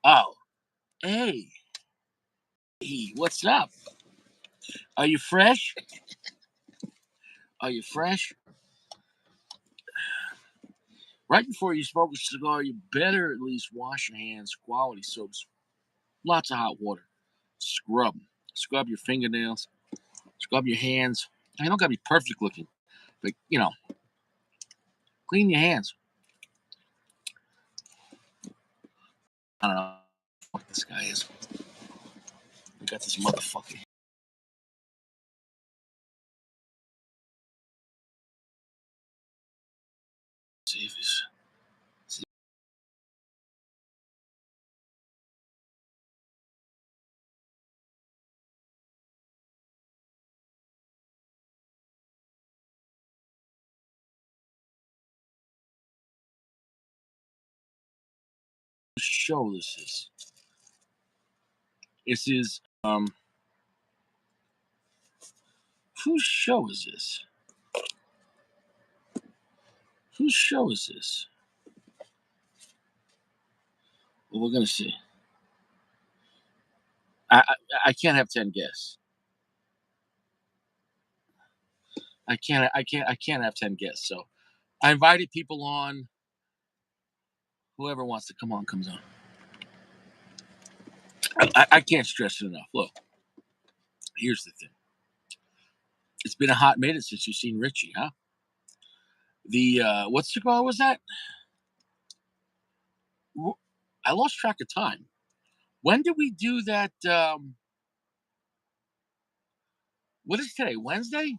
Oh, hey, hey, what's up? Are you fresh? Are you fresh? Right before you smoke a cigar, you better at least wash your hands. Quality soaps, lots of hot water. Scrub, scrub your fingernails, scrub your hands. I don't gotta be perfect looking, but clean your hands. I don't know what this guy is. We got this motherfucker. See if he's whose show this is. This is whose show is this? Whose show is this? Well, we're gonna see. I can't have 10 guests. I can't have 10 guests. So I invited people on. Whoever wants to come on comes on. I can't stress it enough. Look, here's the thing. It's been a hot minute since you've seen Richie, huh? The what cigar was that? I lost track of time. When did we do that? What is today? Wednesday?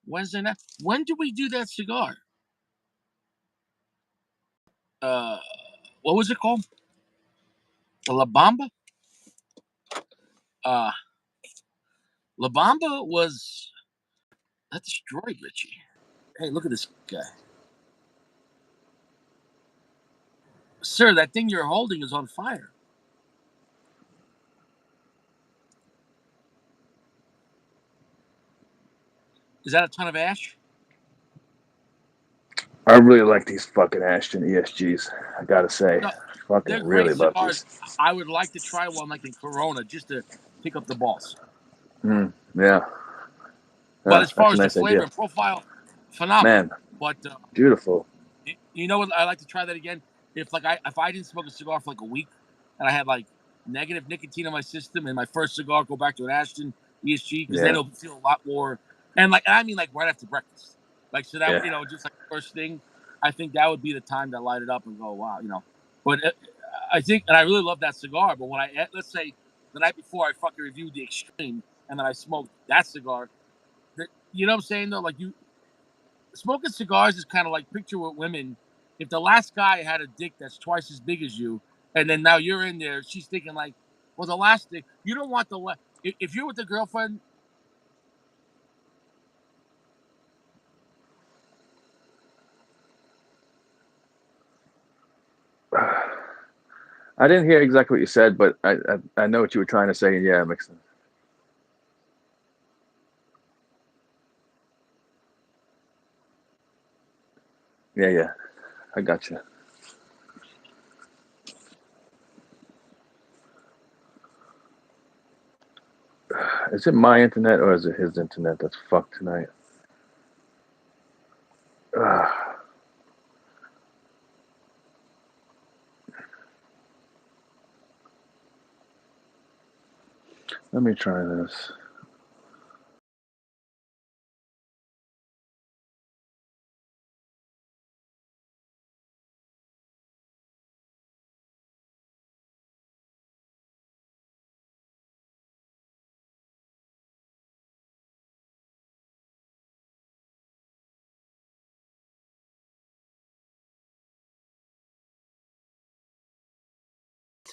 Wednesday night. When did we do that cigar? Uh, what was it called? The La Bamba. Uh, La Bamba was that destroyed Richie. Hey, look at this guy, sir. That thing you're holding is on fire. Is that a ton of ash? I really like these fucking Ashton ESGs. I gotta say, No, fucking they're really great love cigars. these. I would like to try one like in Corona just to pick up the balls. Yeah, But as far that's a as the nice flavor idea, and profile, phenomenal. man. But Beautiful. you know what? I like to try that again. If I didn't smoke a cigar for like a week and I had like negative nicotine in my system, and my first cigar go back to an Ashton ESG because then Yeah, it'll feel a lot more. And I mean like right after breakfast, like so that yeah. just like first thing. I think that would be the time to light it up and go wow. But I think, and I really love that cigar. But when let's say the night before I fucking reviewed the Extreme and then I smoked that cigar, you know what I'm saying though? Like smoking cigars is kind of like picture with women. If the last guy had a dick that's twice as big as you, and then now you're in there, she's thinking like, well, the last dick. You don't want if you're with a girlfriend. I didn't hear exactly what you said, but I know what you were trying to say. Yeah, it makes sense. Yeah, yeah. I got you. Is it my internet or is it his internet that's fucked tonight? Let me try this.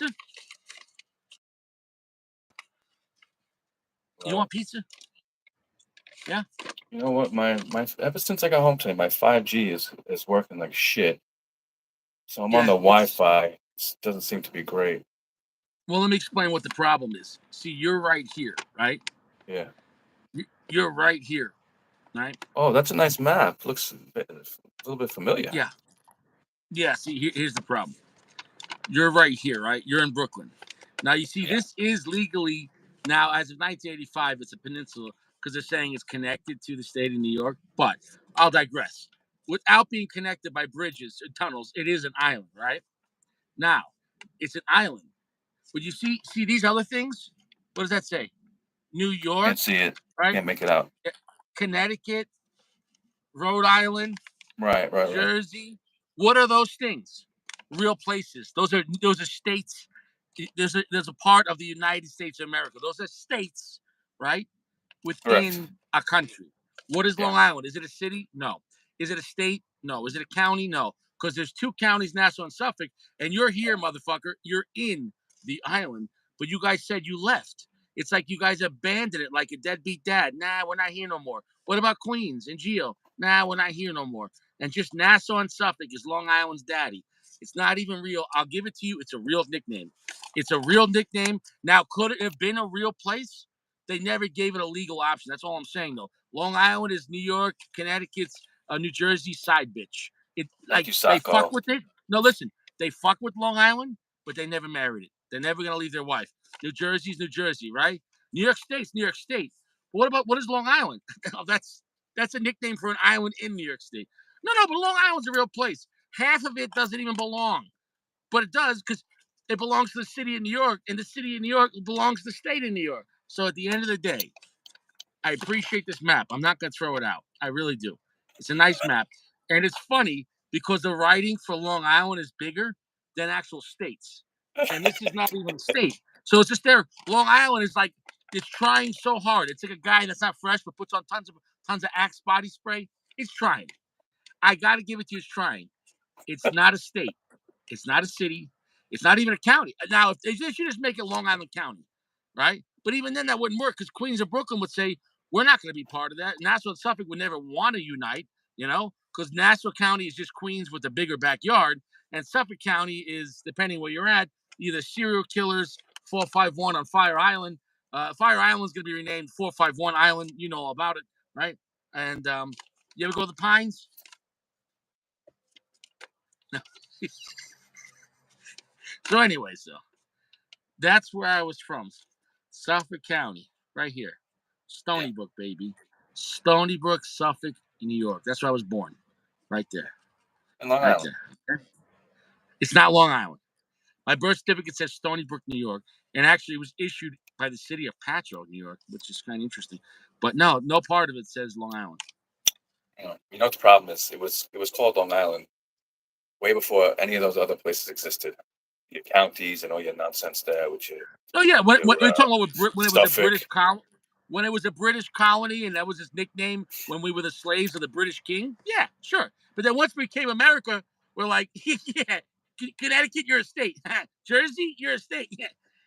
You Well, want pizza? Yeah. you know what? My ever since I got home today, my 5G is working like shit. So I'm on Yeah. the It's Wi-Fi. It doesn't seem to be great. well. Let me explain what the problem is. See, you're right here, right? Yeah. You're right here, right? Oh, that's a nice map. Looks a little bit familiar. Yeah. Yeah. See, here's the problem. You're right here, right? You're in Brooklyn. Now you see, Yeah. this is legally now as of 1985. It's a peninsula because they're saying it's connected to the state of New York. But I'll digress. Without being connected by bridges or tunnels, it is an island, right? Now, it's an island. But you see these other things? What does that say? New York, Can't see it. right? Can't make it out. Connecticut, Rhode Island, Right, right, right. Jersey. What are those things? Real places. Those are states. There's a part of the United States of America. Those are states, right? Correct. Within a country. What is Yeah. Long Island? Is it a city? No. Is it a state? No. Is it a county? No. Because there's two counties, Nassau and Suffolk, and you're here, motherfucker. You're in the island, but you guys said you left. It's like you guys abandoned it like a deadbeat dad. Nah, we're not here no more. What about Queens and Geo? Nah, we're not here no more. And just Nassau and Suffolk is Long Island's daddy. It's not even real. I'll give it to you. It's a real nickname. It's a real nickname. Now, could it have been a real place? They never gave it a legal option. That's all I'm saying, though. Long Island is New York, Connecticut's New Jersey side bitch. It Thank like you, they fuck Sacco. with it. No, listen, they fuck with Long Island, but they never married it. They're never gonna leave their wife. New Jersey's New Jersey, right? New York State's New York State. But what is Long Island? That's a nickname for an island in New York State. No, but Long Island's a real place. Half of it doesn't even belong, but it does because it belongs to the city of New York, and the city of New York belongs to the state of New York. So at the end of the day, I appreciate this map. I'm not going to throw it out. I really do. It's a nice map. And it's funny because the writing for Long Island is bigger than actual states. And this is not even a state. So it's just there. Long Island is like, it's trying so hard. It's like a guy that's not fresh but puts on tons of Axe body spray. It's trying. I got to give it to you. It's trying. It's not a state. It's not a city. It's not even a county. Now, if they should just make it Long Island County, right? But even then, that wouldn't work because Queens of Brooklyn would say we're not going to be part of that. Nassau and Suffolk would never want to unite, because Nassau County is just Queens with a bigger backyard, and Suffolk County is, depending where you're at, either serial killers 451 on Fire Island. Fire Island is going to be renamed 451 Island. You know all about it, right? And you ever go to the Pines? So, anyway, that's where I was from. Suffolk County, right here. Yeah. Stony Brook, baby. Stony Brook, Suffolk, New York. That's where I was born. Right there. In Long Right Island. there. It's not Long Island. My birth certificate says Stony Brook, New York, and actually it was issued by the city of Patchogue, New York, which is kind of interesting. But no part of it says Long Island. You know what the problem is? It was called Long Island way before any of those other places existed. Your counties and all your nonsense there, which Oh yeah, when your you're talking about when it was a Suffolk. British colony, when it was a British colony, and that was his nickname when we were the slaves of the British king. Yeah, sure. But then once we became America, we're like, yeah, Connecticut, you're a state. Jersey, you're a state. Yeah.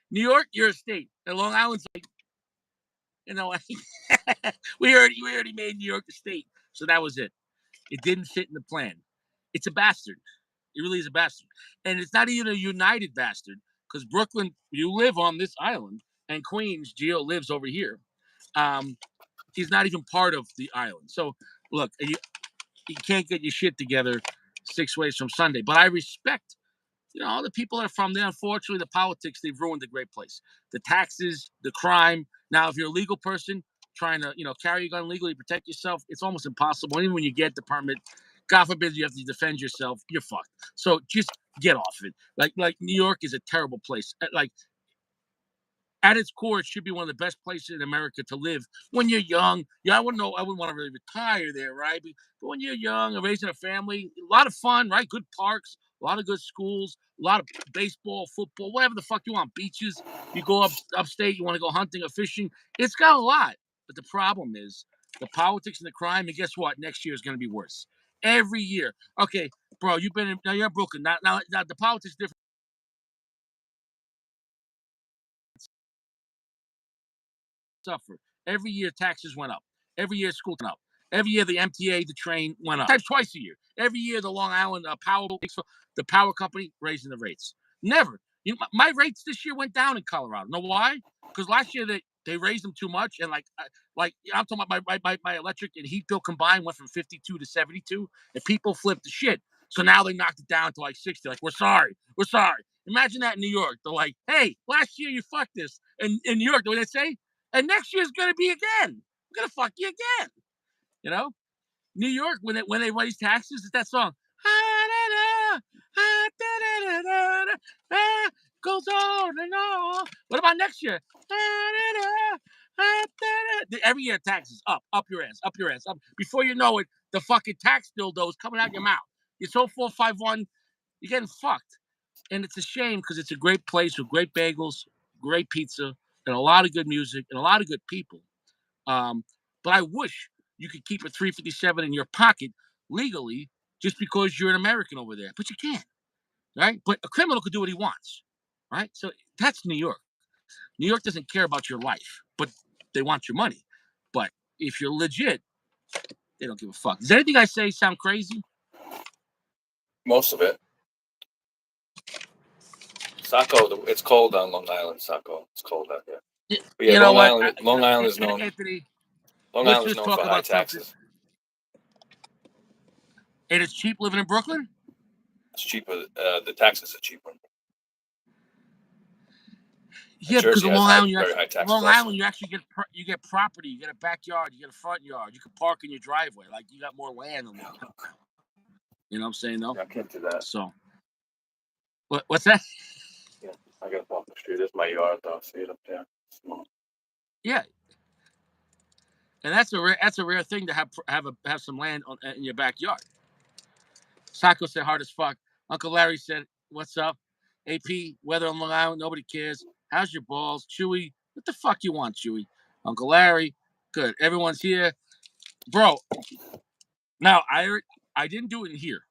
New York, you're a state. And Long Island's like, like, we already made New York a state, so that was it. It didn't fit in the plan. It's a bastard. It really is a bastard. And it's not even a united bastard because Brooklyn, you live on this island, and Queens, Geo lives over here. Um, he's not even part of the island. So, look, you can't get your shit together 6 ways from Sunday. But I respect, all the people that are from there. Unfortunately, the politics, they've ruined the great place. The taxes, the crime. Now, if you're a legal person trying to, carry a gun legally to protect yourself, it's almost impossible. Even when you get the permit, God forbid you have to defend yourself, you're fucked. So just get off it. Like New York is a terrible place. Like at its core, it should be one of the best places in America to live when you're young. Yeah, I wouldn't want to really retire there, right? But when you're young and raising a family, a lot of fun, right? Good parks, a lot of good schools, a lot of baseball, football, whatever the fuck you want. Beaches. You go upstate, you want to go hunting or fishing. It's got a lot. But the problem is the politics and the crime. And guess what? Next year is going to be worse. Every year. Okay, bro, now you're in Brooklyn. Now the politics different. suffer. Every year taxes went up. Every year school went up. Every year the MTA, the train went up. Twice a year. Every year the Long Island power, the power company raising the rates. Never. My rates this year went down in Colorado. Know why? Because last year they raised them too much, and like I'm talking about my electric and heat bill combined went from 52 to 72, and people flipped the shit. So now they knocked it down to like 60. Like, we're sorry. Imagine that in New York. They're like, hey, last year you fucked this. And in New York, the way they say, and next year's gonna be again. We're gonna fuck you again. You know? New York, when they raise taxes, it's that song. Goes on and on. What about next year? Every year taxes up your ass, up. Before you know it, the fucking tax dildo is coming out your mouth. You're so 451, you're getting fucked. And it's a shame because it's a great place with great bagels, great pizza, and a lot of good music and a lot of good people. But I wish you could keep a 357 in your pocket legally just because you're an American over there. But you can't, right? But a criminal could do what he wants, right? So that's New York. New York doesn't care about your life, but they want your money. But if you're legit, they don't give a fuck. Does anything I say sound crazy? Most of it. Saco, it's cold on Long Island. Saco, it's cold out there. But yeah, You know what? Long Island is known. Anthony, Long let's Island is just known talk for high about something. taxes. And it's cheap living in Brooklyn? It's cheaper. The taxes are cheaper. Yeah, because Jersey in has Long very high taxes Long also. Island, you actually get property. You get a backyard. You get a front yard. You can park in your driveway. Like, you got more land than Long Island. You know what I'm saying, though? Yeah, I can't do that. So, what's that? Yeah, I got to walk the street. This is my yard, though. See it up there? Small. Yeah, and that's a rare thing to have some land in your backyard. Saco said hard as fuck. Uncle Larry said, "What's up?" AP, weather on Long Island, nobody cares. How's your balls, Chewy? What the fuck you want, Chewy? Uncle Larry, good. Everyone's here, bro. Now I didn't do it in here.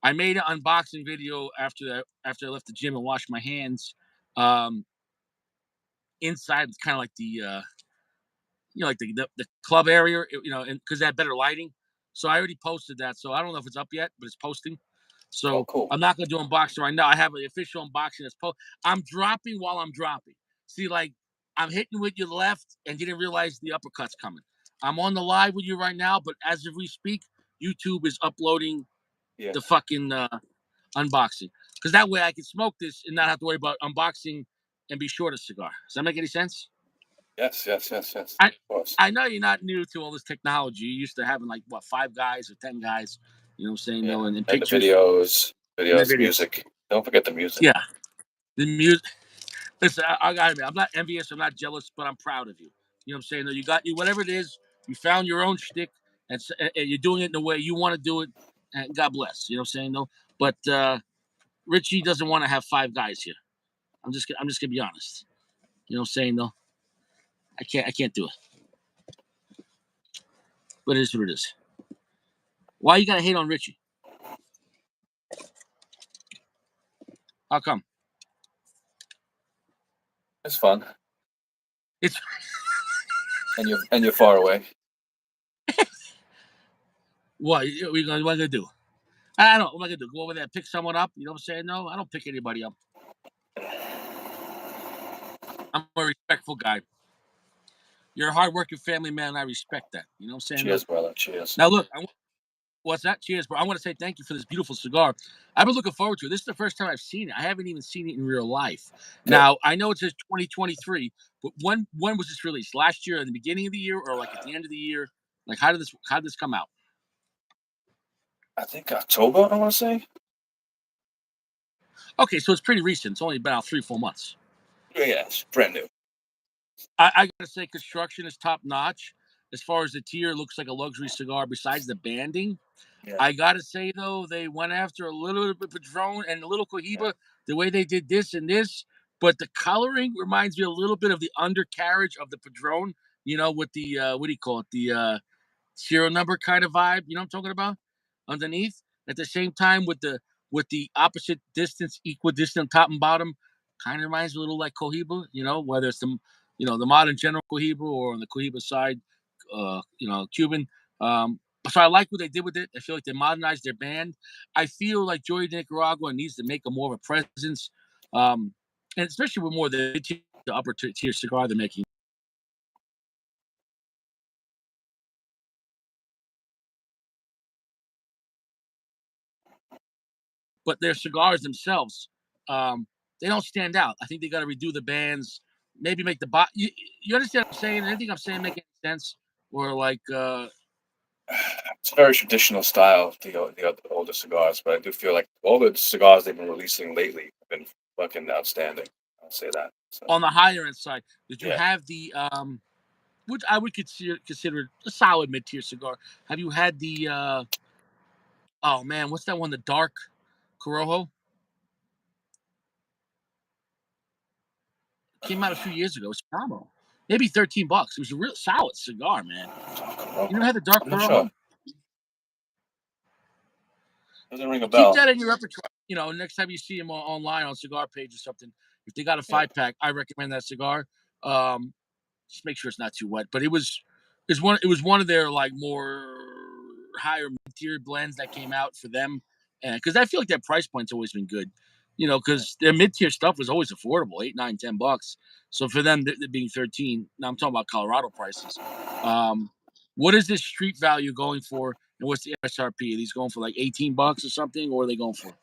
I made an unboxing video after I left the gym and washed my hands. Um, Inside, it's kind of like like the club area, and because they had better lighting. So I already posted that. So I don't know if it's up yet, but it's posting. Oh, So cool. I'm not gonna do unboxing right now. I have an official unboxing that's I'm dropping while I'm dropping. See, like, I'm hitting with your left and didn't realize the uppercut's coming. I'm on the live with you right now, but as of we speak, YouTube is uploading the fucking unboxing, because that way I can smoke this and not have to worry about unboxing and be short a cigar. Does that make any sense? Yes. I Of course. I know you're not new to all this technology. You used to having like what 5 guys or 10 guys, you know what I'm saying? Yeah. Though, and And the pictures and the videos, videos. music. Don't forget the music. Yeah, the music. Listen, I got it. I'm not envious. I'm not jealous, but I'm proud of you. You know what I'm saying? Though, you got you whatever it is. You found your own shtick, and you're doing it in the way you want to do it. And God bless. You know what I'm saying? Though, but Richie doesn't want to have 5 guys here. I'm just gonna be honest. You know what I'm saying? Though, I can't do it. But it is what it is. Why you gotta hate on Richie? How come? It's fun. It's And you're far away. what what gonna do? I don't know. What am I gonna do? Go over there and pick someone up? You know what I'm saying? No, I don't pick anybody up. I'm a respectful guy. You're a hardworking family man, and I respect that. You know what I'm saying? Cheers, No? brother. Cheers. Now look, what's that? Cheers, bro. I want to say thank you for this beautiful cigar. I've been looking forward to it. This is the first time I've seen it. I haven't even seen it in real life. Good. Now I know it says 2023, but when was this released? Last year, at the beginning of the year, or like at the end of the year? Like, how did this come out? I think October, I want to say. Okay, so it's pretty recent. It's only been out 3-4 months. Yeah, it's brand new. I gotta say, construction is top notch. As far as the tier, it looks like a luxury cigar. Besides the banding, Yeah. I gotta say though, they went after a little bit of Padron and a little Cohiba. The way they did this and this, but the coloring reminds me a little bit of the undercarriage of the Padron. You know, with the what do you call it? The serial number kind of vibe. You know what I'm talking about? Underneath, at the same time with the opposite distance, equidistant top and bottom, kind of reminds me a little like Cohiba. You know, whether it's the modern General Cohiba or on the Cohiba side, Cuban. So I like what they did with it. I feel like they modernized their band. I feel like Joya de Nicaragua needs to make a more of a presence, and especially with more of the upper tier cigar they're making. But their cigars themselves, they don't stand out. I think they got to redo the bands, maybe make the bot. You understand what I'm saying? Anything I'm saying make any sense? Or like, It's a very traditional style, the older cigars, but I do feel like all the cigars they've been releasing lately have been fucking outstanding. I'll say that. So on the higher end side, did you yeah, have the which I would consider a solid mid tier cigar? Have you had the oh man, what's that one? The dark Corojo came out a few years ago. It's phenomenal. Maybe $13. It was a real solid cigar, man. You never Corojo. had the dark I'm not sure. Corojo? Doesn't ring a Keep bell. that in your repertoire. Next time you see them online on cigar page or something, if they got a Yeah, 5 pack, I recommend that cigar. Um, just make sure it's not too wet. But it was one of their like more higher mid tier blends that came out for them, and because I feel like their price point's always been good, yeah, because their mid tier stuff was always affordable, 8, 9, $10. So for them, being 13, now I'm talking about Colorado prices. Um, what is this street value going for, and what's the MSRP? Are these going for like $18 or something, or are they going for?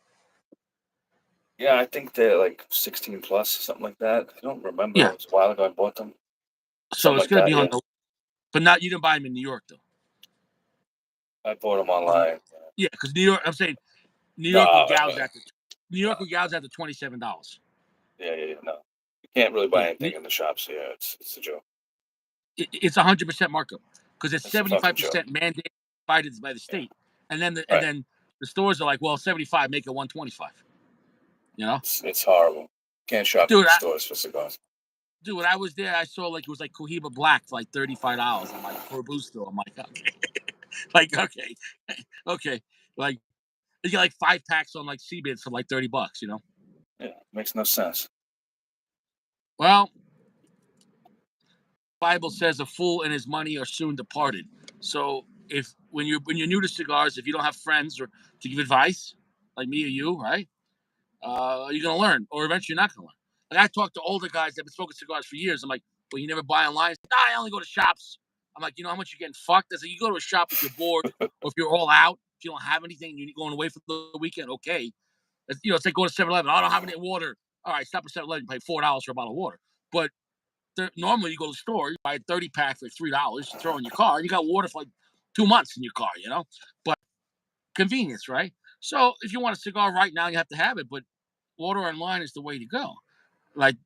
yeah. I think they're like 16 plus, something like that. I don't remember. Yeah, It was a while ago I bought them. so Something it's like gonna that. be on Yeah, the, but not you didn't buy them in New York though. I bought them 'Cause- online. Yeah, because New York, I'm saying New York would No, gouge at the New York no. would gouge at the $27. Yeah, yeah, yeah. No, you can't really buy Yeah, anything in the shops. Yeah, it's a joke. it's 100% markup because it's It's a fucking joke. 75% mandated by the Yeah, state, and then right. the stores are like, well, 75, make it 125. You know, It's horrible. Can't shop in dude, the stores for cigars. when I was there, I saw like it was like Cohiba Black for like $35. I'm like for a booster. I'm like, okay, like okay, okay, like you get like 5 packs on like Seabed for like $30. Yeah, makes no sense. Well, Bible says a fool and his money are soon departed. So if when you're new to cigars, if you don't have friends or to give advice, like me or you, right? You're gonna learn, or eventually you're not gonna learn. Like I talk to older guys that've been smoking cigars for years. I'm like, well, you never buy online? Nah, I only go to shops. I'm like, you know how much you're getting fucked? I said, you go to a shop if you're bored or if you're all out, if you don't have anything, you're going away for the weekend. Okay, it's like going to 7-Eleven. I don't have any water. All right, stop at 7-Eleven, pay $4 for a bottle of water. But normally you go to the store, you buy a 30 pack for $3, you throw in your car, and you got water for like 2 months in your car. But convenience, right? So if you want a cigar right now, you have to have it. But water online is the way to go. Like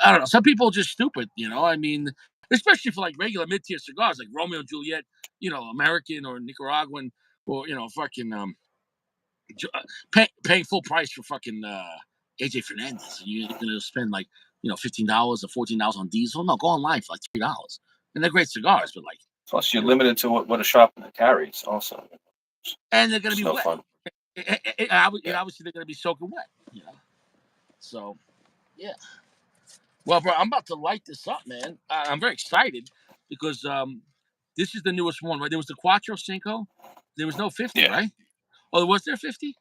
I don't know, some people are just stupid. I mean, especially for like regular mid tier cigars, like Romeo and Juliet, American or Nicaraguan, or fucking paying full price for fucking AJ Fernandez. You're gonna spend like $15 or $14 on diesel. No, go online for like $3, and they're great Yeah. cigars, but like Plus, you're you know, limited to what a shop carries. Also, and they're gonna it's be no wet. fun. Yeah. Obviously, they're gonna be soaking wet. So yeah. Well, bro, I'm about to light this up, man. I'm very excited because this is the newest one, right? There was the Quattro Cinco. There was no 50, Yeah. right? Oh, was there 50?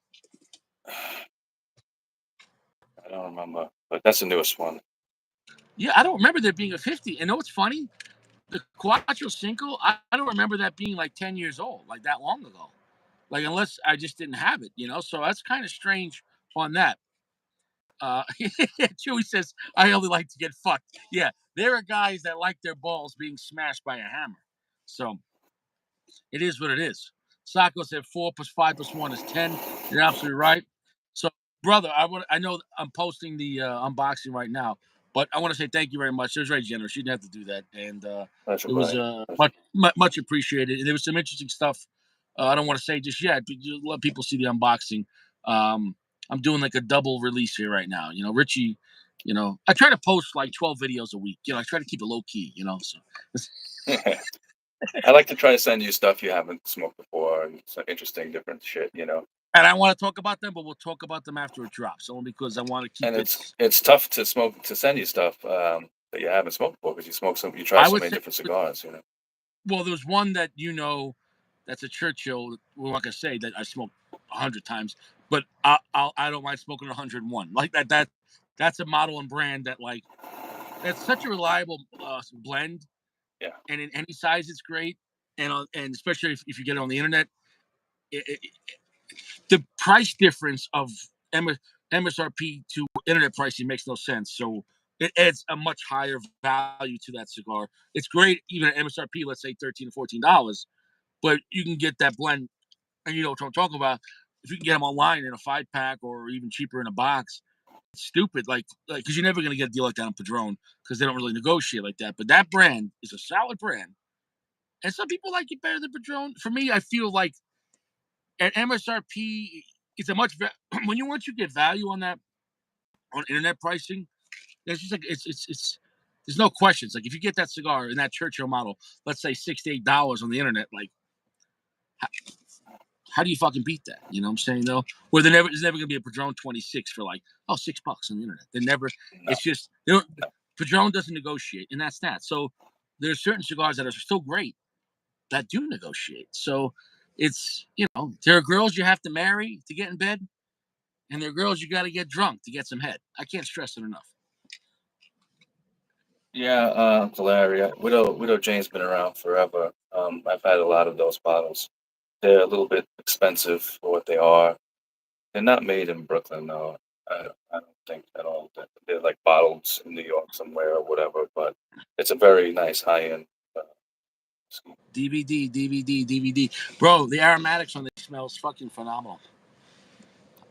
I don't remember, but that's the newest one. Yeah, I don't remember there being a 50. And know what's funny? The Quattro Cinco, I don't remember that being like 10 years old, like that long ago. Like, unless I just didn't have it. So that's kind of strange on that. Chewy says, I only like to get fucked. Yeah, there are guys that like their balls being smashed by a hammer. So it is what it is. Sacco said 4 plus 5 plus 1 is 10. You're absolutely right. So, brother, I know I'm posting the unboxing right now, but I want to say thank you very much. It was very generous. You didn't have to do that, and Pleasure, it was buddy. Pleasure. much appreciated. And there was some interesting stuff. I don't want to say just yet, but you let people see the unboxing. I'm doing like a double release here right now. Richie. I try to post like 12 videos a week. I try to keep it low key. So I like to try to send you stuff you haven't smoked before and some interesting, different shit. and I want to talk about them, but we'll talk about them after it drops. Only because I want to And keep it. it's tough to send you stuff. that you haven't smoked before because you try I so would many say, different cigars. well, there's one that that's a Churchill. We're not gonna say that I smoked 100 times, but I don't mind smoking 101. Like that's a model and brand that like that's such a reliable blend, Yeah, and in any size it's great, and especially if you get it on the internet, it, the price difference of MSRP to internet pricing makes no sense. So it adds a much higher value to that cigar. It's great even at MSRP, let's say $13 or $14, but you can get that blend, and you know what I'm talking about. If you can get them online in a 5 pack or even cheaper in a box, it's stupid. Like because you're never gonna get a deal like that on Padron because they don't really negotiate like that. But that brand is a solid brand, and some people like it better than Padron. For me, I feel like at MSRP, it's a much when you once you get value on that on internet pricing, it's just like it's there's no questions. Like if you get that cigar in that Churchill model, let's say $6 to $8 on the internet, like how, how do you fucking beat that? You know what I'm saying though? Where there's never gonna be a Padron 26 for like $6 on the internet. They never. no, It's just they don't. Padron doesn't negotiate, and that's that. So there's certain cigars that are still great that do negotiate. So it's there are girls you have to marry to get in bed, and there are girls you got to get drunk to get some head. I can't stress it enough. yeah, Valeria, Widow Jane's been around forever. I've had a lot of those bottles. They're a little bit expensive for what they are. They're not made in Brooklyn, though. I don't think at all. They're like bottled in New York somewhere or whatever. But it's a very nice high end. Whiskey. DVD, DVD, DVD, bro. The aromatics on these smells fucking phenomenal.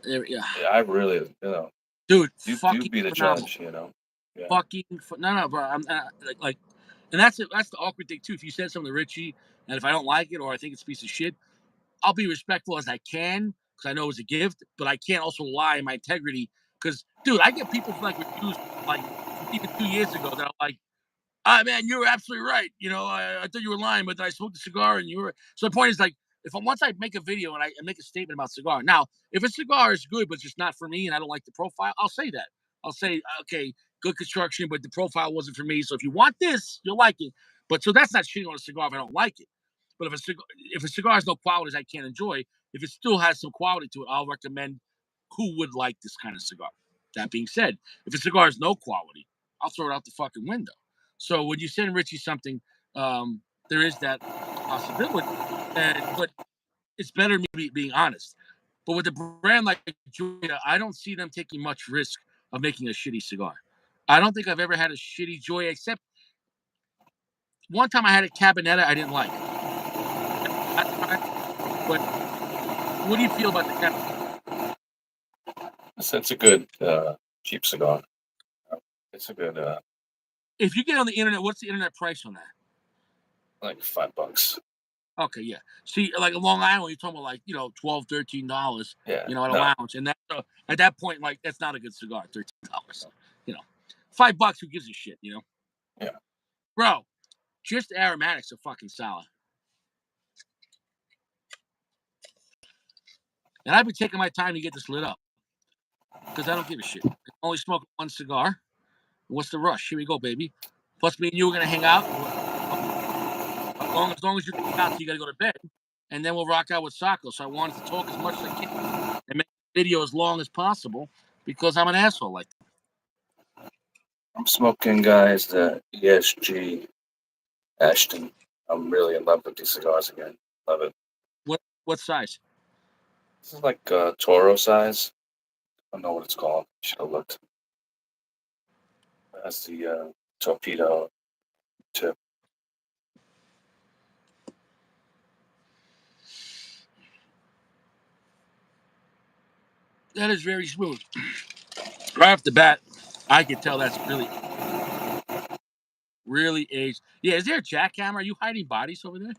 Yeah, Yeah, I really, dude, you fucking be the phenomenal. judge. Yeah, No, bro. I'm like, and that's it. That's the awkward thing too. If you said something to Richie, and if I don't like it or I think it's a piece of shit, I'll be respectful as I can because I know it's a gift, but I can't also lie in my integrity. Because, dude, I get people like reviews like from even 2 years ago that are like, "Ah, man, you were absolutely right. I thought you were lying, but then I smoked a cigar and you were." So the point is like, if once I make a video and I make a statement about cigar, now if a cigar is good but just not for me and I don't like the profile, I'll say that. I'll say, okay, good construction, but the profile wasn't for me. So if you want this, you'll like it. But so that's not shitting on a cigar if I don't like it. But if a cigar has no qualities I can't enjoy, if it still has some quality to it, I'll recommend who would like this kind of cigar. That being said, if a cigar has no quality, I'll throw it out the fucking window. So when you send Richie something, there is that possibility, but it's better me being honest. But with a brand like Joya, I don't see them taking much risk of making a shitty cigar. I don't think I've ever had a shitty Joya, except one time I had a Cabinetta I didn't like. That time, but what do you feel about the Cabinetta? it's a good cheap cigar. It's a good If you get on the internet, what's the internet price on that? like $5. Okay, yeah. See, like a Long Island, you're talking about like $12, $13, Yeah, at a no, lounge, and that at that point, like that's not a good cigar. $13, so, you know, $5. Who gives a shit, yeah. bro? Just aromatics are fucking solid, and I've been taking my time to get this lit up because I don't give a shit. I'm only smoking one cigar. What's the rush? Here we go, baby. Plus, me and you are gonna hang out. As long as you hang out, so you gotta go to bed, and then we'll rock out with Sacco. So I wanted to talk as much as I can and make the video as long as possible because I'm an asshole like that. I'm smoking, guys, the ESG Ashton. I'm really in love with these cigars again. Love it. What size? This is like Toro size. I don't know what it's called. Should have looked. That's the torpedo tip. That is very smooth. Right off the bat, I can tell that's really aged. Yeah, is there a jackhammer? Are you hiding bodies over there?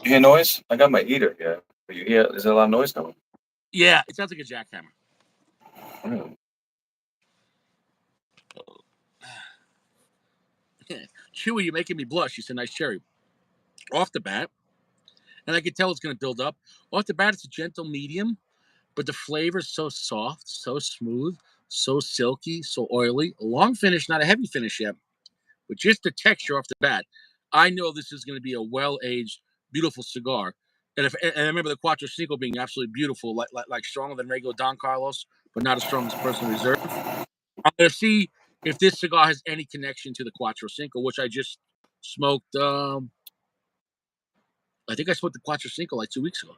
You hear noise? I got my heater here. But you hear? Is there a lot of noise coming? Yeah, it sounds like a jackhammer. Really? Chewy, you're making me blush. You said nice cherry. Off the bat, and I can tell it's going to build up. Off the bat, it's a gentle medium, but the flavor is so soft, so smooth. So silky, so oily. A long finish, not a heavy finish yet, but just the texture off the bat. I know this is going to be a well-aged, beautiful cigar. And I remember the Quattro Cinco being absolutely beautiful, like stronger than regular Don Carlos, but not as strong as Personal Reserve. I'm going to see if this cigar has any connection to the Quattro Cinco, which I just smoked. I think I smoked the Quattro Cinco like 2 weeks ago.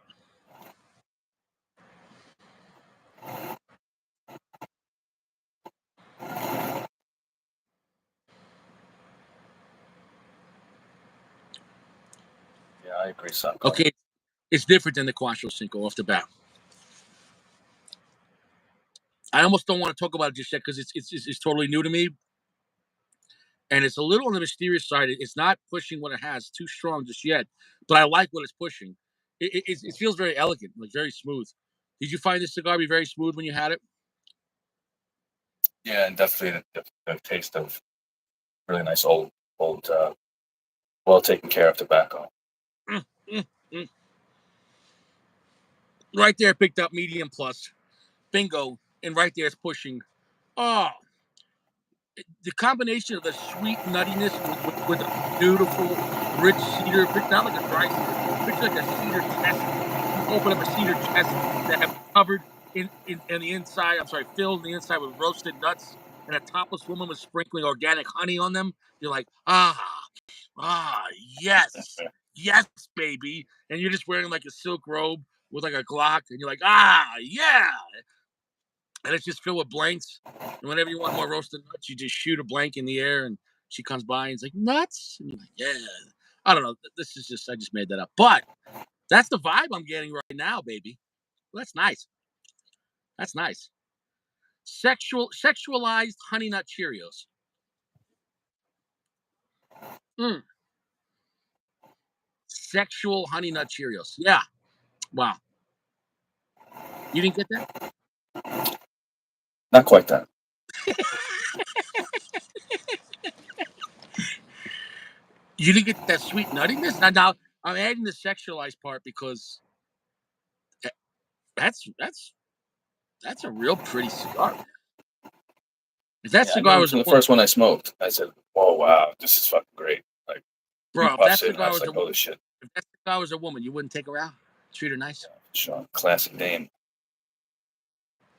Yeah, I agree, Cinco. Okay, it's different than the Quattro Cinco off the bat. I almost don't want to talk about it just yet because it's totally new to me, and it's a little on the mysterious side. It's not pushing what it has too strong just yet, but I like what it's pushing. It feels very elegant, like very smooth. Did you find this cigar be very smooth when you had it? Yeah, and definitely the taste of really nice old, well taken care of tobacco. Mm, mm, mm. Right there, picked up medium plus, bingo, and right there it's pushing. Oh, the combination of the sweet nuttiness with a beautiful rich cedar, not like a dry cedar, picture like a cedar chest. You open up a cedar chest that have covered in the inside, I'm sorry, filled the inside with roasted nuts, and a topless woman was sprinkling organic honey on them. You're like, ah, yes, yes, baby. And you're just wearing like a silk robe with like a Glock, and you're like, yeah, and it's just filled with blanks. And whenever you want more roasted nuts, you just shoot a blank in the air, and she comes by and it's like nuts, and you're like, yeah. I don't know. This is just I just made that up, but that's the vibe I'm getting right now, baby. Well, that's nice. That's nice. Sexualized honey nut Cheerios. Mm. Sexual honey nut Cheerios. Yeah. Wow. You didn't get that? Not quite that. You didn't get that sweet nuttiness? Now I'm adding the sexualized part because that's that's a real pretty cigar. If that Yeah, I cigar mean, was a from the woman, first one I smoked, I said, "Oh wow, this is fucking great!" Like you bro, if that puffs it, and I cigar was was like, a "Holy shit!" if that cigar was a woman, you wouldn't take her out, treat her nice. Sure, classic name.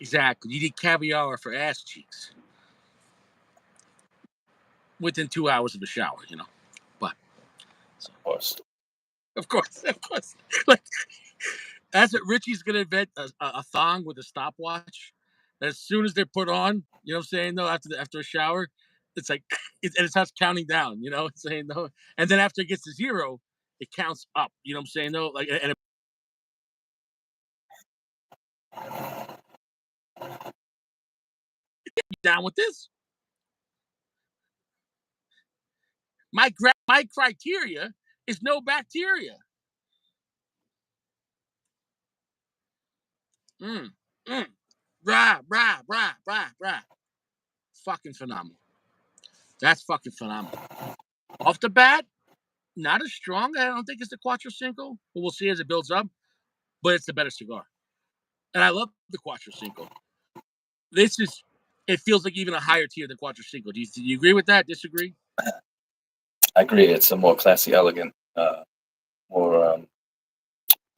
Exactly. You need caviar for ass cheeks within 2 hours of a shower. But so, Of course. of course, like that's what Richie's gonna invent a thong with a stopwatch. As soon as they're put on, you know what I'm saying? No, after a shower, it's like and it starts counting down. It's saying no, and then after it gets to zero, it counts up. You know what I'm saying? No, like and down with this. My criteria is no bacteria. Mm, mm. Rah, rah, rah, rah, rah. Fucking phenomenal. That's fucking phenomenal. Off the bat, not as strong. I don't think it's the Quattro Cinco, but we'll see as it builds up. But it's the better cigar. And I love the Quattro Cinco. It feels like even a higher tier than Quattro Cinco. Do you agree with that? Disagree? I agree. It's a more classy, elegant, more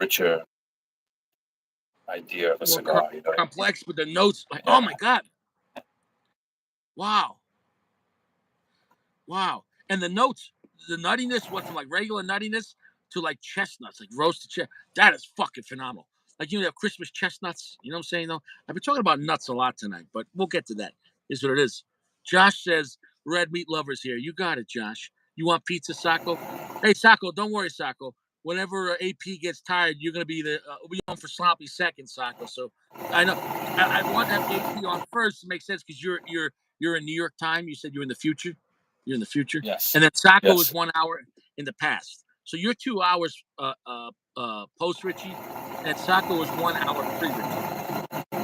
richer idea of a More cigar. You know, complex, but the notes, like, oh yeah, my God. Wow. Wow. And the notes, the nuttiness went from like regular nuttiness to like chestnuts, like roasted chestnuts. That is fucking phenomenal. Like you have Christmas chestnuts. You know what I'm saying? Though I've been talking about nuts a lot tonight, but we'll get to that. Is what it is. Josh says, "Red meat lovers here. You got it, Josh. You want pizza, Sacco? Hey, Sacco, don't worry, Sacco. Whenever AP gets tired, you're gonna be we on for sloppy second, Sacco. So I know I want to have AP on first. It makes sense because you're in New York time. You said you're in the future. You're in the future. yes, And then Sacco is yes. 1 hour in the past. So you're 2 hours post Richie, and Sacco is 1 hour pre Richie.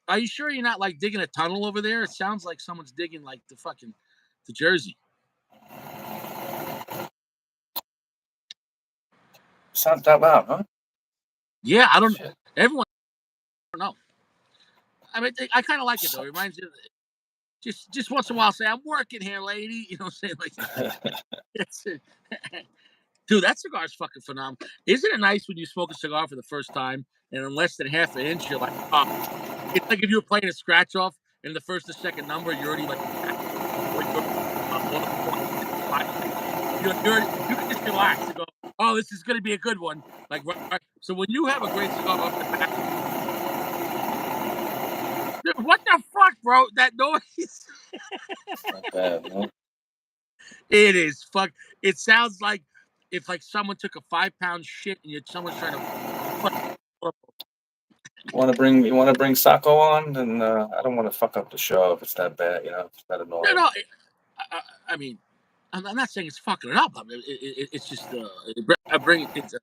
Are you sure you're not like digging a tunnel over there? It sounds like someone's digging like the Jersey. Sounds that loud, huh? Yeah, I don't. Shit. Everyone. I mean, I kind of like it though. It reminds you, just once in a while, say, "I'm working here, lady." You know what I'm saying? Like, it's, dude, that cigar is fucking phenomenal. Isn't it nice when you smoke a cigar for the first time and in less than half an inch, you're like, oh, it's like if you were playing a scratch off and the first or second number, you're already like, like on you can just relax and go, oh, this is going to be a good one. Like, right. So when you have a great cigar off the bat, dude, what the fuck, bro? That noise. It's not bad, man. It is fuck. It sounds like if like someone took a 5 pound shit and someone's trying to. You want to bring Sacco on, and I don't want to fuck up the show if it's that bad. If it's that No, annoying. no. I mean, I'm not saying it's fucking it up. I mean, it's just I bring it.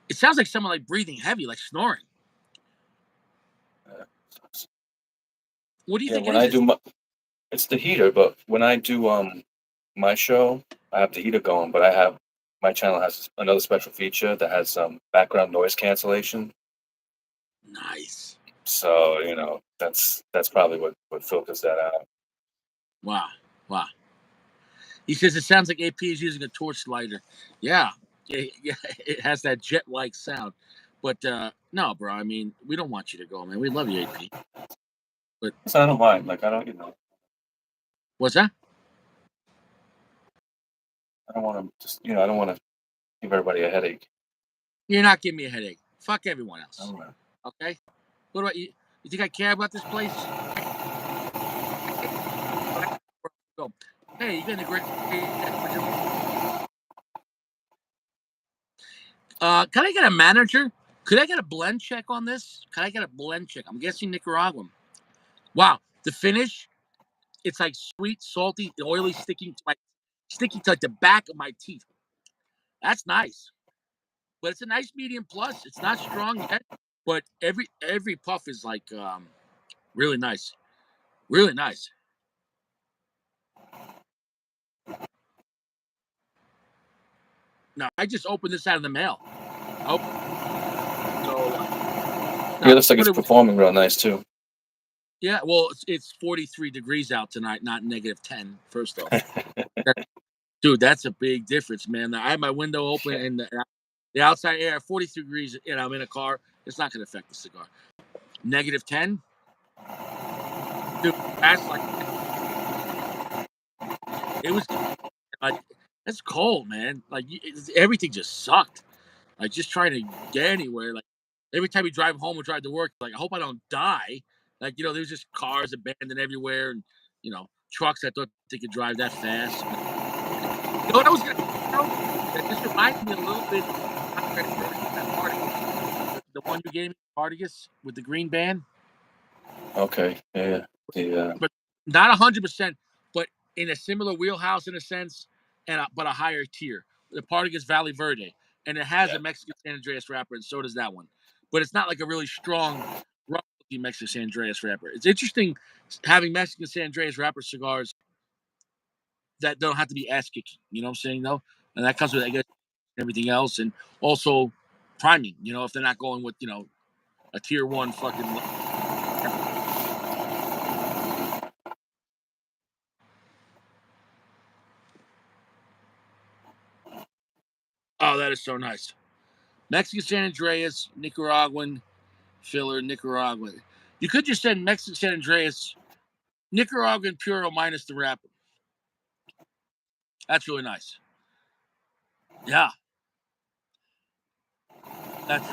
It sounds like someone like breathing heavy, like snoring. Uh, What do you yeah, think it when is? I do it's the heater, but when I do my show, I have the heater going, but my channel has another special feature that has background noise cancellation. Nice. So that's probably what filters that out. Wow. Wow. He says it sounds like AP is using a torch lighter. Yeah. Yeah. It has that jet-like sound. But no, bro. I mean, we don't want you to go, man. We love you, AP. But So I don't mind. Like what's that? I don't want to I don't want to give everybody a headache. You're not giving me a headache. Fuck everyone I else. don't know. Okay. What about you? You think I care about this place? Go. Hey, you getting a great. Can I get a manager? Could I get a blend check on this? Can I get a blend check? I'm guessing Nicaraguan. Wow, the finish, it's like sweet, salty, oily, sticking to like the back of my teeth. That's nice, but it's a nice medium plus. It's not strong yet, but every puff is like really nice, really nice. Now I just opened this out of the mail. Oh, so Yeah, now it looks like what it's it was. performing real nice too. Yeah, well, it's 43 degrees out tonight, not -10. First off, dude, that's a big difference, man. I had my window open Yeah. and the outside air 43 degrees, and I'm in a car. It's not going to affect the cigar. -10, dude. That's like it was. Like that's cold, man. Like everything just sucked. Like just trying to get anywhere. Like every time you drive home or drive to work, like I hope I don't die. Like there's just cars abandoned everywhere, and trucks that thought they could drive that fast. You know what I was gonna know? That just reminded me a little bit of Conrad Burns, that Partagas, the one you gave me, Partagas with the green band, Okay. Yeah. Yeah. but not 100%, but in a similar wheelhouse in a sense, but a higher tier. The Partagas Valley Verde, and it has Yeah. a Mexican San Andreas wrapper, and so does that one. But it's not like a really strong, rough-looking Mexican San Andreas wrapper. It's interesting having Mexican San Andreas wrapper cigars that don't have to be ass kicking. You know what I'm saying, though? And that comes with, I guess, everything else, and also priming. If they're not going with a tier one fucking. Oh, that is so nice. Mexican San Andreas, Nicaraguan filler, Nicaraguan. You could just send Mexican San Andreas, Nicaraguan Puro minus the wrapper. That's really nice. Yeah, that's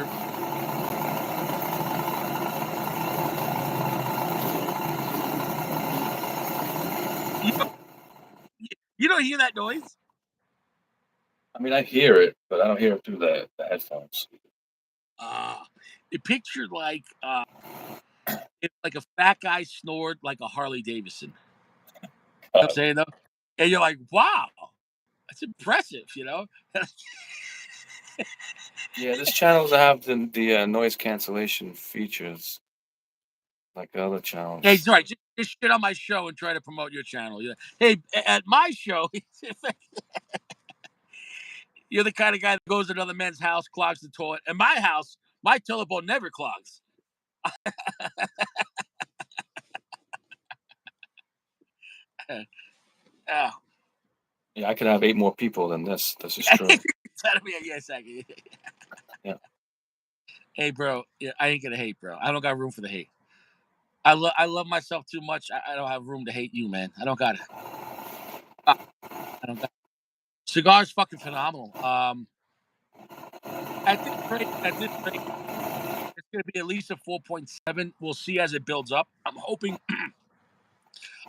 you don't, you don't hear that noise. I mean, I hear it, but I don't hear it through the headphones. Uh, it pictured like it's like a fat guy snored like a Harley Davidson. You know what I'm Uh, saying though? And you're like, wow, that's impressive. yeah, this channel doesn't have the noise cancellation features like the other Hey, channels. sorry, just shit on my show and try to promote your channel. Hey, at my show, you're the kind of guy that goes to another man's house, clogs the toilet. In my house, my toilet bowl never clogs. Yeah. Yeah, I could have 8 more people than this. This is true. That'll be a second. Yeah. Hey, bro. Yeah, I ain't gonna hate, bro. I don't got room for the hate. I love myself too much. I don't have room to hate you, man. I don't got it. I don't got Cigar's fucking phenomenal. At this rate, it's gonna be at least a 4.7. We'll see as it builds up. I'm hoping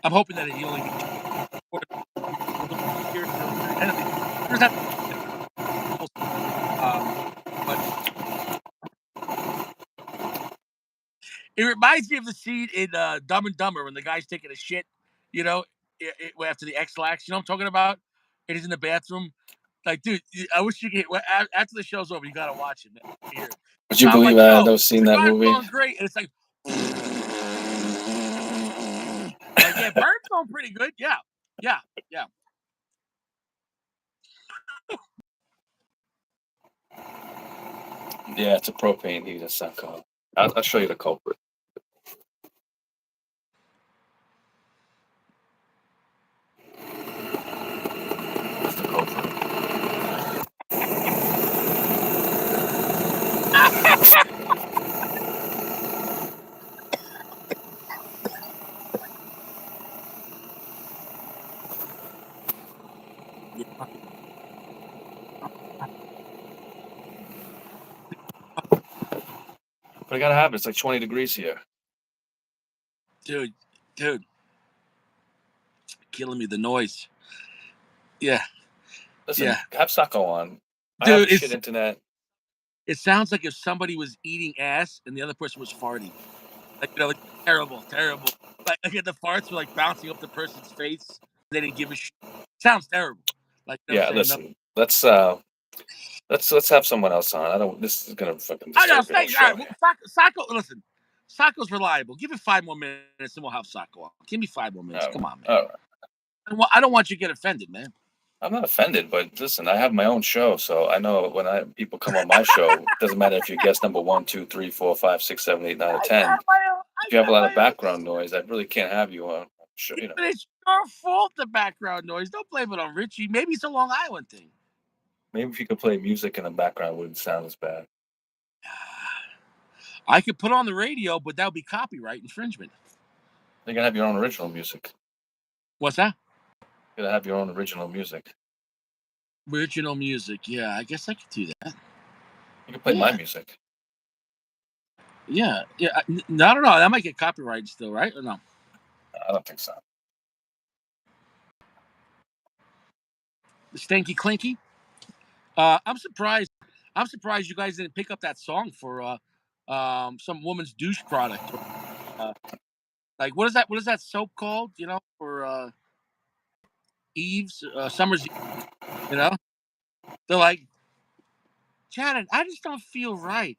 that he only gets short here till the end of the year. Doesn't have to be, we'll see. But it reminds me of the scene in Dumb and Dumber when the guy's taking a shit, you know, after the X-Lax. You know what I'm talking about? And he's in the bathroom. Like, dude, I wish you could. After the show's over, you gotta watch it, man. Hear it. Would you I'm believe like, I yo, never seen that cigar's movie? going great, and it's like, like, yeah, Bird's going pretty good. Yeah, yeah, yeah. Yeah, it's a propane heater, Cinco. I'll show you the culprit. It's the culprit. Yeah, But I gotta have it. It's like 20 degrees here. dude, dude, killing me. The noise. Yeah, Listen, yeah, have Sacco on. I have dude. the shit internet. It sounds like if somebody was eating ass and the other person was farting. Like, like terrible, terrible. Like the farts were like bouncing up the person's face. They didn't give a shit. Sounds terrible. Like, you know what Yeah, I'm saying? No. listen. Let's have someone else on. I don't. This is gonna fucking Oh no, disturb your whole thanks. All right, show well, here. Sacco. Listen, Sacco's reliable. Give it 5 more minutes and we'll have Sacco on. Give me 5 more minutes. All right, Come on, man. all right. I don't want you to get offended, man. I'm not offended, but listen, I have my own show, so I know when people come on my show, it doesn't matter if you guess number one, two, three, four, five, six, seven, eight, nine, or I can have 10. my own. I If you have a can have lot of my own background show. noise, I really can't have you on. Show, Yeah, but it's your fault. The background noise. Don't blame it on Richie. Maybe it's a Long Island thing. maybe if you could play music in the background, it wouldn't sound as bad. I could put on the radio, but that would be copyright infringement. You're gonna have your own original music. What's that? You're gonna have your own original music. Original music. Yeah, I guess I could do that. You can play my Yeah, music. yeah, yeah. No, I don't know. That might get copyrighted still, right? Or no? I don't think so. The Stanky Clinky. I'm surprised. I'm surprised you guys didn't pick up that song for some woman's douche product. Like what is that soap called? You know, for Eve's Summer's Eve. You know, they're like, Janet, I just don't feel right.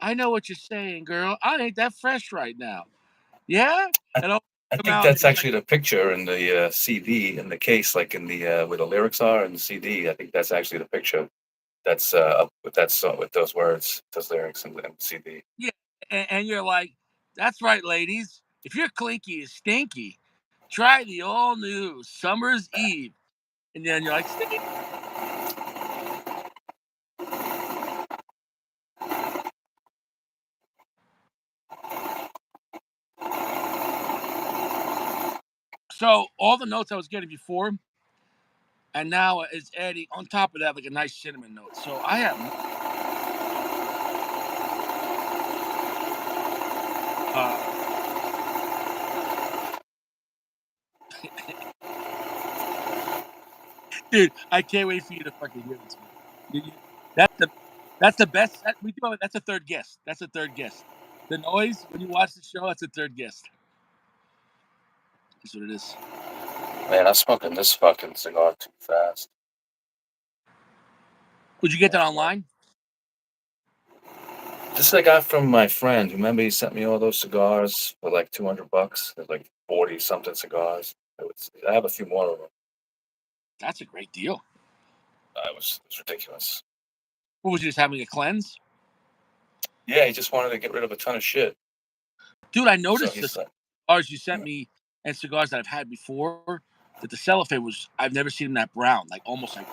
I know what you're saying, girl. I ain't that fresh right now. Yeah, I, and I'll I come think out. that's actually the picture in the CD in the case, like in the where the lyrics are in the CD. I think that's actually the picture. That's up with that song with those words, those lyrics in the CD. Yeah, and you're like, that's right, ladies. If your clinky is stinky, try the all new Summer's Eve. And then you're like, Steve. So all the notes I was getting before, and now it's adding on top of that like a nice cinnamon note. So I have, uh, dude, I can't wait for you to fucking hear this, man. That's the best. We do it. That's a third guest. That's a third guest. The noise when you watch the show, that's a third guest. That's what it is. Man, I'm smoking this fucking cigar too fast. Would you get that That's what. online? This I got from my friend. Remember, he sent me all those cigars for like $200. There's like 40 something cigars. I have a few more of them. That's a great deal. It was ridiculous. What was you just having a cleanse? Yeah, he just wanted to get rid of a ton of shit. Dude, I So noticed the he's like, cigars you sent me, and cigars that I've had before that the cellophane was I've never seen them that brown, like almost like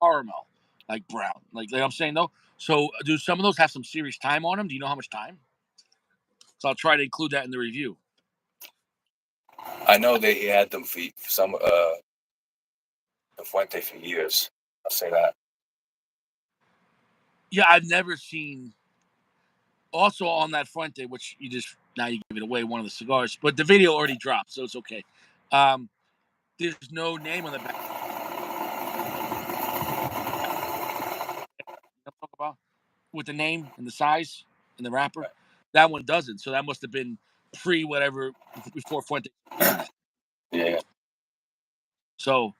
caramel, like brown. Like I'm saying though. So do some of those have some serious time on them? Do you know how much time? So I'll try to include that in the review. I know that he had them for some the Fuente for years. I'll say that. Yeah, I've never seen. Also on that Fuente, which you just now you give it away, one of the cigars, but the video already dropped, so it's okay. Um, there's no name on the back. Talk about with the name and the size and the wrapper. Right. That one doesn't. So that must have been pre whatever before Fuente released. Yeah, So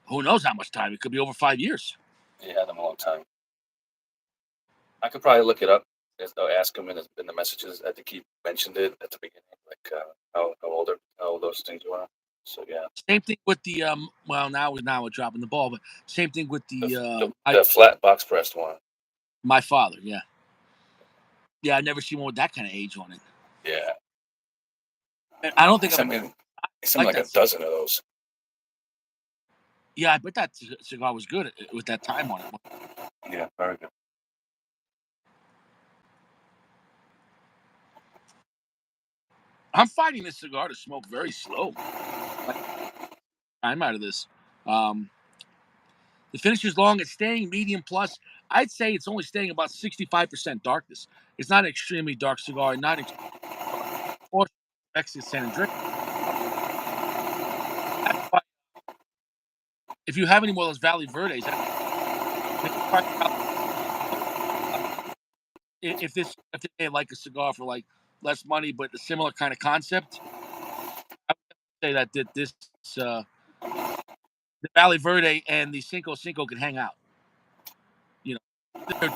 who knows how much time? It could be over 5 years. he had them a long time. I could probably look it up or ask him in the messages. I think he mentioned it at the beginning, like how old those things were. So yeah, Same thing with the well now we're dropping the ball, but same thing with the flat box pressed one. my father, yeah. Yeah, I never seen one with that kind of age on it. Yeah, And I don't he think I've sent ever me he sent me liked like that. a dozen of those. Yeah, I bet that cigar was good with that time on it. Yeah, very good. I'm finding this cigar to smoke very slow. Like time out of this. Um, the finish is long. It's staying medium plus. I'd say it's only staying about 65% darkness. It's not an extremely dark cigar, not extremely dark. Or Mexican San Andreas. That's why if you have any more of those Valley Verdes, if they like a cigar for like less money but a similar kind of concept, I would say that this uh, the Valley Verde and the Cinco can hang out. You know, they're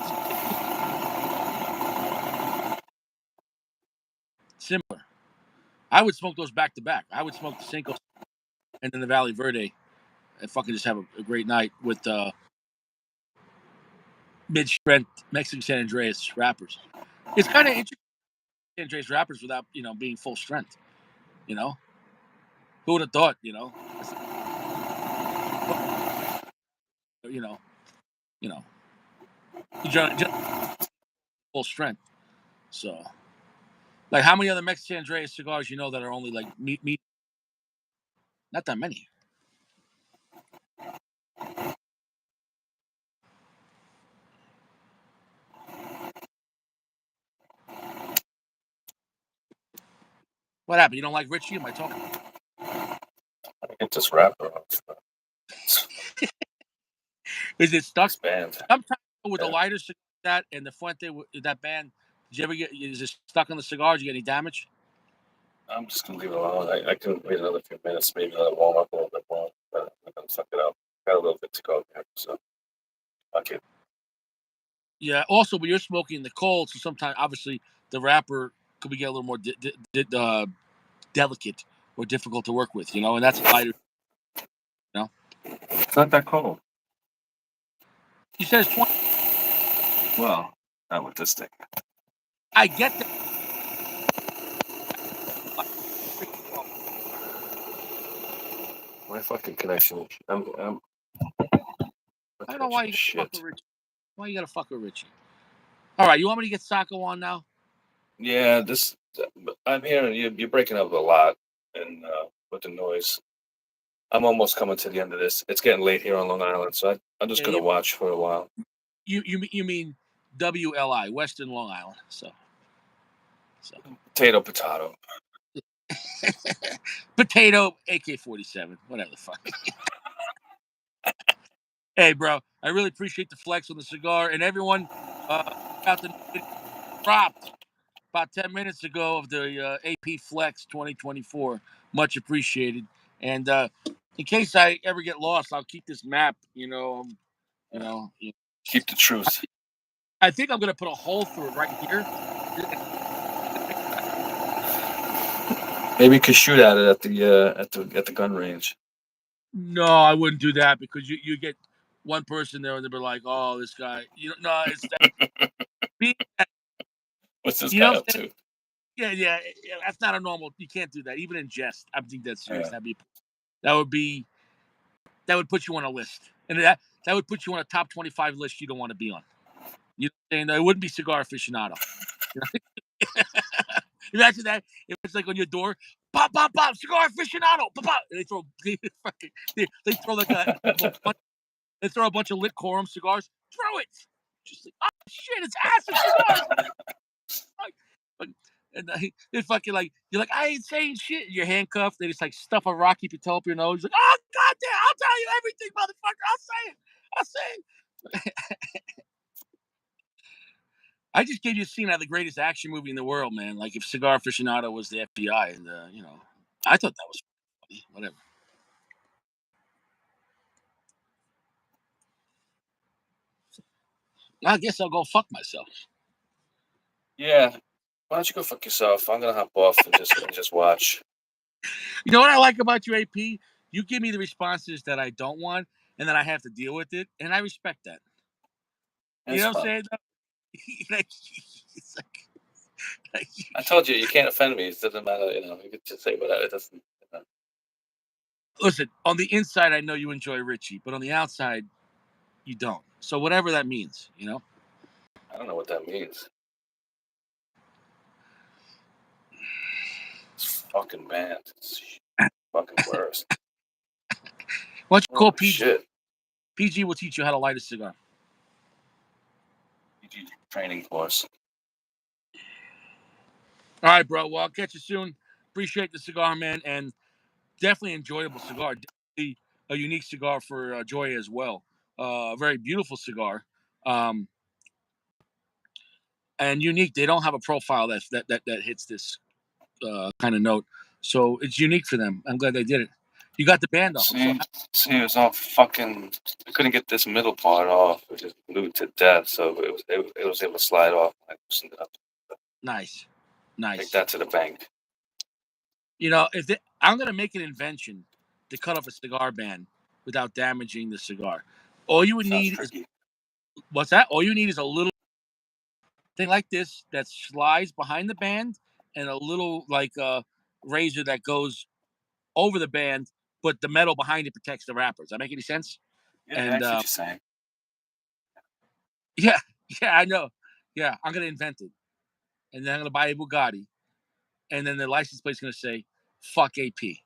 similar. I would smoke those back to back. I would smoke the Cinco and then the Valley Verde and fucking just have a great night with mid strength Mexican San Andreas wrappers. It's kind of interesting San Andreas wrappers without being full strength. You know, who would have thought? You know, you know, just full strength. So, like, how many other Mexican San Andreas cigars that are only like meat? Not that many. What happened? You don't like Richie? Am I talking? I get this wrapper off. Is it stuck? Expand. Sometimes with the Yeah, lighter cigar that and the Fuente that band, did you ever get? Is it stuck on the cigar? Did you get any damage? I'm just gonna leave it alone. I can wait another few minutes, maybe let it warm up a little bit more, but I'm gonna suck it up. Got a little bit to go there, so fuck it. Yeah. Also, when you're smoking the cold, so sometimes obviously the wrapper could get a little more delicate or difficult to work with, and that's a lighter. You know, It's not that cold. you said it's 20. Well, not with this thing. I get that. My fucking connection. My I don't know why connection you is got to fuck shit. with Richie. Why you got to fuck with Richie? All right, you want me to get Sacco on now? Yeah, this. I'm hearing you're breaking up a lot, and with the noise. I'm almost coming to the end of this. It's getting late here on Long Island, so I'm just Yeah, gonna watch for a while. you mean WLI, Western Long Island. So Potato, potato. potato, AK-47, whatever the fuck. Hey, bro, I really appreciate the flex on the cigar and everyone. Out the dropped about 10 minutes ago of the AP Flex 2024. Much appreciated. And in case I ever get lost, I'll keep this map. You know. Keep the truth. I think I'm gonna put a hole through it right here. Maybe you could shoot at it at the gun range. No, I wouldn't do that because you get one person there and they'll be like, "Oh, this guy." No, it's that. What's this You know guy what up I'm saying? to? Yeah. That's not a normal. You can't do that, even in jest. I'm being dead serious. Yeah. That would put you on a list, and that would put you on a top 25 list you don't want to be on. You know what I'm saying? It wouldn't be cigar aficionado. You know? Imagine that. If it's like on your door, pop, pop, pop, cigar aficionado, pop, pop. And they throw like they throw a bunch of lit quorum cigars. Throw it. Just like, oh shit, it's acid cigars. And they fucking like you're like I ain't saying shit. You're handcuffed. They just like stuff a rocky patel up your nose. Like, oh goddamn, I'll tell you everything, motherfucker. I'll say it. I'll say it. I just gave you a scene out of the greatest action movie in the world, man. Like if Cigar Aficionado was the FBI, and I thought that was funny. Whatever. I guess I'll go fuck myself. Yeah. Why don't you go fuck yourself? I'm gonna hop off and just watch. You know what I like about you, AP? You give me the responses that I don't want, and then I have to deal with it, and I respect that. You It's know what I'm fun. saying? Like, it's like, I told you can't offend me. It doesn't matter. You can just say whatever. It doesn't. listen, on the inside, I know you enjoy Richie, but on the outside, you don't. So whatever that means, I don't know what that means. It's fucking banned. It's fucking worst. Why don't you call Holy PG? shit. PG will teach you how to light a cigar. PG training course. All right, bro. Well, I'll catch you soon. Appreciate the cigar, man, and definitely enjoyable cigar. Definitely a unique cigar for Joya as well. A very beautiful cigar, um, and unique. They don't have a profile that hits this kind of note, so it's unique for them. I'm glad they did it. You got the band off. I'm so See, happy. see, it was all fucking. I couldn't get this middle part off. It was just glued to death, so it was able to slide off. I loosened it up. Nice, Take nice. that to the bank. I'm gonna make an invention to cut off a cigar band without damaging the cigar. All you would Sounds need is tricky. what's that? All you need is a little thing like this that slides behind the band, and a little like razor that goes over the band, but the metal behind it protects the wrapper. Does that make any sense? Yeah, I And see what you're saying. yeah, yeah, I know. Yeah, I'm gonna invent it, and then I'm gonna buy a Bugatti, and then the license plate's gonna say "fuck AP."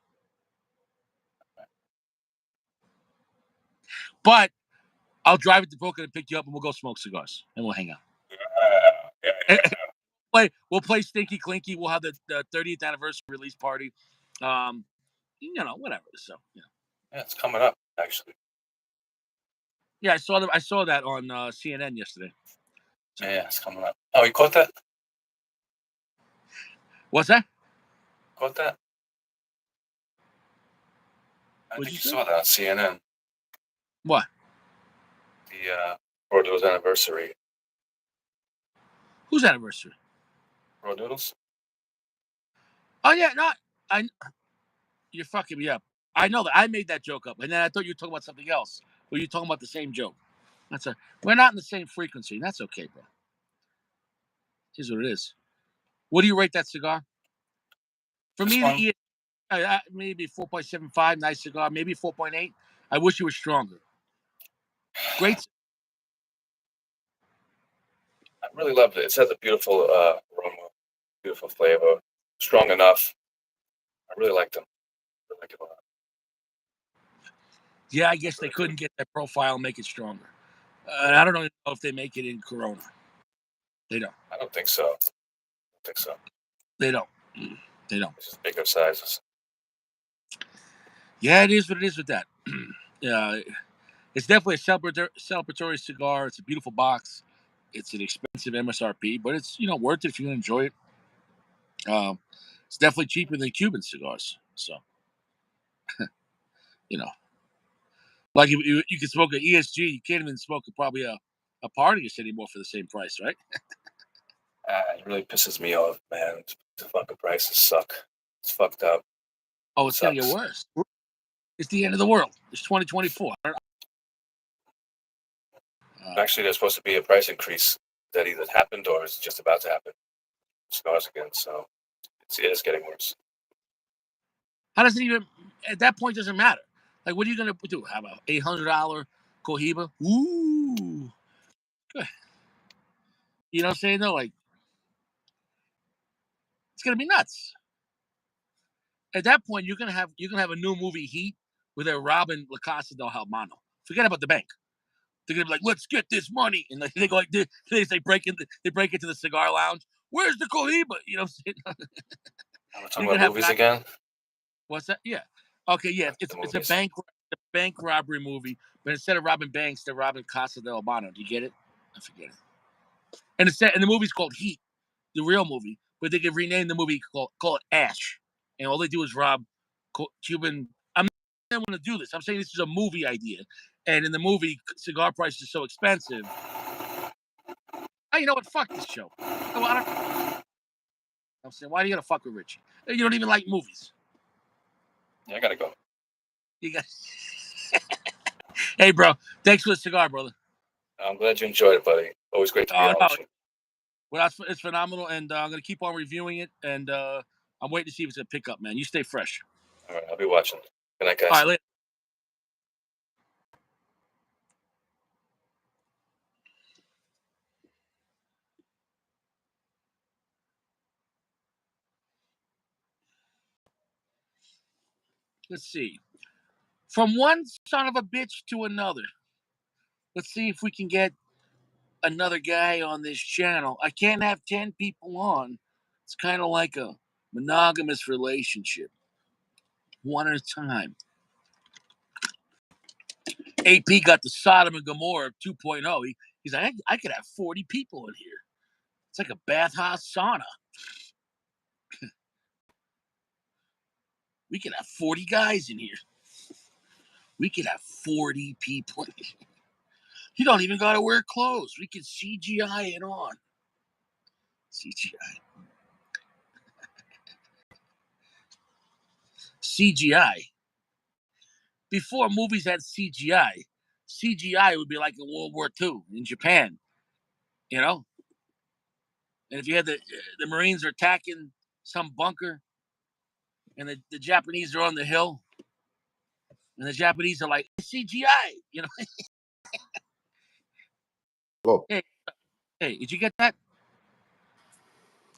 But I'll drive it to Brooklyn and pick you up, and we'll go smoke cigars, and we'll hang out. Yeah, We'll play Stinky Clinky. We'll have the 30th anniversary release party. Whatever. So yeah, it's coming up actually. yeah, I saw that on CNN yesterday. So Yeah, it's coming up. Oh, you caught that? what's that? Caught that? I What'd think you you say? saw that on CNN. What? The Raw Noodles anniversary. Whose anniversary? Raw Noodles. Oh yeah, no, I. You're fucking me up. I know that I made that joke up, and then I thought you were talking about something else. But you're talking about the same joke. We're not in the same frequency. And that's okay, bro. Here's what it is. What do you rate that cigar? For This me, one. the maybe 4.75, nice cigar. Maybe 4.8. I wish it was stronger. Great. I really loved it. It has a beautiful aroma, beautiful flavor, strong enough. I really liked them. I like it a lot. Yeah, I guess It's they really good. couldn't get that profile and make it stronger. I don't know if they make it in Corona. They don't. I don't think so. I don't think so. They don't. They don't. It's just bigger sizes. Yeah, it is what it is with that. Yeah, it's definitely a celebratory cigar. It's a beautiful box. It's an expensive MSRP, but it's worth it if you enjoy it. Um, it's definitely cheaper than Cuban cigars. So you know, like if you can smoke an ESG, you can't even smoke probably a Partagas anymore for the same price, right? It really pisses me off, man. The fucking prices suck. It's fucked up. Oh, It it's gonna get sucks. worse. It's the end of the world. It's 2024. Actually, there's supposed to be a price increase that either happened or is just about to happen. Cigars again. So It's getting worse. How does it even at that point doesn't matter? Like, what are you gonna do? Have a $800 Cohiba? Ooh, you know what I'm saying? Though, like, it's gonna be nuts. At that point, you're gonna have a new movie, Heat, with a Robin La Casa del Hermano. Forget about the bank. They're gonna be like, "Let's get this money," and they go like, they break into the cigar lounge. Where's the Cohiba? You know what I'm saying? We're talking You're about gonna have movies guys. again. What's that? Yeah. Okay. Yeah. Back to the It's movies. a bank robbery movie, but instead of robbing banks, they're robbing Casa del Albano. Do you get it? I forget it. And the movie's called Heat, the real movie, but they could rename the movie call it Ash, and all they do is rob Cuban. I'm not want to do this. I'm saying this is a movie idea, and in the movie, cigar prices are so expensive. Oh, you know what? Fuck this show. Oh, I'm saying, why do you gotta fuck with Richie? You don't even like movies. Yeah, I gotta go. You got. Hey, bro. Thanks for the cigar, brother. I'm glad you enjoyed it, buddy. Always great to be Oh on no, with you. well, it's phenomenal, and I'm gonna keep on reviewing it, and I'm waiting to see if it's gonna pick up, man. You stay fresh. All right, I'll be watching. Good night, All guys. right, later. Let's see. From one son of a bitch to another. Let's see if we can get another guy on this channel. I can't have 10 people on. It's kind of like a monogamous relationship, one at a time. AP got the Sodom and Gomorrah 2.0. He's like, I could have 40 people in here. It's like a bathhouse sauna. We could have 40 guys in here. We could have 40 people. You don't even got to wear clothes. We could CGI it on. CGI. CGI. Before movies had CGI, CGI would be like in World War II in Japan, you know? And if you had the Marines are attacking some bunker and the Japanese are on the hill and the Japanese are like, CGI, you know? Oh, Hey, hey, did you get that?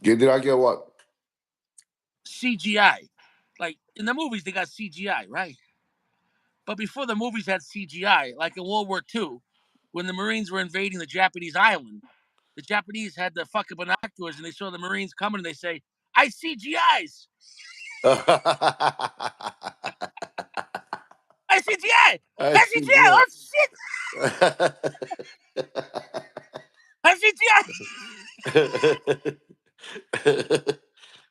did I get what? CGI. Like in the movies, they got CGI, right? But before the movies had CGI, like in World War II, when the Marines were invading the Japanese island, the Japanese had the fucking binoculars and they saw the Marines coming and they say, I CGIs. I CGI. I I see. CGI. Yeah. Oh shit. I CGI.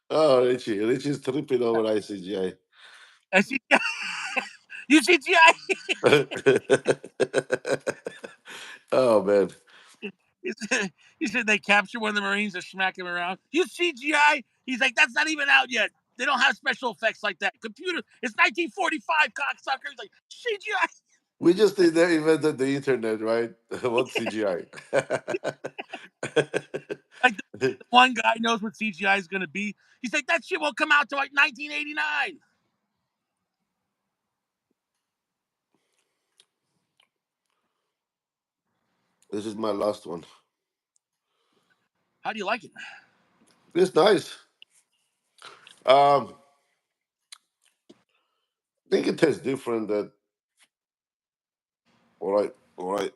Oh, Richie's tripping over ICGI. I CGI. You CGI. Oh man. He said they capture one of the Marines and smack him around. You CGI? He's like, that's not even out yet. They don't have special effects like that. Computer, it's 1945, cocksucker. He's like, CGI. We just invented the internet, right? What's CGI? Like the one guy knows what CGI is going to be. He's like, that shit won't come out till like 1989. This is my last one. How do you like it? It's nice. I think it tastes different than what I Are you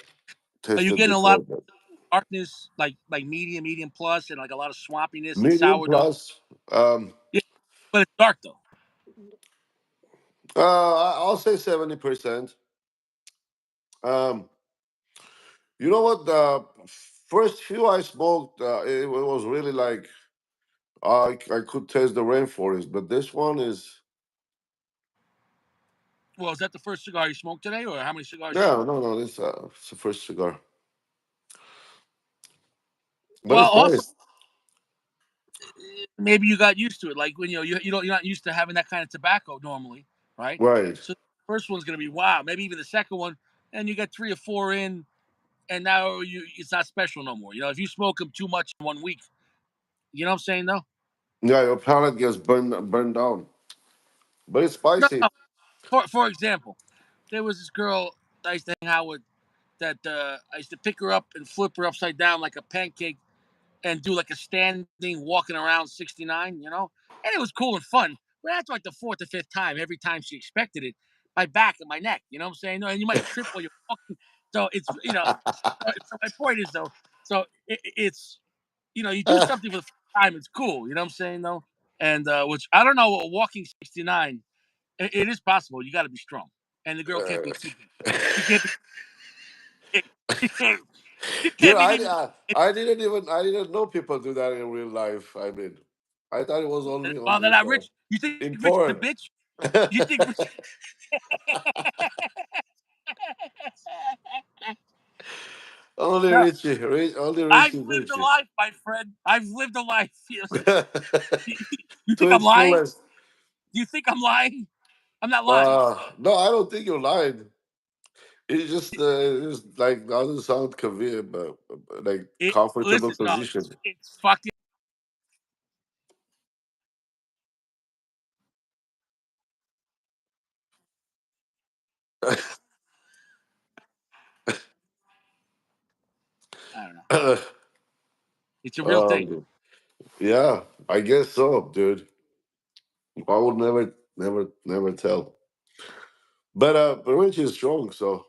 tasted getting a lot before. of But darkness, like medium plus, and like a lot of swampiness and medium sourdough? plus. Yeah, but it's dark though. I'll say 70%. Um, you know what? The first few I smoked, it was really like I could taste the rainforest, but this one is Well, is that the first cigar you smoked today, or how many cigars you no, smoked? no, no. It's the first cigar, but Well, it's also nice, maybe you got used to it. Like when you're not used to having that kind of tobacco normally, right? right? So the first one's gonna be wow. Maybe even the second one, and you get 3 or 4 in, and now it's not special no more. You know, if you smoke them too much in 1 week, you know what I'm saying though? Yeah, your palate gets burned down. But it's spicy. No, for example, there was this girl I used to hang out with that I used to pick her up and flip her upside down like a pancake and do like a standing walking around 69, and it was cool and fun. But after like the fourth or fifth time, every time she expected it, my back and my neck, you know what I'm saying? And you might trip while you're walking. So it's, so my point is though, so it's, you do something for the first time, it's cool, you know what I'm saying though? And which I don't know, walking 69, it is possible. You got to be strong. And the girl can't be too big. She can't be big. She You can't know, be big. I didn't know people do that in real life. I mean, I thought it was Well, they're only not rich. You think in rich is a porn. bitch? You think rich? Only No, only I've Richie, lived a Richie. life, my friend. I've lived a life. You To think I'm its lying? fullest. Do you think I'm lying? I'm not lying. No, I don't think you're lying. It's like doesn't sound convenient, but like comfortable Listen, no, position. it's fucking. I don't know. It's a real thing. um, yeah, I guess so, dude. I would never tell. But Richie is strong, so.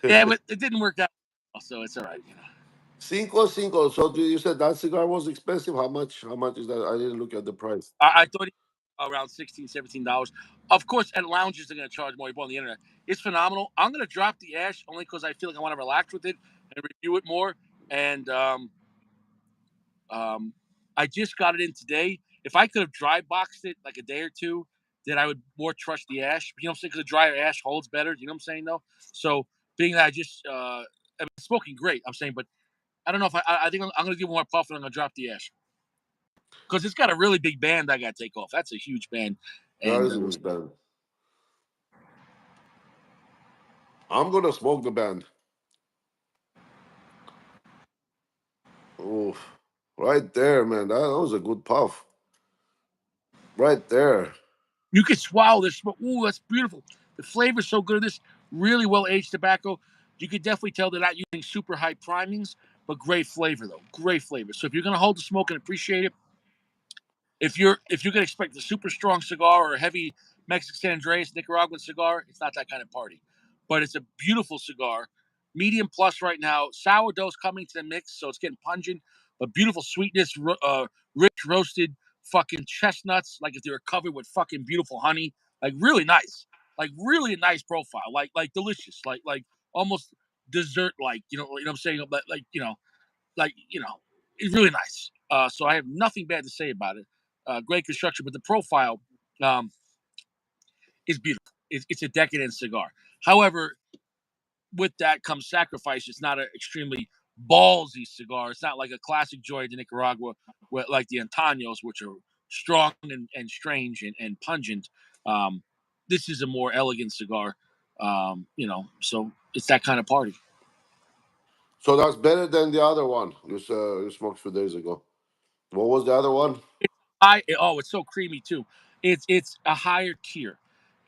Yeah, but it didn't work out. So it's all right. Cinco. So you said that cigar was expensive. How much? How much is that? I didn't look at the price. I thought around $16, $17. Of course, at lounges they're going to charge more. You go on the internet. It's phenomenal. I'm going to drop the ash only because I feel like I want to relax with it and review it more. And um, I just got it in today. If I could have dry boxed it like a day or two, then I would more trust the ash. You know what I'm saying? Because the drier ash holds better. You know what I'm saying though. So being that I mean, it's smoking great. I'm saying, but I don't know if I think I'm going to give one more puff and I'm going to drop the ash because it's got a really big band I got to take off. That's a huge band, That and is understand. I'm gonna smoke the band. Oof. Right there, man. That was a good puff. Right there. you could swallow this smoke. Ooh, that's beautiful. The flavor's so good of this really well aged tobacco. You could definitely tell they're not using super high primings, but great flavor though. Great flavor. So if you're gonna hold the smoke and appreciate it, if you can expect a super strong cigar or a heavy Mexican San Andreas Nicaraguan cigar, it's not that kind of party. But it's a beautiful cigar, medium plus right now. Sourdough's coming to the mix, so it's getting pungent, but beautiful sweetness, rich roasted fucking chestnuts, like if they were covered with fucking beautiful honey, like really nice, like really a nice profile, like delicious, like almost dessert like, what I'm saying, like it's really nice. So I have nothing bad to say about it. Great construction, but the profile um, is beautiful. It's a decadent cigar. However, with that comes sacrifice. It's not an extremely ballsy cigar. It's not like a classic Joya de Nicaragua, like the Antaños, which are strong and strange and pungent. Um, this is a more elegant cigar. So it's that kind of party. So that's better than the other one you smoked a few days ago. What was the other one? It's so creamy too. It's a higher tier.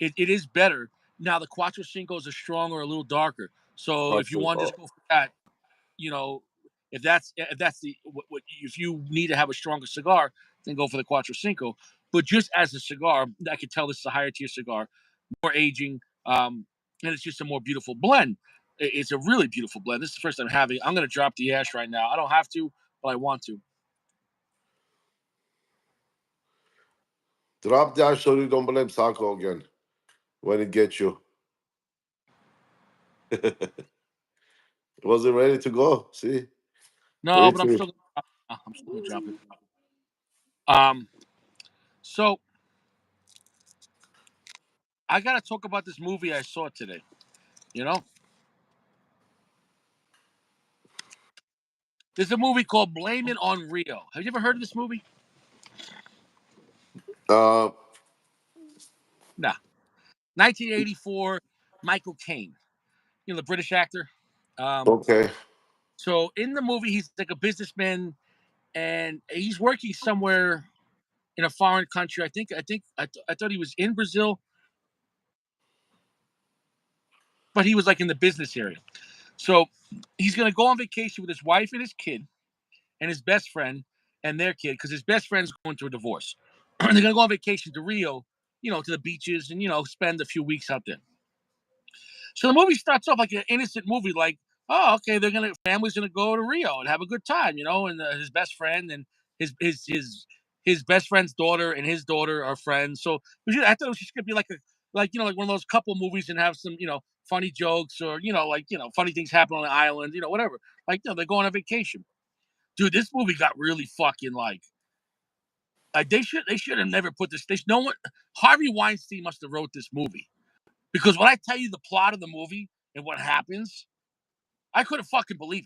It is better. Now the Quattro Cinco's are stronger, a little darker. So if you want to just Oh. go for that, you know, if that's if you need to have a stronger cigar, then go for the Quattro Cinco. But just as a cigar, I can tell this is a higher tier cigar, more aging, and it's just a more beautiful blend. It's a really beautiful blend. This is the first time having it. I'm going to drop the ash right now. I don't have to, but I want to. Drop that so you don't blame Sako again when it gets you. Was it ready to go? See? No, but I'm Richie. still. I'm still going to drop it. Um, so I gotta talk about this movie I saw today. You know, there's a movie called Blame It on Rio. Have you ever heard of this movie? Uh Nah. 1984, Michael Caine. The British actor. Um, okay. So in the movie, he's like a businessman, and he's working somewhere in a foreign country. I thought he was in Brazil, but he was like in the business area. So he's gonna go on vacation with his wife and his kid and his best friend and their kid because his best friend's going through a divorce. And they're gonna go on vacation to Rio, to the beaches and spend a few weeks out there. So the movie starts off like an innocent movie, like, oh, okay, family's gonna go to Rio and have a good time, and his best friend and his best friend's daughter and his daughter are friends. So I thought it was just gonna be like one of those couple movies and have some funny jokes or funny things happen on the island, whatever. Like they go on a vacation. Dude, this movie got really fucking like they should have never put this. No one, Harvey Weinstein must have wrote this movie because when I tell you the plot of the movie and what happens, I couldn't fucking believe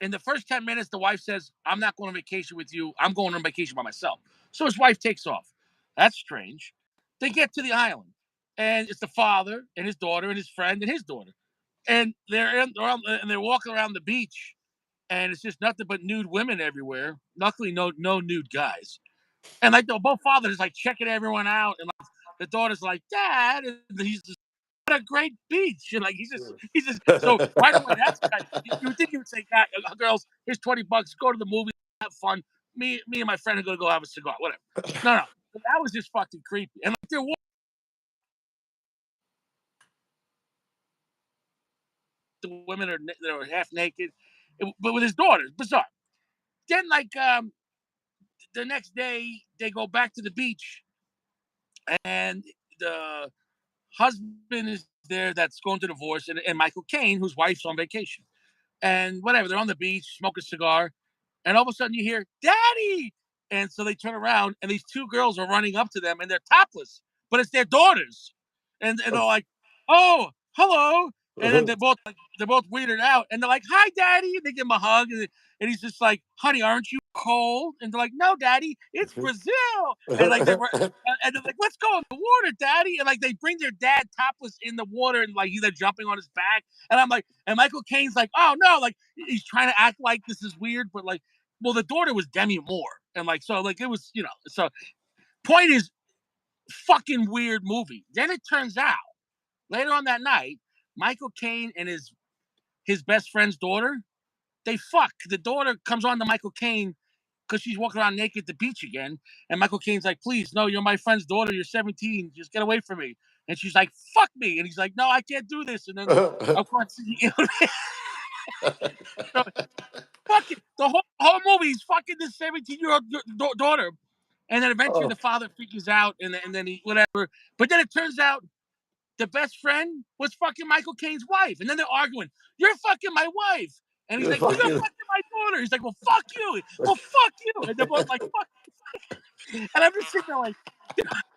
it. In the first 10 minutes, the wife says, I'm not going on vacation with you. I'm going on vacation by myself. So his wife takes off. That's strange. They get to the island, and it's the father and his daughter and his friend and his daughter. And they're walking around the beach, and it's just nothing but nude women everywhere. Luckily, no nude guys. And like both fathers like checking everyone out, and like the daughter's like, Dad, and he's just what a great beach. And like he's just so right away that's kind of, you would think he would say, girls, here's $20, go to the movie, have fun. Me and my friend are gonna go have a cigar, whatever. No. That was just fucking creepy. And like the women are half naked, but with his daughters, bizarre. Then the next day they go back to the beach, and the husband is there that's going to divorce, and Michael Caine, whose wife's on vacation. And whatever, they're on the beach, smoke a cigar, and all of a sudden you hear, Daddy! And so they turn around, and these two girls are running up to them, and they're topless, but it's their daughters. And they're like, oh, hello. And then they're both weirded out, and they're like, hi, Daddy. And they give him a hug, and he's just like, honey, aren't you cold? And they're like, no, Daddy, it's Brazil. And like and they're like, let's go in the water, Daddy. And like they bring their dad topless in the water, and like they're jumping on his back. And I'm like, and Michael Caine's like, oh no, like he's trying to act like this is weird, but like, well, the daughter was Demi Moore, and like so, like it was, So point is, fucking weird movie. Then it turns out later on that night, Michael Caine and his best friend's daughter, they fuck. The daughter comes on to Michael Caine because she's walking around naked at the beach again. And Michael Caine's like, please, no, you're my friend's daughter. You're 17. Just get away from me. And she's like, fuck me. And he's like, no, I can't do this. And then, of course, so, fucking the whole movie, he's fucking this 17-year-old daughter. And then eventually Oh, the father figures out, and then he, whatever. But then it turns out the best friend was fucking Michael Caine's wife. And then they're arguing, you're fucking my wife. And he's you're like, well, you're fucking. fucking my daughter. He's like, well, fuck you. Well, fuck you. And they're both like, fuck. And I'm just sitting there like,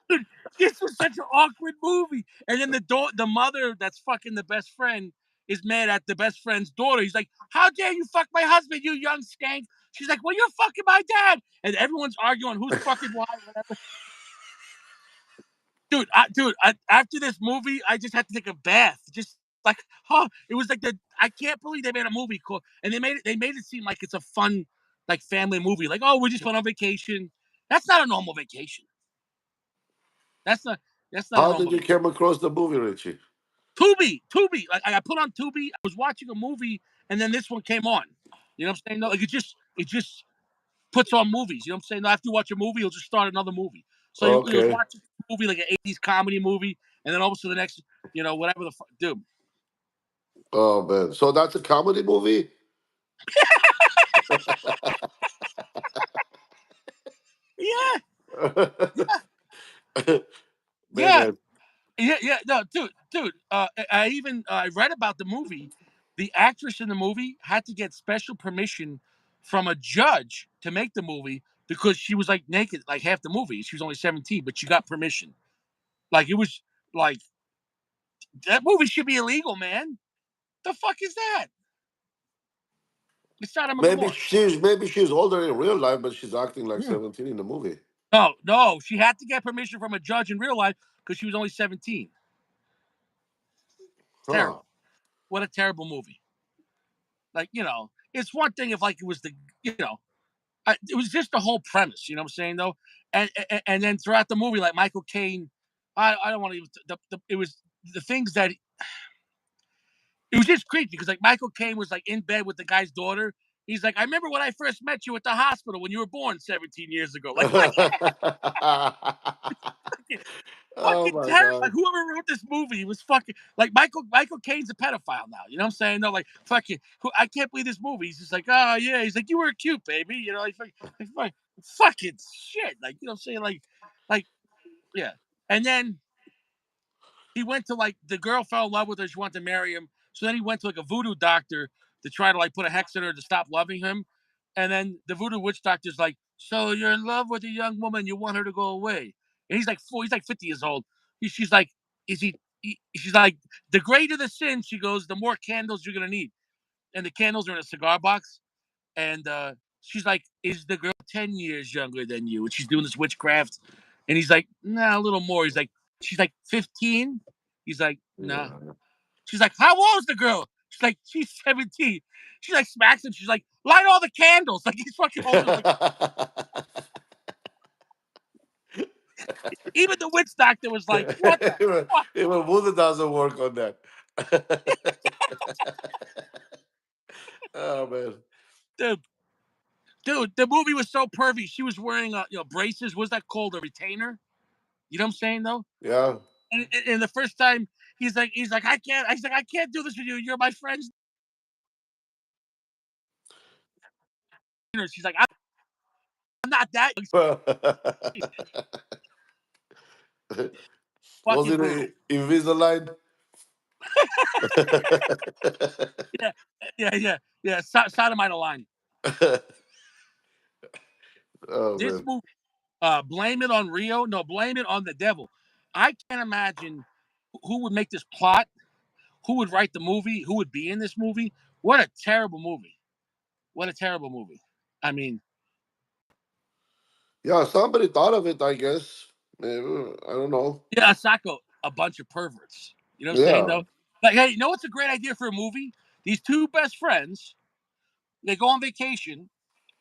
dude, this was such an awkward movie. And then the mother that's fucking the best friend is mad at the best friend's daughter. He's like, how dare you fuck my husband, you young skank? She's like, well, you're fucking my dad. And everyone's arguing who's fucking why, whatever. After this movie, I just had to take a bath. Just like, it was like I can't believe they made a movie called, and they made it seem like it's a fun, like family movie. Like, oh, we just went on vacation. That's not a normal vacation. That's not that's not a How did normal you vacation. come across the movie, Richie? Tubi. Like I put on Tubi. I was watching a movie, and then this one came on. You know what I'm saying? No, like it just puts on movies. You know what I'm saying? After you watch a movie, you'll just start another movie. So you was Okay. watching a movie like an '80s comedy movie, and then also the next, whatever the fuck, dude. Oh man, so that's a comedy movie. Yeah, yeah, Man, yeah. No, dude. I even I read about the movie. The actress in the movie had to get special permission from a judge to make the movie because she was like naked like half the movie. She was only 17, but she got permission. Like it was like that movie should be illegal, man. The fuck is that? It's not a Gomorrah. maybe she's older in real life, but she's acting like Hmm. 17 in the movie. No. She had to get permission from a judge in real life because she was only 17. It's Huh. terrible. what a terrible movie. Like, it's one thing if like it was it was just the whole premise. You know what I'm saying though, and then throughout the movie, like Michael Caine, I don't want to even it was the things that it was just creepy because like Michael Caine was like in bed with the guy's daughter. He's like, I remember when I first met you at the hospital when you were born 17 years ago. Like, Oh fucking my terrible. Like god. whoever wrote this movie was fucking like Michael Caine's a pedophile now. You know what I'm saying? No, like fucking I can't believe this movie. He's just like, oh yeah. He's like, you were cute, baby. Like fucking shit. Like, you know what I'm saying? Like, yeah. And then he went to like the girl fell in love with her. She wanted to marry him. So then he went to like a voodoo doctor to try to like put a hex in her to stop loving him. And then the voodoo witch doctor's like, so you're in love with a young woman, you want her to go away. And he's like he's like 50 years old. She's like, is she's like, the greater the sin, she goes, the more candles you're gonna need. And the candles are in a cigar box. And she's like, is the girl 10 years younger than you? And she's doing this witchcraft. And he's like, nah, a little more. He's like, she's like 15. He's like, nah. Yeah. She's like, how old is the girl? She's like, she's 17. She like smacks him. She's like, light all the candles. Like he's fucking holding like even the witch doctor was like, what the fuck? Even Buddha doesn't work on that. Oh man. Dude, dude, the movie was so pervy. She was wearing braces. What's that called? A retainer? You know what I'm saying though? Yeah. And the first time he's like, I can't. He's like, I can't do this with you. You're my friend. She's like, I'm not that Was fucking it brutal. Invisalign? Yeah, yeah. Sodomite line. Oh This man. movie, blame it on Rio. No, blame it on the devil. I can't imagine who would make this plot, who would write the movie, who would be in this movie. What a terrible movie. What a terrible movie. I mean, Yeah, somebody thought of it, I guess. Maybe, I don't know. yeah, Asako, a bunch of perverts. You know what I'm saying Yeah. though? Like, hey, you know what's a great idea for a movie? These two best friends, they go on vacation,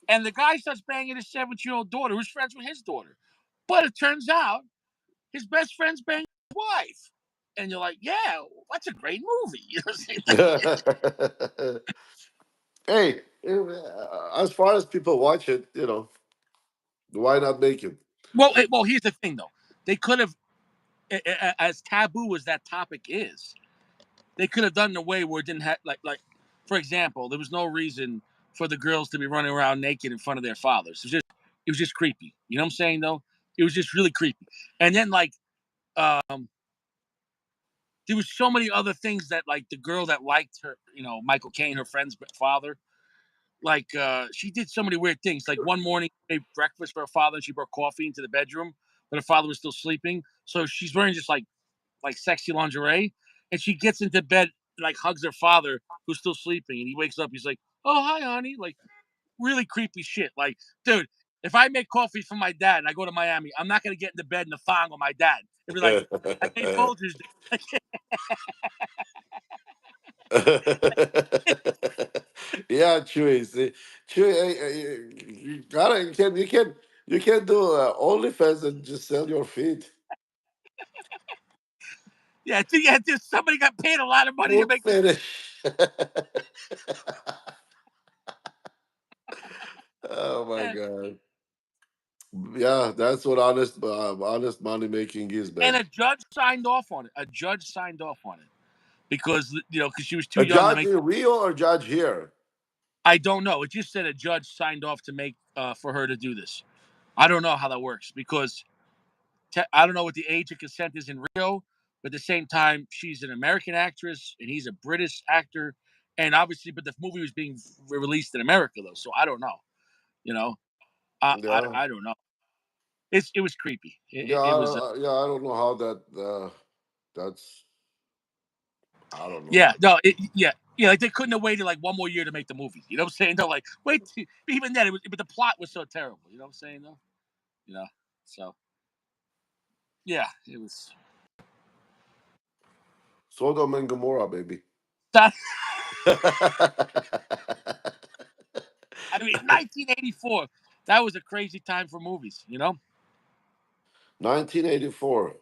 and the guy starts banging his 17-year-old daughter, who's friends with his daughter. But it turns out his best friend's banging his wife. And you're like, yeah, that's a great movie. You know what I'm saying? Hey, as far as people watch it, why not make it? Well, here's the thing though. They could have, as taboo as that topic is, they could have done in a way where it didn't have for example, there was no reason for the girls to be running around naked in front of their fathers. It was just creepy. You know what I'm saying though? It was just really creepy. And then um, there was so many other things that like the girl that liked her, Michael Caine, her friend's father, like she did so many weird things. Like one morning, she made breakfast for her father, and she brought coffee into the bedroom, but her father was still sleeping. So she's wearing just like sexy lingerie, and she gets into bed, like hugs her father who's still sleeping, and he wakes up. He's like, "Oh, hi, honey." Like really creepy shit. Like, dude, if I make coffee for my dad and I go to Miami, I'm not gonna get into bed in the thong with my dad. It'd be like, I made Folgers. Yeah, Chewy. See, Chewy, you gotta, you can do OnlyFans and just sell your feet. Yeah, yeah, dude, somebody got paid a lot of money to Food make this. fetish. Oh my And, god. Yeah, that's what honest money making is, and man. a judge signed off on it. A judge signed off on it because because she was too A young to judge make. in Rio or judge here? I don't know. It just said a judge signed off to make for her to do this. I don't know how that works because I don't know what the age of consent is in Rio, but at the same time, she's an American actress and he's a British actor, and obviously, but the movie was being released in America though, so I don't know. You know, Yeah. I don't know. It was creepy. Yeah, It was yeah, I don't know how that's I don't know. yeah no yeah. Yeah, like they couldn't have waited like one more year to make the movie. You know what I'm saying? They're like, wait, even then, but the plot was so terrible. You know what I'm saying? Though, you know, so yeah, it was. Sodom and Gomorrah, baby. That, I mean, 1984. That was a crazy time for movies. 1984.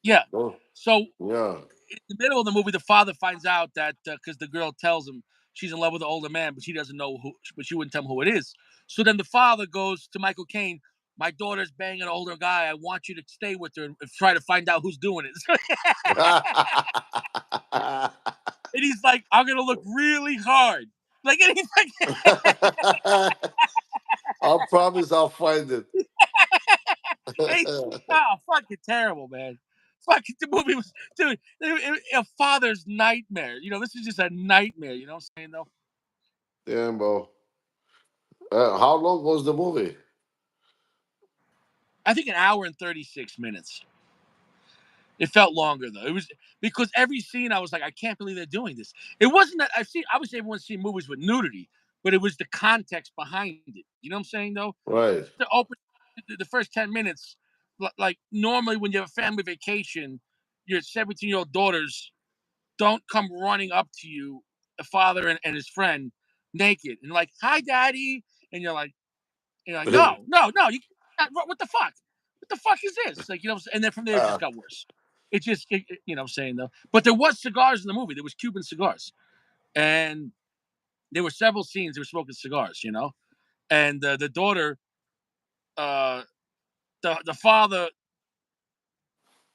Yeah. Oh, So yeah. in the middle of the movie, the father finds out that because the girl tells him she's in love with the older man, but she doesn't know who, but she wouldn't tell him who it is. So then the father goes to Michael Caine. My daughter's banging an older guy. I want you to stay with her and try to find out who's doing it. And he's like, I'm gonna look really hard. Like, and he's like, I'll promise I'll find it. hey, oh, fucking terrible, man. Fucking the movie was, dude, a father's nightmare. This is just a nightmare. You know what I'm saying, though? Damn, bro. How long was the movie? I think an hour and 36 minutes. It felt longer though. It was because every scene I was like, I can't believe they're doing this. It wasn't that obviously everyone's seen movies with nudity, but it was the context behind it. You know what I'm saying though? Right. The open the first 10 minutes, like normally when you have a family vacation, your 17-year-old daughters don't come running up to you, a father and his friend, naked and like, hi daddy. And you're like, no, no, no, what the fuck? What the fuck is this? Like, and then from there it just Uh, got worse. You know what I'm saying though? But there was cigars in the movie. There was Cuban cigars. And there were several scenes they were smoking cigars. And the daughter, uh, the father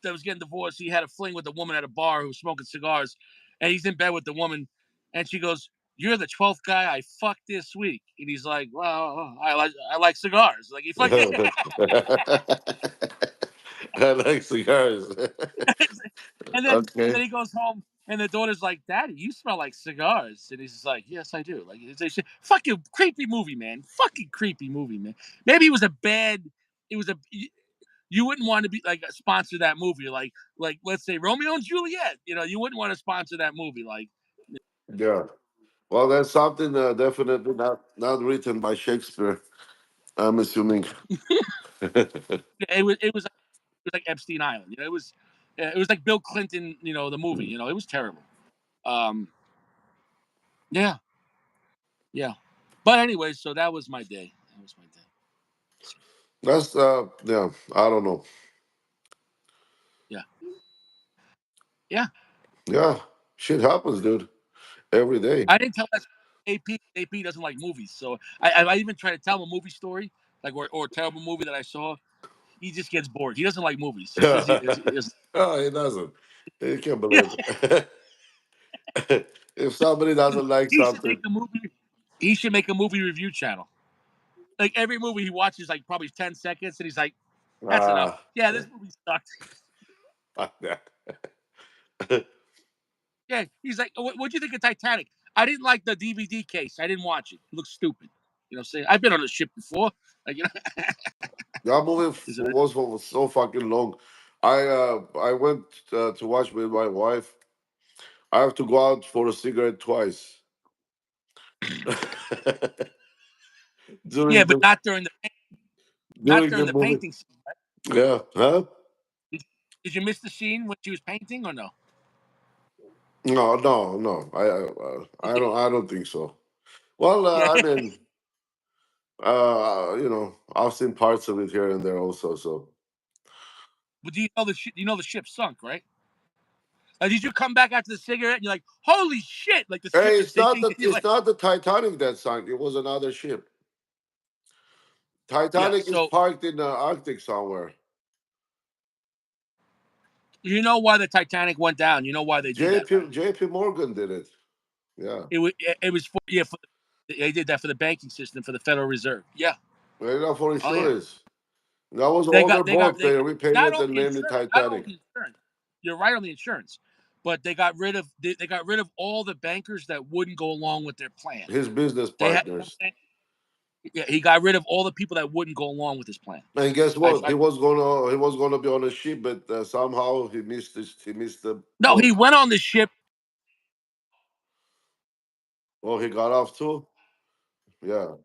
that was getting divorced, he had a fling with a woman at a bar who was smoking cigars, and he's in bed with the woman, and she goes, "You're the 12th guy I fucked this week," and he's like, "Well, I like cigars." Like he fucking, I like cigars. and Okay. then he goes home, and the daughter's like, "Daddy, you smell like cigars," and he's just like, "Yes, I do." Like it's a fucking creepy movie, man. Fucking creepy movie, man. Maybe it was a bad. It was a you wouldn't want to be like sponsor that movie, like let's say Romeo and Juliet. You wouldn't want to sponsor that movie. Like Yeah. Well, that's something definitely not written by Shakespeare. I'm assuming. it was like Epstein Island. It was like Bill Clinton. The movie. It was terrible. Um, yeah, yeah. But anyway, so that was my day. That was my day. That's yeah. I don't know. Yeah, yeah. Yeah, shit happens, dude. Every day. I didn't tell that AP. AP doesn't like movies, so I even try to tell him a movie story, like or a terrible movie that I saw. He just gets bored. He doesn't like movies. He says he doesn't. Oh, he doesn't. He can't You believe it. If somebody doesn't like he should make something, a movie. He should make a movie review channel. Like every movie he watches, like probably 10 seconds, and he's like, "That's enough." ah, Yeah, this movie sucked. fuck that. Yeah, he's like, "What'd you think of Titanic?" I didn't like the DVD case. I didn't watch it. It looks stupid. You know, what I'm saying I've been on a ship before. Like, That movie is it? was so fucking long. I went to watch with my wife. I have to go out for a cigarette twice Yeah, during but the not during during the the movie. painting scene. Right? Yeah, huh? Did, did you miss the scene when she was painting or no? No, no, no. I don't think so. Well, Yeah. I mean, I've seen parts of it here and there also. So, But do you know the ship sunk, right? Did you come back after the cigarette and you're like, "Holy shit!" Like the ship hey, is sinking. And you're it's like, not the Titanic that sank. It was another ship. "Yeah." Titanic is So parked in the Arctic somewhere. you know why the Titanic went down. You know why they did that, right? JP Morgan did it. Yeah, It was they did that for the banking system for the Federal Reserve. Yeah. right now for Oh yeah. insurance. That was They all got their they got boat. they They got repaid not it only and named it insurance, not Titanic. only insurance. You're right on the insurance, but they got rid of all the bankers that wouldn't go along with their plan. His business They had, you know what partners. I'm saying? Yeah, he got rid of all the people that wouldn't go along with his plan. And guess I, what? I He was gonna be on a ship, but somehow he missed the no, he boat. went on the ship. Oh, he got off too. Yeah,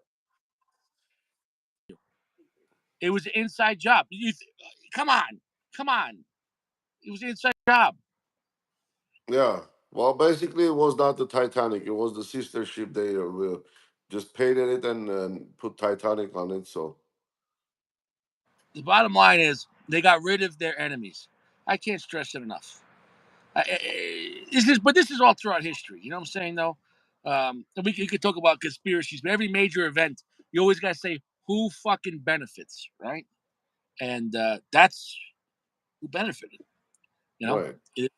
It was an inside job. Come on, come on. It was an inside job. yeah. Well, basically, it was not the Titanic. It was the sister ship. They just painted it and put Titanic on it. So The bottom line is they got rid of their enemies. I can't stress it enough. But this is all throughout history. You know what I'm saying, though? And we could talk about conspiracies, but every major event, you always got to say who fucking benefits, right? And that's who benefited, you know? right. It-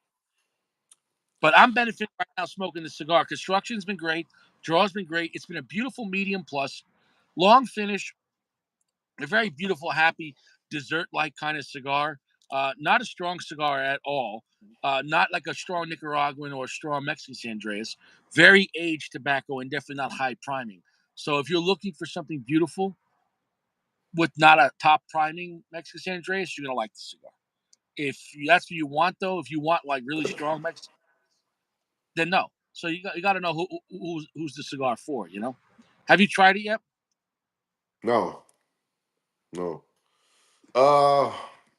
but I'm benefiting right now smoking the cigar. Construction's been great. Draw's been great. It's been a beautiful medium plus, long finish, a very beautiful, happy dessert-like kind of cigar. Not a strong cigar at all. Not like a strong Nicaraguan or a strong Mexican San Andreas. Very aged tobacco and definitely not high priming. So if you're looking for something beautiful with not a top priming Mexican San Andreas, you're gonna like the cigar. If that's what you want, though, if you want like really strong Mexican, then no. So you got to know who's the cigar for. You know, have you tried it yet? No, no. Uh,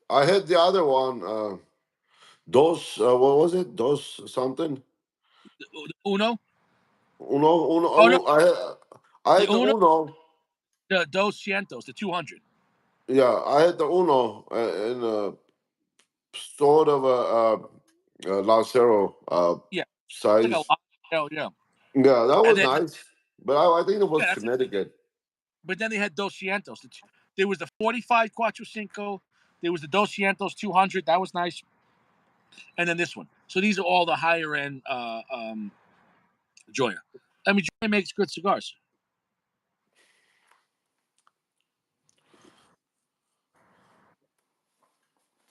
I had the other one. Dos. What was it? Dos something. The Uno? Uno. Uno. Oh no, I the had the Uno, Uno. the Dos Cientos, the 200. Yeah, I had the Uno in sort of a Lancero Yeah, like a size. lot. Oh yeah, Yeah, that and was then nice. But I think it was yeah, that's it. Connecticut. But then they had Dos Cientos. There was the 45 Cuatro Cinco. There was the Dos Cientos 200. That was nice. And then this one. So these are all the higher end Joya. I mean, Joya makes good cigars.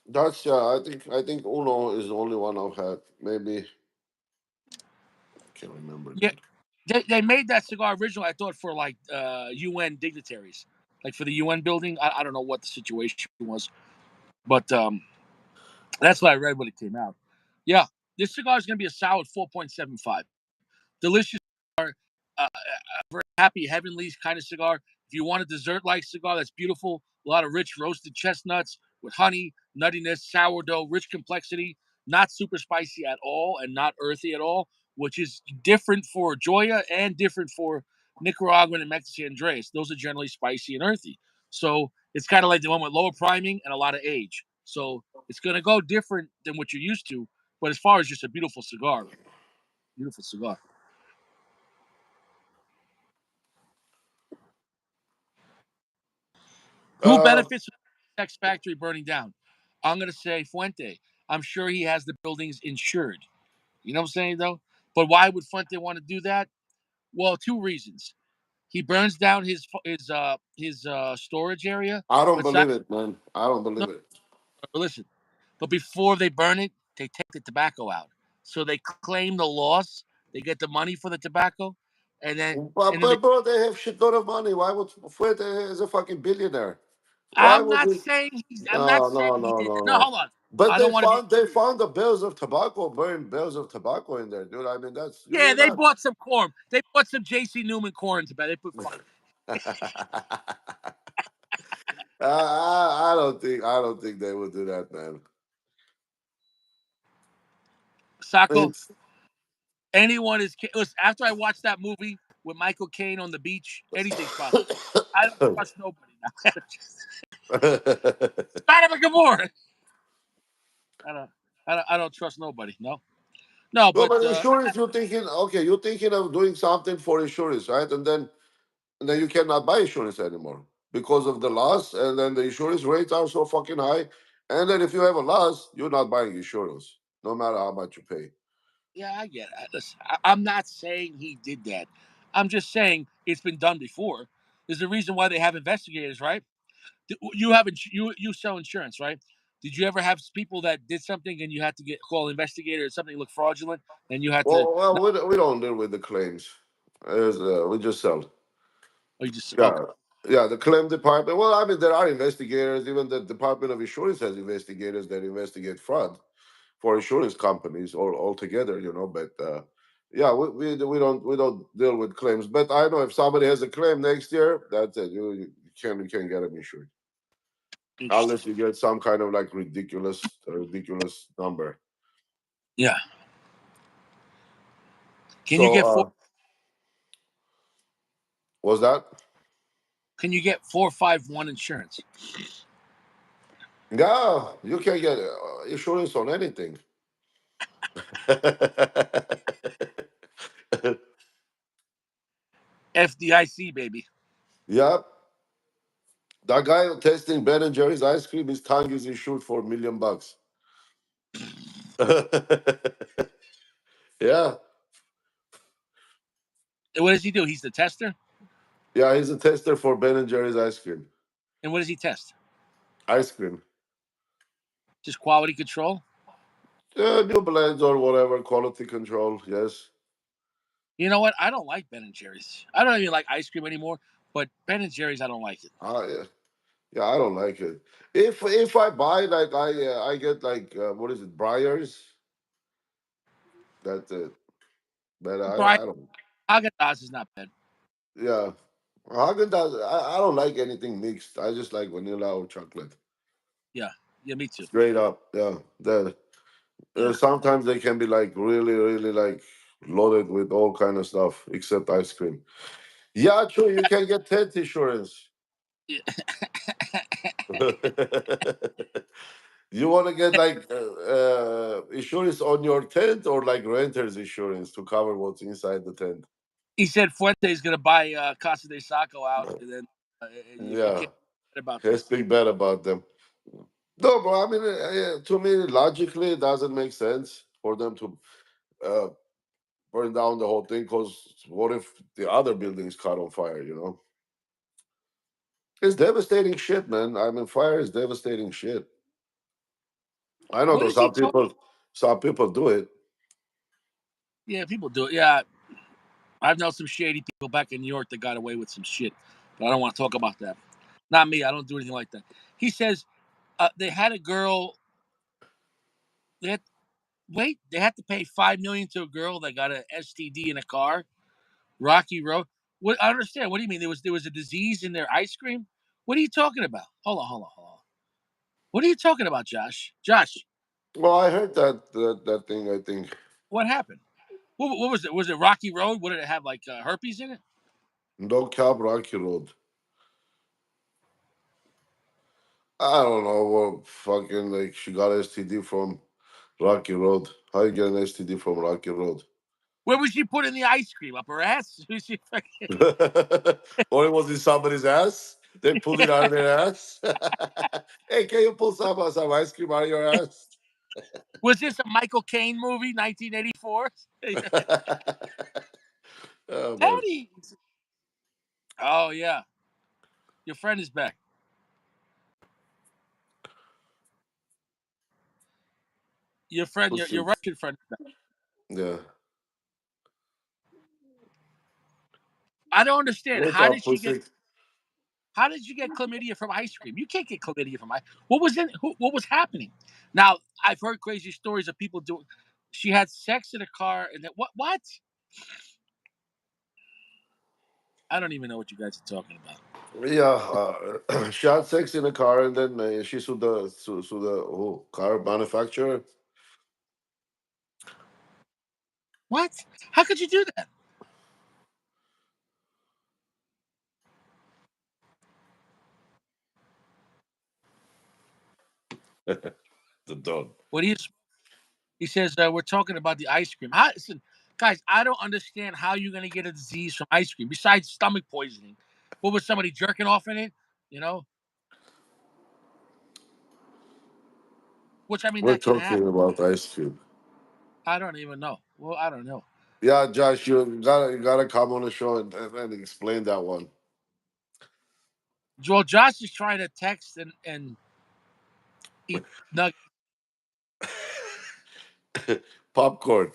That's I think Uno is the only one I've had. Maybe can't remember, Yeah, dude. they made that cigar originally. I thought for like UN dignitaries, like for the UN building. I don't know what the situation was, but that's what I read when it came out. Yeah, this cigar is going to be a solid 4.75. Delicious cigar, very happy, heavenly kind of cigar. If you want a dessert-like cigar that's beautiful, a lot of rich roasted chestnuts with honey, nuttiness, sourdough, rich complexity, not super spicy at all, and not earthy at all, which is different for Joya and different for Nicaraguan and Mexican Andres. Those are generally spicy and earthy. So it's kind of like the one with lower priming and a lot of age. So it's going to go different than what you're used to. But as far as just a beautiful cigar. Who Uh, benefits from the X factory burning down? I'm going to say Fuente. I'm sure he has the buildings insured. You know what I'm saying, though? But why would Fuente want to do that? Well, two reasons. He burns down his storage area, I don't but not, believe it, man. I don't no, believe it. listen. But before they burn it, they take the tobacco out. So they claim the loss. They get the money for the tobacco, and then But, and then they. but bro, they have shit ton of money. Why would Fuente is a fucking billionaire? Why I'm would not he? saying he's. I'm not No, saying no, he no, did. no, No, no. hold on. But I don't want to be. they found the bales of tobacco, burned bales of tobacco in there, dude. I mean, that's Yeah, you're they not. bought some corn. They bought some J.C. Newman corn to bet. They put I don't think they would do that, man. Sacco. It's Anyone is. Listen, after I watched that movie with Michael Caine on the beach, anything's possible. I don't trust nobody now. Not even Gamora. I don't. I don't trust nobody. No. No, no, but but insurance. You're thinking, okay, you're thinking of doing something for insurance, right? And then you cannot buy insurance anymore because of the loss, and then the insurance rates are so fucking high. And then if you have a loss, you're not buying insurance, no matter how much you pay. yeah, I get it. Listen, I'm not saying he did that. I'm just saying it's been done before. There's a reason why they have investigators, right? You have you sell insurance, right? Did you ever have people that did something and you had to get call an investigator or something looked fraudulent and you had to Well, no, we don't deal with the claims. We just sell. or you just okay. Yeah, yeah. The claim department. Well, I mean, there are investigators. Even the Department of Insurance has investigators that investigate fraud for insurance companies or altogether. But yeah, we don't deal with claims. But I know if somebody has a claim next year, that's it. You can't get them insured Interesting. unless you get some kind of like ridiculous number. Yeah. Can you So, get four? was that? Can you get 451 insurance? Yeah, you can get insurance on anything. FDIC, baby. Yeah, that guy testing Ben and Jerry's ice cream, his tongue is insured for $1 million. Yeah, And what does he do? He's the tester. yeah, he's a tester for Ben and Jerry's ice cream. And what does he test? Ice cream. Just quality control. New blends or whatever, quality control, yes. You know what? I don't like Ben and Jerry's. I don't even like ice cream anymore. But Ben and Jerry's, I don't like it. Yeah. Yeah, I don't like it. If I buy, like, I get, like, what is it, Briars? That's it. But Brian I don't. Haagen-Dazs is not bad. Yeah, Hagen does. I don't like anything mixed. I just like vanilla or chocolate. Yeah, yeah, me too. Straight up. Yeah. Yeah, Sometimes they can be like really, really like loaded with all kind of stuff except ice cream. Yeah, true. You can get tent insurance. yeah. You want to get like insurance on your tent or like renter's insurance to cover what's inside the tent? He said Fuente is going to buy Casa de Saco out, and then you Yeah, can't forget about them. let's speak bad about them. No, bro. I mean, to me, logically, it doesn't make sense for them to uh, burn down the whole thing. Because what if the other buildings caught on fire? It's devastating shit, man. I mean, fire is devastating shit. I know What that is he talking? some people do it. Yeah, people do it. Yeah, I've known some shady people back in New York that got away with some shit, but I don't want to talk about that. Not me. I don't do anything like that. He says they had a girl. They had, wait. They had to pay $5 million to a girl that got an STD in a car. Rocky Road. What I understand. What do you mean? There was a disease in their ice cream? What are you talking about? Hold on. What are you talking about, Josh? Josh, Well, I heard that thing. I think what happened? What was it? Was it Rocky Road? What did it have? Like herpes in it? no Cab Rocky Road. I don't know what fucking like she got STD from Rocky Road. How you get an STD from Rocky Road? Where was she putting the ice cream up her ass? Was she fucking- Or it was in somebody's ass. They pulled it out of their ass. Hey, can you pull some ice cream out of your ass? Was this a Michael Caine movie, 1984? Oh man, Teddy. Oh yeah, your friend is back. Your friend, your pussy. Russian friend is back. Yeah. I don't understand. What's How up, did she get? pussy? How did you get chlamydia from ice cream? You can't get chlamydia from ice. What was in? What was happening? Now I've heard crazy stories of people doing. She had sex in a car, and then what? What? I don't even know what you guys are talking about. Yeah, she had sex in a car, and then she sued the car manufacturer. What? How could you do that? The dog. What do you? He says we're talking about the ice cream. Listen, guys, I don't understand how you're going to get a disease from ice cream besides stomach poisoning. What was somebody jerking off in it? You know, which I mean We're that can talking happen. about ice cream. I don't even know. Well, I don't know. Yeah, Josh, you gotta come on the show and explain that one. Joel Josh is trying to text and eat nuggets. Popcorn.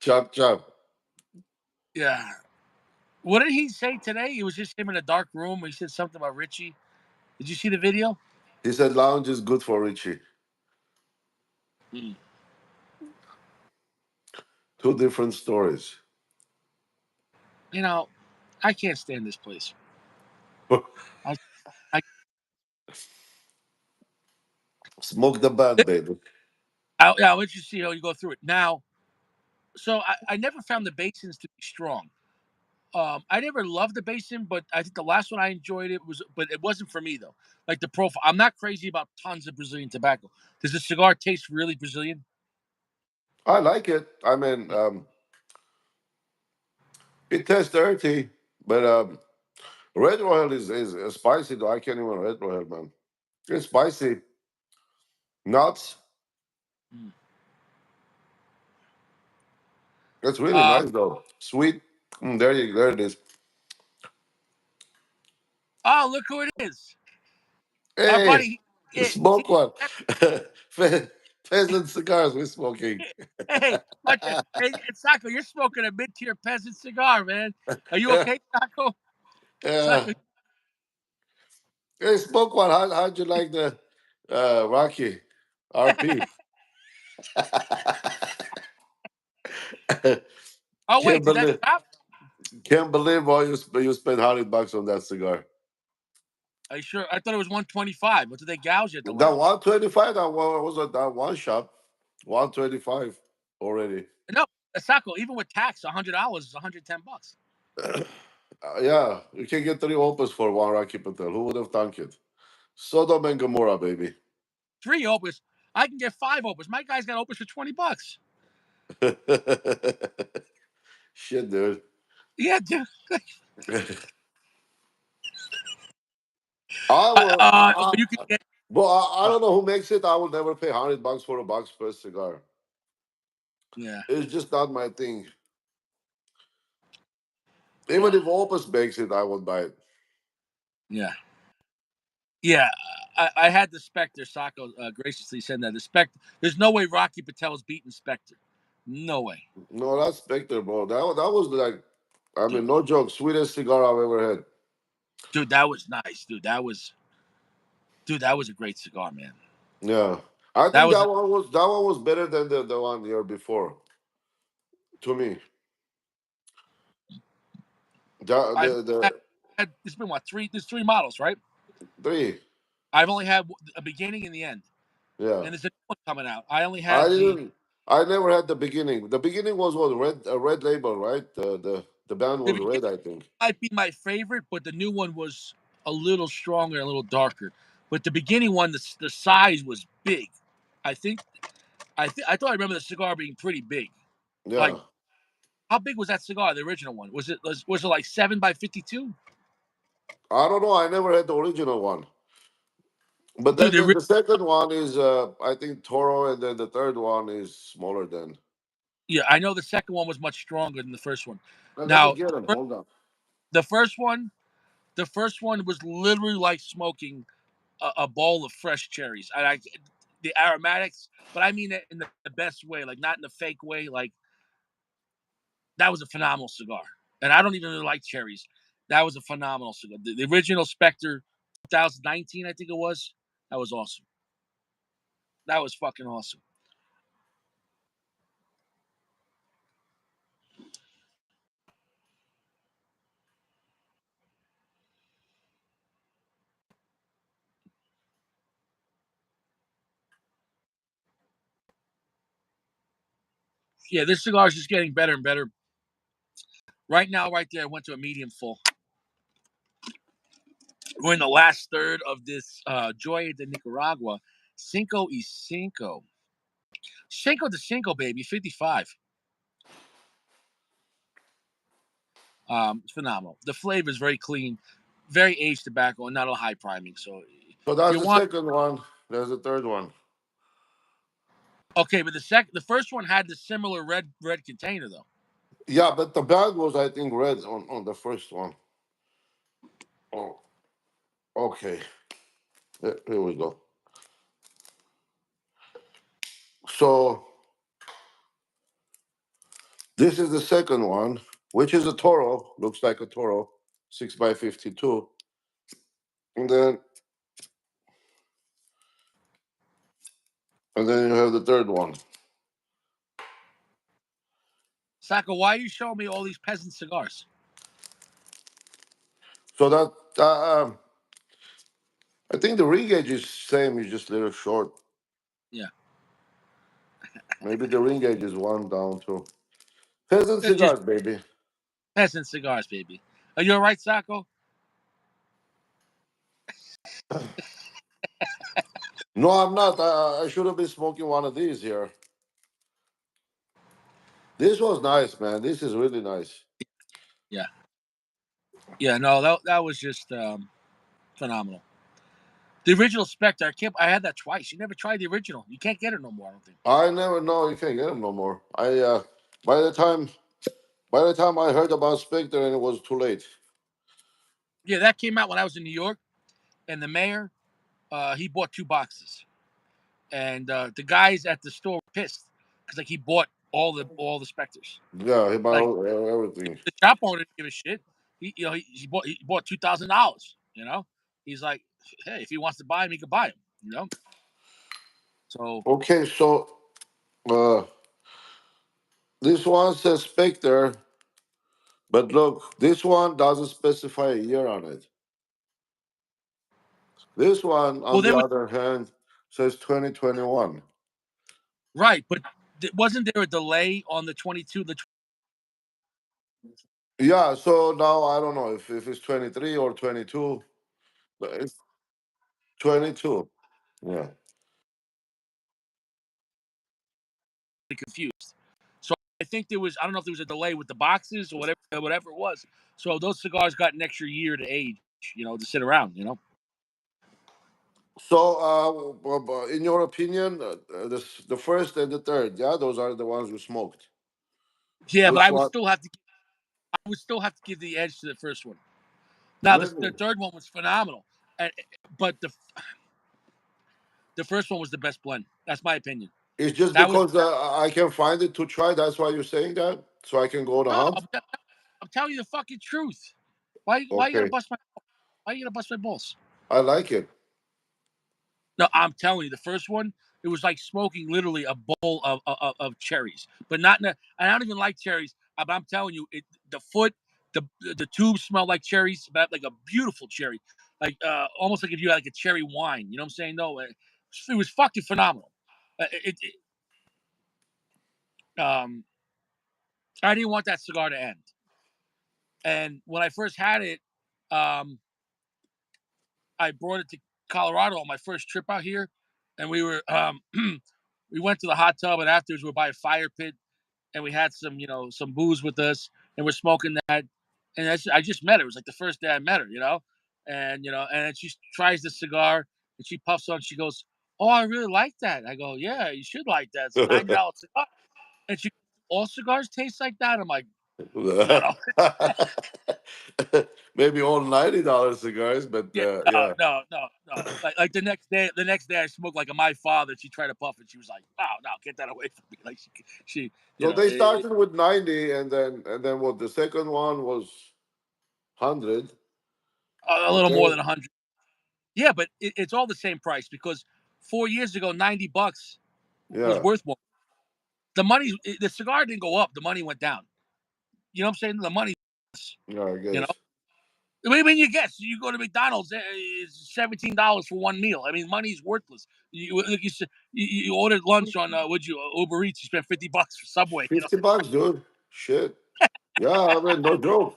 Chop chop. Yeah. What did he say today? It was just him in a dark room. He said something about Richie. Did you see the video? He said lounge is good for Richie. Mm. Two different stories. You know, I can't stand this place. I, I, Smoke the band, baby. I'll let you see how you go through it. Now, So I never found the basins to be strong. I never loved the basin, but I think the last one I enjoyed it was, but it wasn't for me though. Like the profile, I'm not crazy about tons of Brazilian tobacco. Does the cigar taste really Brazilian? I like it. I mean, it tastes dirty, but red royal is spicy though. I can't even red royal, man. It's spicy, nuts. Mm. It's really Um, nice though. Sweet. There it is. oh, look who it is, our Hey, buddy. Yeah, smoke one. Peasant cigars we're smoking. hey, hey, Sacco, you're smoking a mid-tier peasant cigar, man. Are you okay, Sacco? Yeah. Sacco, Hey, smoke one. How'd you like the Rocky RP? oh can't wait, did that believe drop? can't believe all you spent $100 on that cigar. Are you sure? I thought it was 125. What did they gouge you at the That lounge? 125, that was at that one shop. 125 already. No, Sacco, even with tax, $100 is $110. Yeah, you can get three opus for one Rocky Patel. Who would have thunk it? Sodom and Gomorrah, baby. Three opus. I can get five opus. My guy's got opus for $20. Shit, dude. Yeah, dude. I will. You can get. But I don't know who makes it. I will never pay $100 for a box press cigar. Yeah, It's just not my thing. Even yeah, if Opus makes it, I will buy it. yeah, yeah. I had the Spectre. Sacco graciously said that the Spectre. There's no way Rocky Patel's beating Spectre. No way, No, that's Spectre, bro. That was like, I mean, dude. no joke, sweetest cigar I've ever had. Dude, that was nice, dude. Dude. That was a great cigar, man. Yeah, I That think was. that one was better than the one year before. To me, I've the had. There's been what three? There's three models, right? three. I've only had a beginning and the end, Yeah, and there's a new one coming out. I only I had the. didn't. I never had the beginning. The beginning was what red, a red label, right? The band The was beginning red, I think. might be my favorite, but the new one was a little stronger, a little darker. But the beginning one, the size was big. I think I thought I remember the cigar being pretty big. Like Yeah, how big was that cigar? The original one was it like 7 by 52? I don't know. I never had the original one. But Dude, then the the second one is I think Toro, and then the third one is smaller than. yeah, I know the second one was much stronger than the first one. Let me Now get them. Hold on. the first one, the first one was literally like smoking a bowl of fresh cherries. The aromatics, but I mean it in the best way, like not in the fake way. Like that was a phenomenal cigar, and I don't even really like cherries. That was a phenomenal cigar. The original Spectre, 2019, I think it was. That was awesome. That was fucking awesome. Yeah, this cigar is just getting better and better. Right now, right there, I went to a medium full. We're in the last third of this Joya de Nicaragua. Cinco y Cinco. Cinco de Cinco, baby, 55. It's phenomenal. The flavor is very clean, very aged tobacco, and not a high priming. So So if that's you the want, second one. There's the third one. okay, but the first one had the similar red container though. Yeah, but the bag was I think red on the first one. Oh, okay. Here we go. So this is the second one, which is a Toro. Looks like a Toro, 6 by 52. And then you have the third one. Saka, why are you showing me all these peasant cigars? So that I think the ring gauge is same. It's just a little short. Yeah, Maybe the ring gauge is one down too. Peasant They're just cigars, baby. peasant cigars, baby. Are you all right, Sacco? No, I'm not. I should have been smoking one of these here. This was nice, man. This is really nice. Yeah. Yeah, no, that was just phenomenal. The original Spectre, I had that twice. You never tried the original. You can't get it no more, I don't think. I never know. You can't get them no more. By the time by the time I heard about Spectre, and it was too late. Yeah, that came out when I was in New York, and the mayor, he bought 2 boxes. And the guys at the store were pissed because like he bought all the Spectres. Yeah, he bought Like everything. the shop owner didn't give a shit. He bought $2,000. He's like, hey, if he wants to buy him, he can buy him. So Okay, so uh, this one says Spectre, but look, this one doesn't specify a year on it. This one, well, on there the was other hand, says 2021. right, but wasn't there a delay on the 22? Yeah, so now I don't know if it's 23 or 22, but it's 22. Yeah. Confused. So I think I don't know if there was a delay with the boxes or whatever it was. So those cigars got an extra year to age, to sit around. So, in your opinion, the first and the third, yeah, those are the ones you smoked. Yeah, but Which one? I would still have to give the edge to the first one. Now the Really? third one was phenomenal, and, but the first one was the best blend. That's my opinion. It's just That was because I can find it to try. That's why you're saying that, so I can go to no. hunt. I'm telling you the fucking truth. Why you gonna Okay, bust my why you gonna bust my balls? I like it. No, I'm telling you, the first one, it was like smoking literally a bowl of cherries, but not. I don't even like cherries. But I'm telling you, the foot, the tube smelled like cherries, but like a beautiful cherry, like almost like if you had like a cherry wine. You know what I'm saying? No, it was fucking phenomenal. Um, I didn't want that cigar to end, and when I first had it, um, I brought it to Colorado on my first trip out here, and we went to the hot tub, and afterwards we were by a fire pit, and we had some booze with us, and we're smoking that, and I just met her. It was like the first day I met her. And then she tries the cigar, and she puffs on. She goes, "Oh, I really like that." I go, "Yeah, you should like that. It's a $90 cigar." And she, all cigars taste like that. I'm like, no, no, Maybe all $90 cigars, but yeah, no, yeah. no, no, no. Like the next day, I smoked like a my father. She tried to puff it. She was like, "Wow, no, get that away from me!" Like she, So they started with 90, and then what? The second one was 100. a little more Okay. than 100. Yeah, but it's all the same price because 4 years ago, $90 was Yeah, worth more. The cigar didn't go up. The money went down. You know what I'm saying? The money, yeah, I you know. guess. What do you mean you guess? You go to McDonald's, it's $17 for one meal. I mean, money's worthless. Like you said, you ordered lunch on would you Uber Eats? You spent $50 for Subway. 50 bucks, dude. Shit. Yeah, I mean, no joke.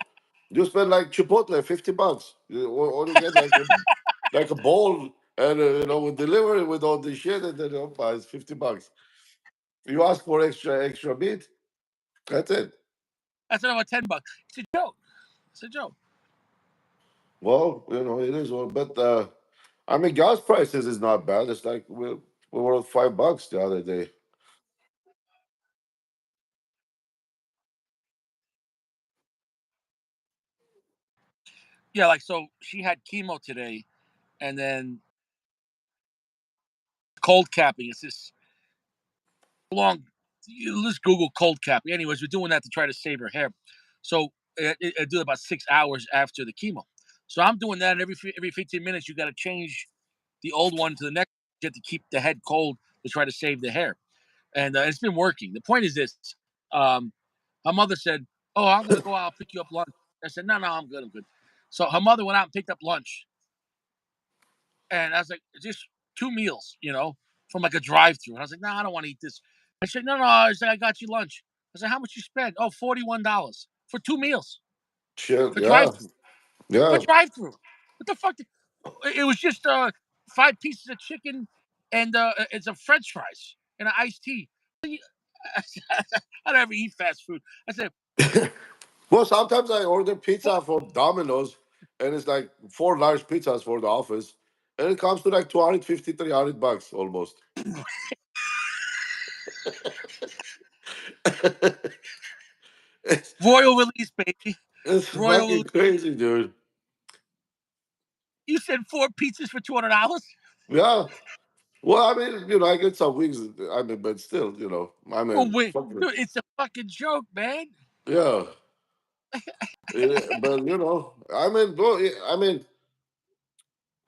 You spend like Chipotle, 50 bucks. You only get like a bowl, and we deliver it with all the shit, and then it's 50 bucks. You ask for extra meat, that's it. That's another $10. It's a joke. It's a joke. Well, it is. But I mean, gas prices is not bad. It's like we were at $5 the other day. Yeah, like so she had chemo today, and then cold capping. It's this long. Let's Google cold capping. Anyways, we're doing that to try to save her hair. So I do it about 6 hours after the chemo. So I'm doing that, and every 15 minutes you got to change the old one to the next. You have to keep the head cold to try to save the hair, and it's been working. The point is this: um, her mother said, "Oh, I'm gonna go out, and pick you up lunch." I said, "No, no, I'm good, I'm good." So her mother went out and picked up lunch, and I was like, "Just 2 meals, from like a drive-through." And I was like, "No, I don't want to eat this." I said, "No, no." I said, "I got you lunch." I said, how much you spend? Oh, $41 for 2 meals Shit, for yeah, drive-through. For yeah. drive-through. What the fuck? It was just 5 pieces of chicken and it's a French fries and an iced tea. I don't ever eat fast food. I said, Well, sometimes I order pizza from Domino's, and it's like four large pizzas for the office, and it comes to like 250, $300 almost. it's, royal release, baby. it's Royal fucking release. crazy, dude. You said 4 pizzas for $200? Yeah. Well, I mean, I get some wings. I mean, but still, I Oh, mean, wait. fucking, Dude, it's a fucking joke, man. yeah. But I mean, bro, I mean,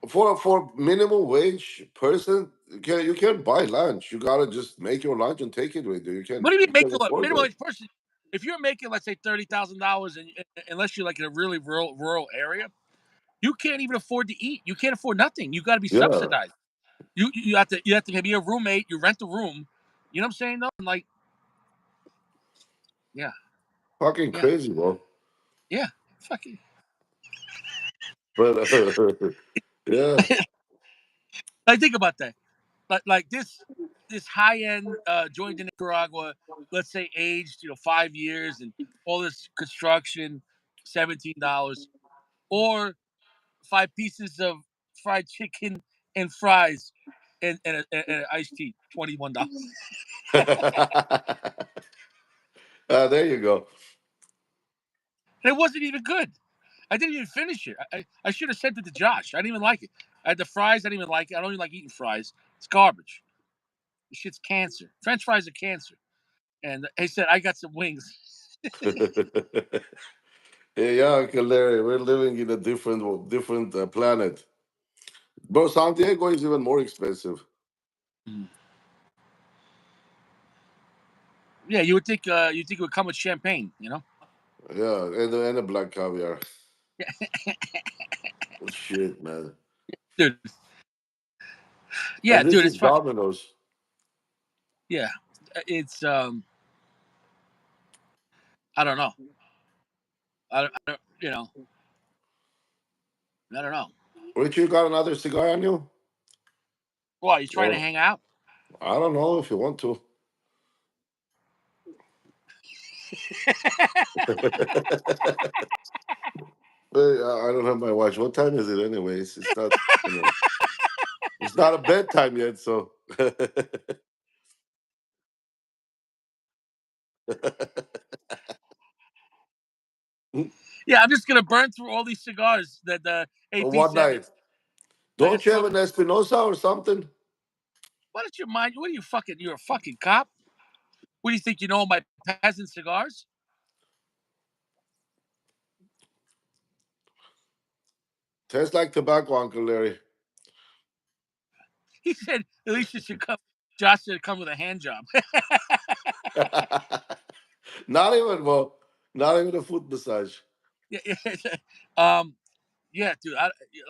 for minimum wage person, you can't buy lunch. You gotta just make your lunch and take it with you. You What can do you mean you make can a afford minimum that. wage person? If you're making, let's say, $30,000, and unless you're like in a really rural area, you can't even afford to eat. You can't afford nothing. You got to be Yeah, subsidized. You have to be a roommate. You rent a room. You know what I'm saying though? And like, yeah, fucking yeah, crazy, bro. yeah. Fucking. But yeah, Like think about that. Like this high end joint in Nicaragua, let's say aged 5 years and all this construction, $17, or 5 pieces of fried chicken and fries and an iced tea, $21. there you go. And it wasn't even good. I didn't even finish it. I should have sent it to Josh. I didn't even like it. I had the fries. I didn't even like it. I don't even like eating fries. It's garbage. This shit's cancer. French fries are cancer. And he said, I got some wings. Yeah, Uncle Larry, we're living in a different planet. Bro, San Diego is even more expensive. Mm. Yeah, you think it would come with champagne. Yeah, and a black caviar. Shit, man. Dude. And Yeah, this dude, is it's fucking Domino's. yeah. It's I don't know. I don't know. Rich, you got another cigar on you? Well, you trying to Or hang out? I don't know if you want to. Hey, I don't have my watch. What time is it anyways? It's not a bedtime yet, so Yeah, I'm just gonna burn through all these cigars that the AP one sent me. night. I Don't got you so have many. an Espinosa or something? Why don't you mind? What are you fucking? You're a fucking cop. What do you think? You know my peasant cigars? Tastes like tobacco, Uncle Larry. He said at least you should come. Josh should come with a hand job. Not even, bro. Not even a foot massage. Yeah, yeah. Yeah, dude.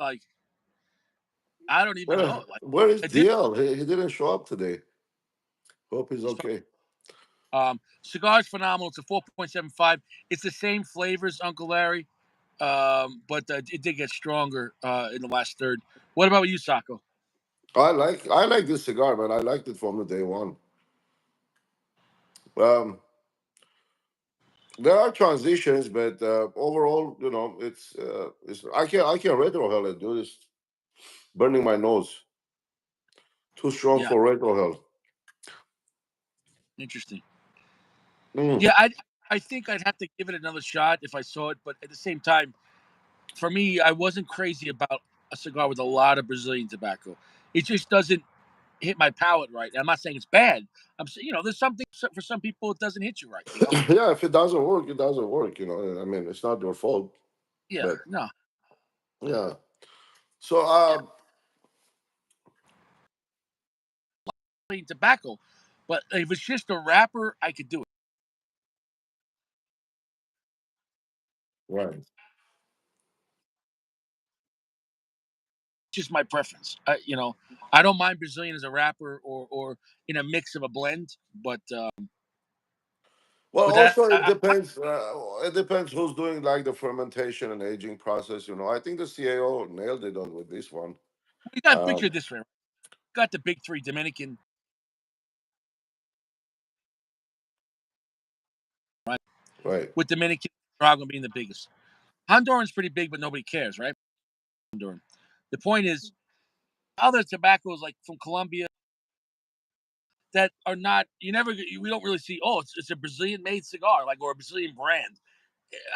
Like I don't even know. Like Where is I did. DL? He didn't show up today. Hope he's He's fine. okay. Cigar's phenomenal. It's a 4.75. It's the same flavors, Uncle Larry, but it did get stronger in the last third. What about you, Sacco? I like this cigar, man. I liked it from the day one. Um, there are transitions, but overall, it's I can retro it, dude. It's burning my nose. Too strong Yeah, for retro. interesting. Mm. Yeah, I think I'd have to give it another shot if I saw it, but at the same time, for me, I wasn't crazy about a cigar with a lot of Brazilian tobacco. It just doesn't hit my palate right. I'm not saying it's bad. I'm saying there's something for some people it doesn't hit you right. Yeah, if it doesn't work, it doesn't work. I mean, it's not your fault, Yeah, but no, yeah. So, tobacco, but if it's just a wrapper, I could do it. right. Just my preference. I don't mind Brazilian as a wrapper or in a mix of a blend, but Well, But that also it depends. It depends who's doing like the fermentation and aging process. I think the CAO nailed it on with this one. we got Um, pictured this way. Right? Got the big three: Dominican, right? right. With Dominican, Nicaragua being the biggest. Honduran's pretty big, but nobody cares, right? Honduran. The point is, other tobaccos like from Colombia that are not. We don't really see. Oh, it's a Brazilian made cigar, like or a Brazilian brand.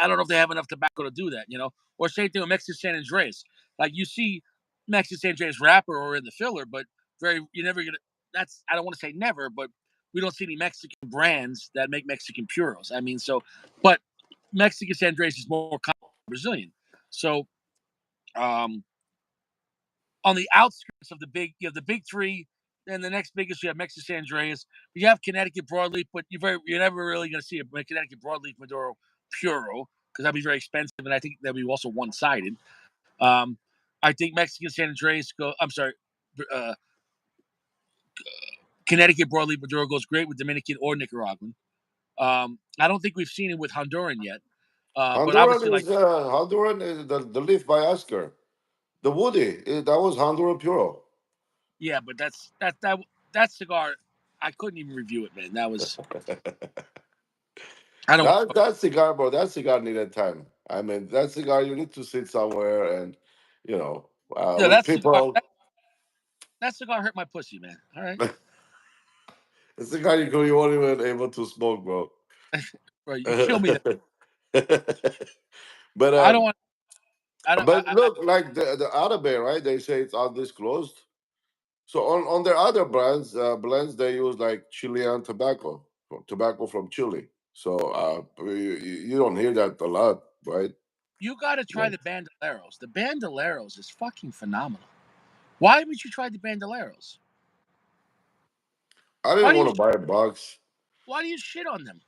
I don't know if they have enough tobacco to do that, Or same thing with Mexican San Andreas. Like you see Mexican San Andreas wrapper or in the filler, but you never get. That's I don't want to say never, but we don't see any Mexican brands that make Mexican puros. I mean, but Mexican San Andreas is more common than Brazilian. So um, on the outskirts of the big, you have the big three. Then the next biggest, you have Mexican San Andreas. You have Connecticut broadleaf, but you're never really going to see a Connecticut broadleaf Maduro Puro because that'd be very expensive, and I think that'd be also one sided. Um, I think Mexican San Andreas go. I'm sorry, uh, Connecticut broadleaf Maduro goes great with Dominican or Nicaraguan. I don't think we've seen it with Honduran yet, but Honduran obviously, like the leaf by Oscar. The Woody, that was Honduran Puro. yeah, but that cigar, I couldn't even review it, man. That was I don't. That cigar, bro. That cigar needed time. I mean, that cigar you need to sit somewhere and you know Yeah, with that cigar people. that cigar hurt my pussy, man. All right, The cigar you weren't even able to smoke, bro. bro, you kill me. but I don't want. I don't. but look, like the Arabe, right? They say it's undisclosed. So on their other blends, they use like Chilean tobacco from Chile. So you don't hear that a lot, right? You got to try Like, the Bandoleros. The Bandoleros is fucking phenomenal. Why haven't you tried the Bandoleros? I Why didn't do you want to buy a box. Why do you shit on them?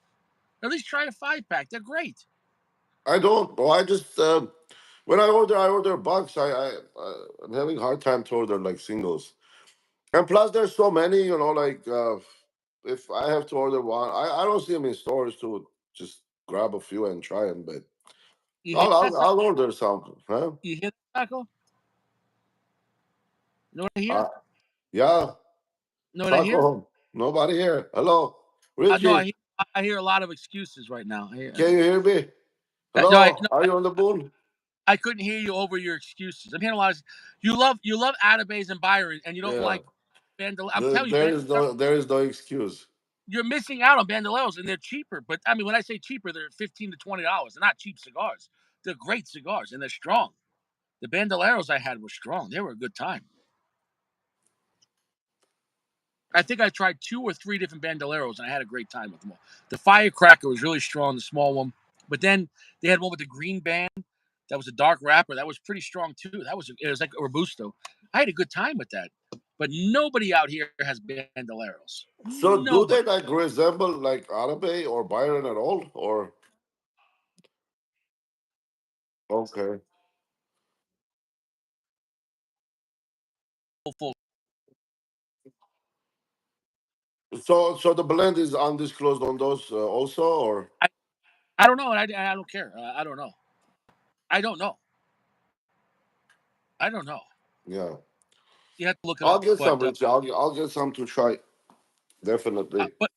At least try a 5 pack. They're great. I don't. Well, I just when I order a box. I'm having a hard time to order like singles. And plus, there's so many. Like if I have to order one, I don't see them in stores to just grab a few and try them. But You hear I'll that? I'll, I'll order some. Huh? You hear that, Taco? You know what I hear? Uh, yeah. You know what I hear? Taco. Nobody here. Hello, No, Richie. I hear a lot of excuses right now. Can you hear me? No, Hello. Are you on the moon? I couldn't hear you over your excuses. I'm hearing a lot of you love Atabase and Byron, and you don't Yeah. like Bandolero. I'm telling you, There is no excuse. you're missing out on Bandoleros, and they're cheaper. But I mean, when I say cheaper, they're $15 to $20. They're not cheap cigars. They're great cigars, and they're strong. The Bandoleros I had were strong. They were a good time. I think I tried 2 or 3 different Bandoleros, and I had a great time with them all. The Firecracker was really strong, the small one. But then they had one with the green band. That was a dark wrapper. That was pretty strong too. It was like a robusto. I had a good time with that. But nobody out here has Bandoleros. So do they Nobody. like resemble like Arabe or Byron at all? Or okay. Full. So the blend is undisclosed on those also, or I, I don't know, and I don't care. I don't know. I don't know. I don't know. yeah. You have to look it I'll up. get some, Richie. I'll get some to try. Uh, Definitely. but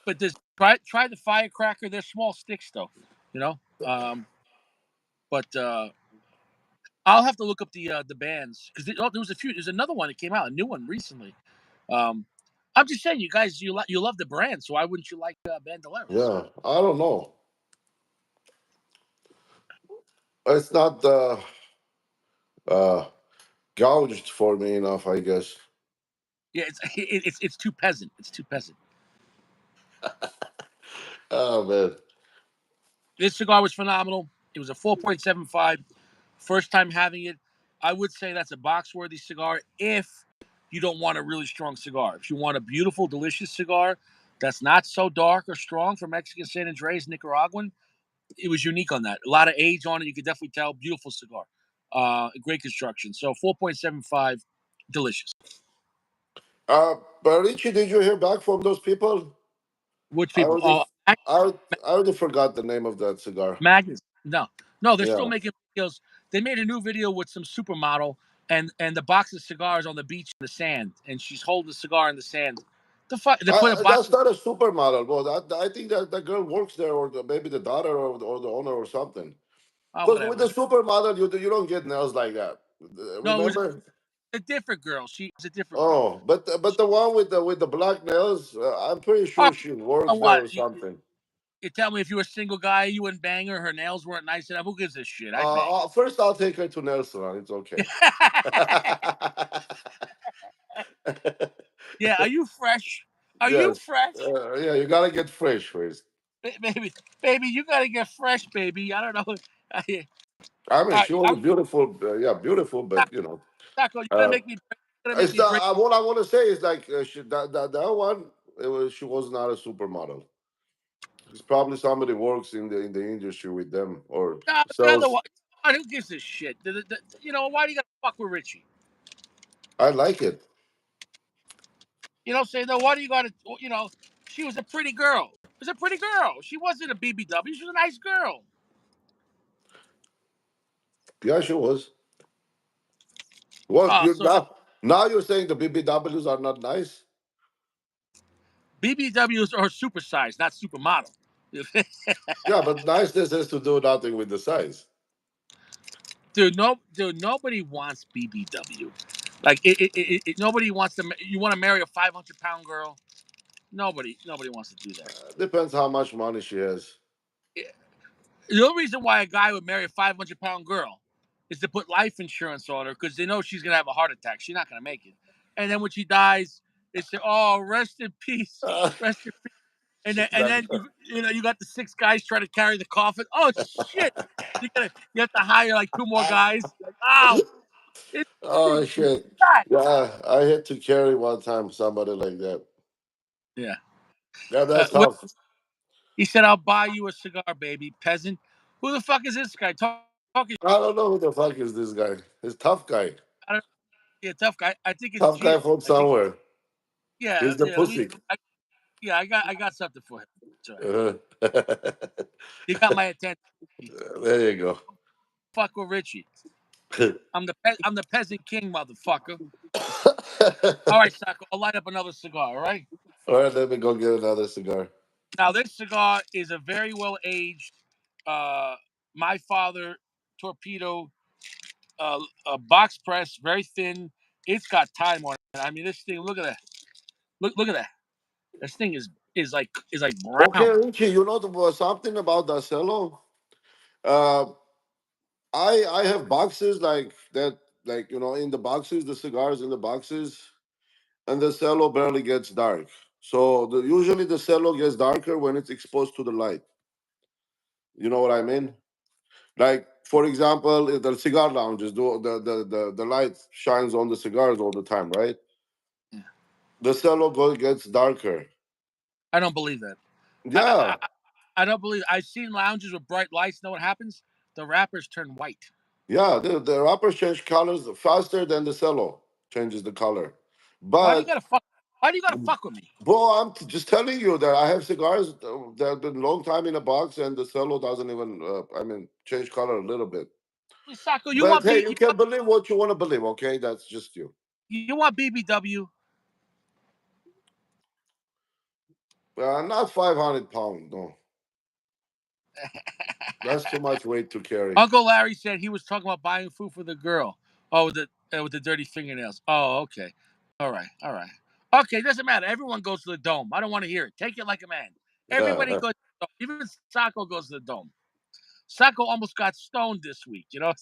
but this try the Firecracker. They're small sticks though. You know. But I'll have to look up the bands because there was a few. There's another one that came out, a new one recently. Um, I'm just saying, you guys, you love the brand, so why wouldn't you like Bandoleros? Yeah. I don't know. It's not uh gouged for me enough, I guess. Yeah, it's too peasant. It's too peasant. Oh man. This cigar was phenomenal. It was a 4.75. First time having it. I would say that's a box worthy cigar if you don't want a really strong cigar. If you want a beautiful, delicious cigar that's not so dark or strong for Mexican San Andreas, Nicaraguan, it was unique on that. A lot of age on it. You could definitely tell. Beautiful cigar. Great construction. So 4.75, delicious. But Richie, did you hear back from those people? Which I people? was just I I already forgot the name of that cigar. Magnus. No, no, they're still Yeah. making videos. They made a new video with some supermodel and the box of cigars on the beach in the sand, and she's holding the cigar in the sand. The fuck? They put a box That's of not a supermodel, but I think that the girl works there, or maybe the daughter, or the owner, or something. Because with whatever. the supermodel, you don't get nails like that. No, it was Remember? a different girl. She was a different girl. Oh, but the one with the black nails, I'm pretty Oh, sure she works there what? or something. You tell me if you were a single guy, you wouldn't bang her. Her nails weren't nice enough. Who gives a shit? I'd bang First, I'll take her to nail salon. It's okay. Yeah, are you fresh? Are you Yes. fresh? Yeah, you gotta get fresh first. Baby, baby, you gotta get fresh, baby. I don't know. I mean, All right, she was beautiful. Yeah, beautiful, but you know. Taco, you're gonna Uh, make me. You're gonna make it's me the, break. what I want to say is like that one. She was not a supermodel. It's probably somebody works in the industry with them or No, the other sells. one. Who gives a shit? You know why do you gotta fuck with Richie? I like it. You know, say no. Why do you gotta? You know, she was a pretty girl. She was a pretty girl. She wasn't a BBW. She was a nice girl. Yeah, she was. What Oh, you so now now you're saying the BBWs are not nice? BBWs are supersized, not supermodel. Yeah, but niceness has to do nothing with the size. Dude, nobody wants BBW. Like nobody wants to. You want to marry a 500-pound girl? Nobody wants to do that. Depends how much money she has. The only reason why a guy would marry a 500-pound girl is to put life insurance on her because they know she's gonna have a heart attack. She's not gonna make it. And then when she dies, they say, "Oh, rest in peace, rest in peace." And then you got the six guys trying to carry the coffin. Oh shit! You have to hire like two more guys. Like, oh, it's Oh shit! God. Yeah, I had to carry one time somebody like that. Yeah. Yeah, that's Well, tough. he said, "I'll buy you a cigar, baby, peasant." Who the fuck is this guy talking? I don't know who the fuck is this guy. He's tough guy. I don't. Yeah, tough guy. I think it's Tough guy Gio. from I think. somewhere. Yeah, He's the yeah. pussy. Yeah, I got something for him. It's all right. Uh, He got my attention. there you go. Fuck with Richie. I'm the peasant king, motherfucker. All right, Sacco. I'll light up another cigar. All right. All right, let me go get another cigar. Now this cigar is a very well aged, uh, my father torpedo, box press, very thin. It's got time on it. I mean, this thing. Look at that. Look at that. This thing is like Okay, brown. Richie, you know something about the cello? Uh, I have boxes like that, like in the boxes, the cigars in the boxes, and the cello barely gets dark. So usually the cello gets darker when it's exposed to the light. You know what I mean? Like for example, if the cigar lounges, the light shines on the cigars all the time, right? Yeah. The cello gets darker. I don't believe that. Yeah, I don't believe. I've seen lounges with bright lights. Know what happens? The wrappers turn white. yeah. The wrappers change colors faster than the cello changes the color. Why do you But gotta fuck? Why do you gotta fuck with me? bro, just telling you that I have cigars that have been long time in a box, and the cello doesn't even, I mean, change color a little bit. Sacco, But hey, you can believe what you want to believe, okay? That's just you. you want BBW? Not 500 pounds, no. That's too much weight to carry. Uncle Larry said he was talking about buying food for the girl. Oh, with the dirty fingernails. Oh, okay. All right. Okay, doesn't matter. Everyone goes to the dome. I don't want to hear it. Take it like a man. Everybody goes. To the dome. Even Sacco goes to the dome. Sacco almost got stoned this week. You know.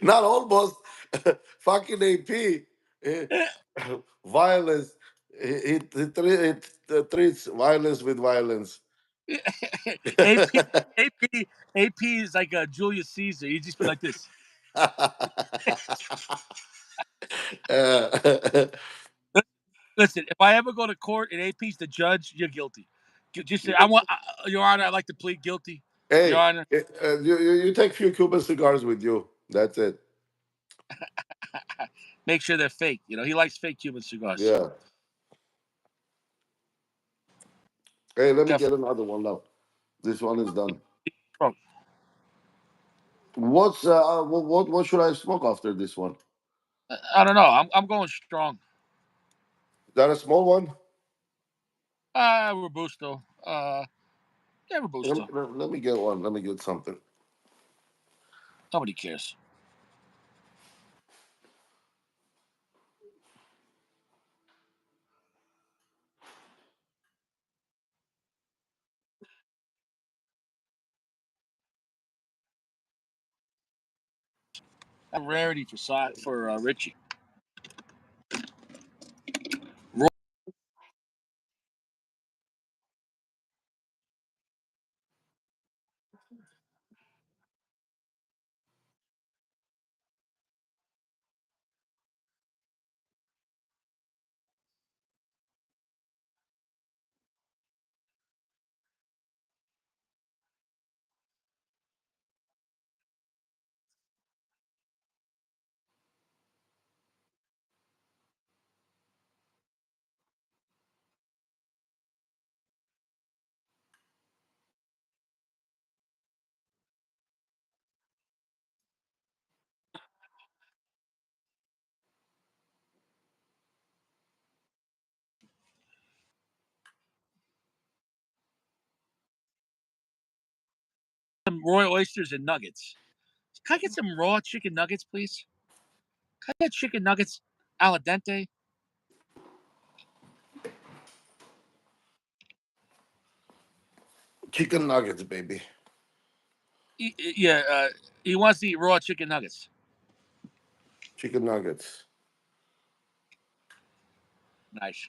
Not almost. Fucking AP. eh, Violence. He treats violence with violence. AP AP is like a Julius Caesar. You just be like this. Uh, Listen, if I ever go to court and AP's the judge, you're guilty. Just say, I want, Your Honor, I'd like to plead guilty. Your hey, Honor, you take few Cuban cigars with you. That's it. make sure they're fake. You know, he likes fake Cuban cigars. Yeah. Hey, let me get Definitely. another one now. This one is done. Strong. What should I smoke after this one? I don't know. I'm going strong. Is that a small one? Robusto. Yeah, Robusto. Let me get one. Let me get something. Nobody cares. A rarity for Richie. Some royal oysters and nuggets. Can I get some raw chicken nuggets, please? Can I get chicken nuggets al dente? Chicken nuggets, baby. Yeah, he wants to eat raw chicken nuggets. Chicken nuggets. Nice.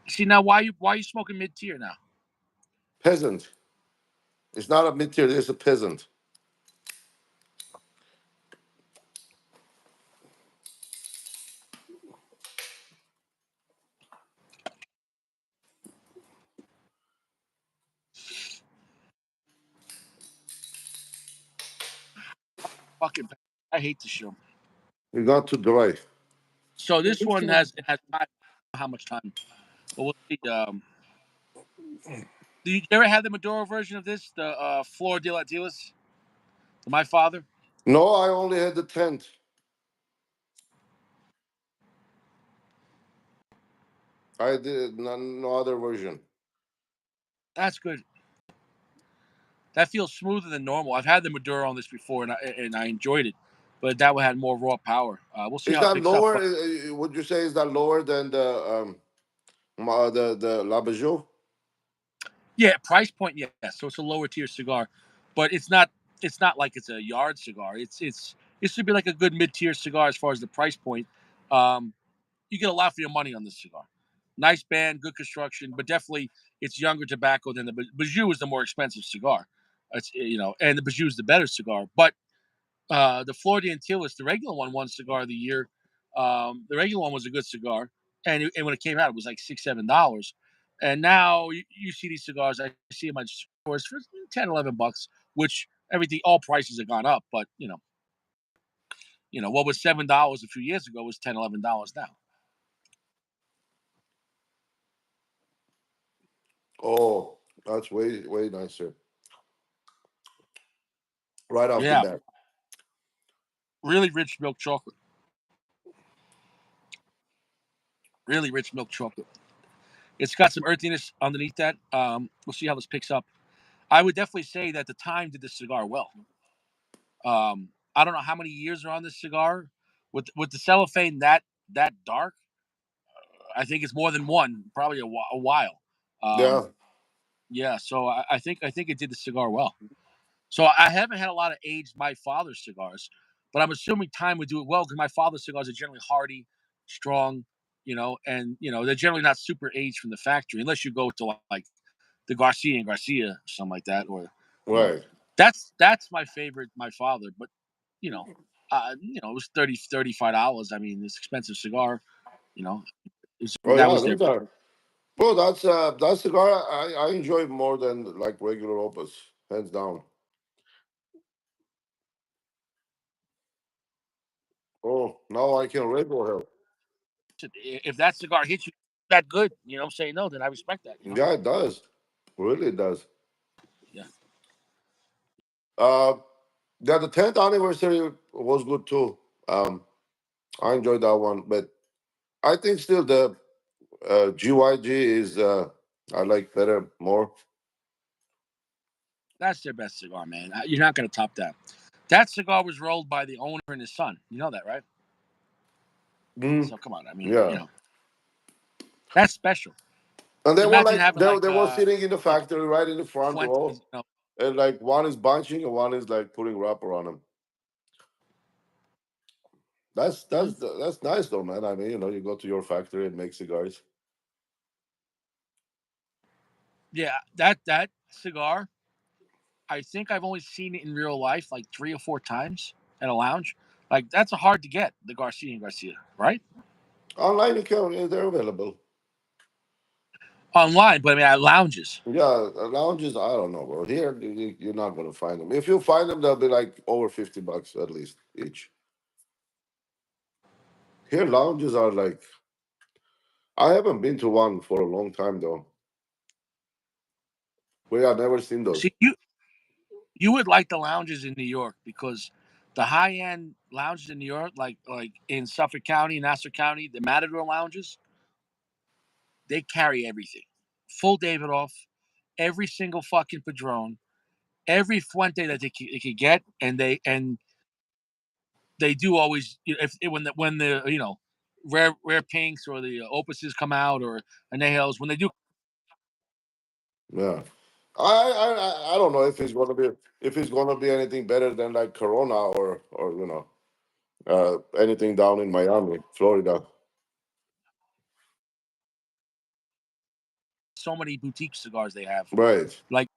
See now, why are you smoking mid tier now? Peasant. It's not a mid tier. It's a peasant. Fucking, I hate the show. You got too dry. So this one has time, how much time? But we'll see. Do you ever have the Maduro version of this? The Flor de la Dilas? My father? No, I only had the tent. I did no other version. That's good. That feels smoother than normal. I've had the Maduro on this before, and I enjoyed it, but that one had more raw power. We'll see Is how it that picks up. lower? But Would you say is that lower than the Labajou? yeah, price point, yeah. So it's a lower tier cigar, but it's not like it's a yard cigar. It should be like a good mid tier cigar as far as the price point. Um, you get a lot for your money on this cigar. Nice band, good construction, but definitely it's younger tobacco than the Bijou is the more expensive cigar. And the Bijou is the better cigar. But the Floridian Antilles, the regular one, won cigar of the year. The regular one was a good cigar, and when it came out, it was like $6, $7. And now you see these cigars. I see them at stores for 10, $11, which everything, all prices have gone up. But what was $7 a few years ago was 10, $11 now. Oh, that's way nicer. Right off the Yeah, bat. really rich milk chocolate. Really rich milk chocolate. It's got some earthiness underneath that. We'll see how this picks up. I would definitely say that the time did this cigar well. I don't know how many years are on this cigar. With the cellophane that dark, I think it's more than one, probably a while. Um, Yeah. yeah, so I think it did the cigar well. So I haven't had a lot of aged my father's cigars, but I'm assuming time would do it well because my father's cigars are generally hardy, strong, and they're generally not super aged from the factory unless you go to like the Garcia and Garcia or something like that, or you know, Right. that's my favorite, my father. But you know, it was $35. I mean, this expensive cigar, you know, Oh that yeah, was their. those are. Bro, that cigar I enjoy more than like regular opus, hands down. Oh, now I can regular help. If that cigar hits you, that good. You know what I'm saying? No, then I respect that. Yeah, it does. Really, it does. Yeah, Uh, yeah, the 10th anniversary was good too. Um, I enjoyed that one, but I think still the GYG is I like better more. that's their best cigar, man. You're not gonna top that. That cigar was rolled by the owner and his son. You know that, right? Mm, So come on. I mean, yeah, that's special. and they were Imagine like having they were sitting in the like factory right in the front Fuentes. row, and like one is bunching and one is like putting wrapper on them. That's Mhm. that's that's nice though, man. I mean, you go to your factory and make cigars. Yeah, that cigar. I think I've only seen it in real life like 3 or 4 times at a lounge. Like that's a hard to get the Garcia and Garcia, right? Online, you can they're available. Online, but I mean at lounges. Yeah, lounges. I don't know, bro. Here, you're not gonna find them. If you find them, they'll be like over $50 at least each. Here, lounges are like I haven't been to one for a long time though. We have never seen those. See, you would like the lounges in New York because the high end lounges in New York, like in Suffolk County, Nassau County, the Matador lounges, they carry everything. Full Davidoff, every single fucking Padron, every Fuente that they could get, and they do always if when the rare pinks or the opuses come out or anejos when they do. Yeah, I don't know if it's gonna be anything better than like Corona or anything down in Miami, Florida. So many boutique cigars they have. Right. Like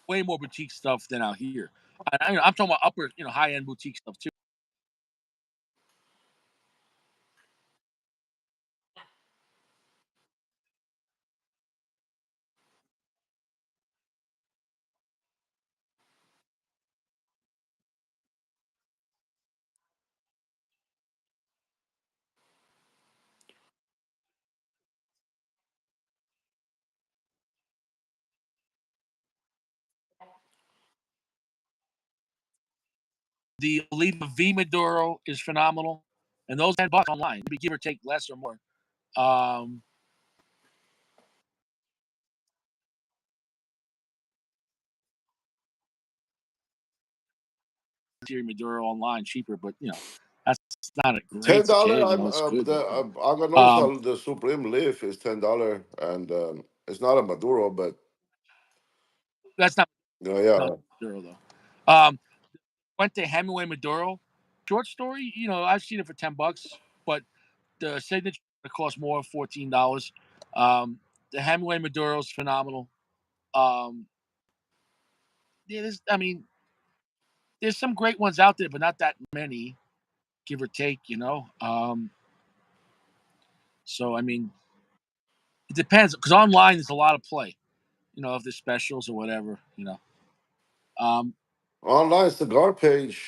way more boutique stuff than out here. I'm talking about upper, high end boutique stuff too. The Oliva V Maduro is phenomenal, and those $10 online, maybe give or take less or more. Um, Maduro online cheaper, but that's not a great $10. kid. I'm It's good. the Um, Aganosa, the Supreme Leaf is $10, and it's not a Maduro, but that's not yeah, Maduro though. Went to Hemingway Maduro short story. I've seen it for $10, but the signature costs more, $14. The Hemingway Maduro is phenomenal. Um, yeah, I mean, there's some great ones out there, but not that many, give or take. So I mean, it depends because online there's a lot of play. If there's specials or whatever. Um, online cigar page.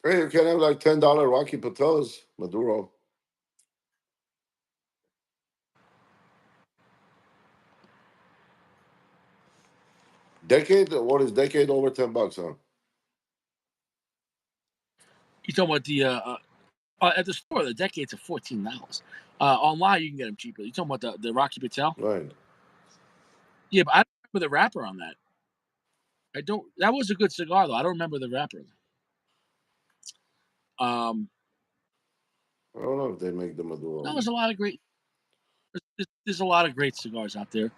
Hey, you can have like $10 Rocky Patel's Maduro. Decade? What is decade over $10, huh? you talking about the at the store the decades are $14. Online you can get them cheaper. You talking about the Rocky Patel? Right. Yeah, but I don't remember the wrapper on that. I don't. That was a good cigar though. I don't remember the wrapper. Um, I don't know if they make the no, Maduro. there's a lot of great. There's a lot of great cigars out there.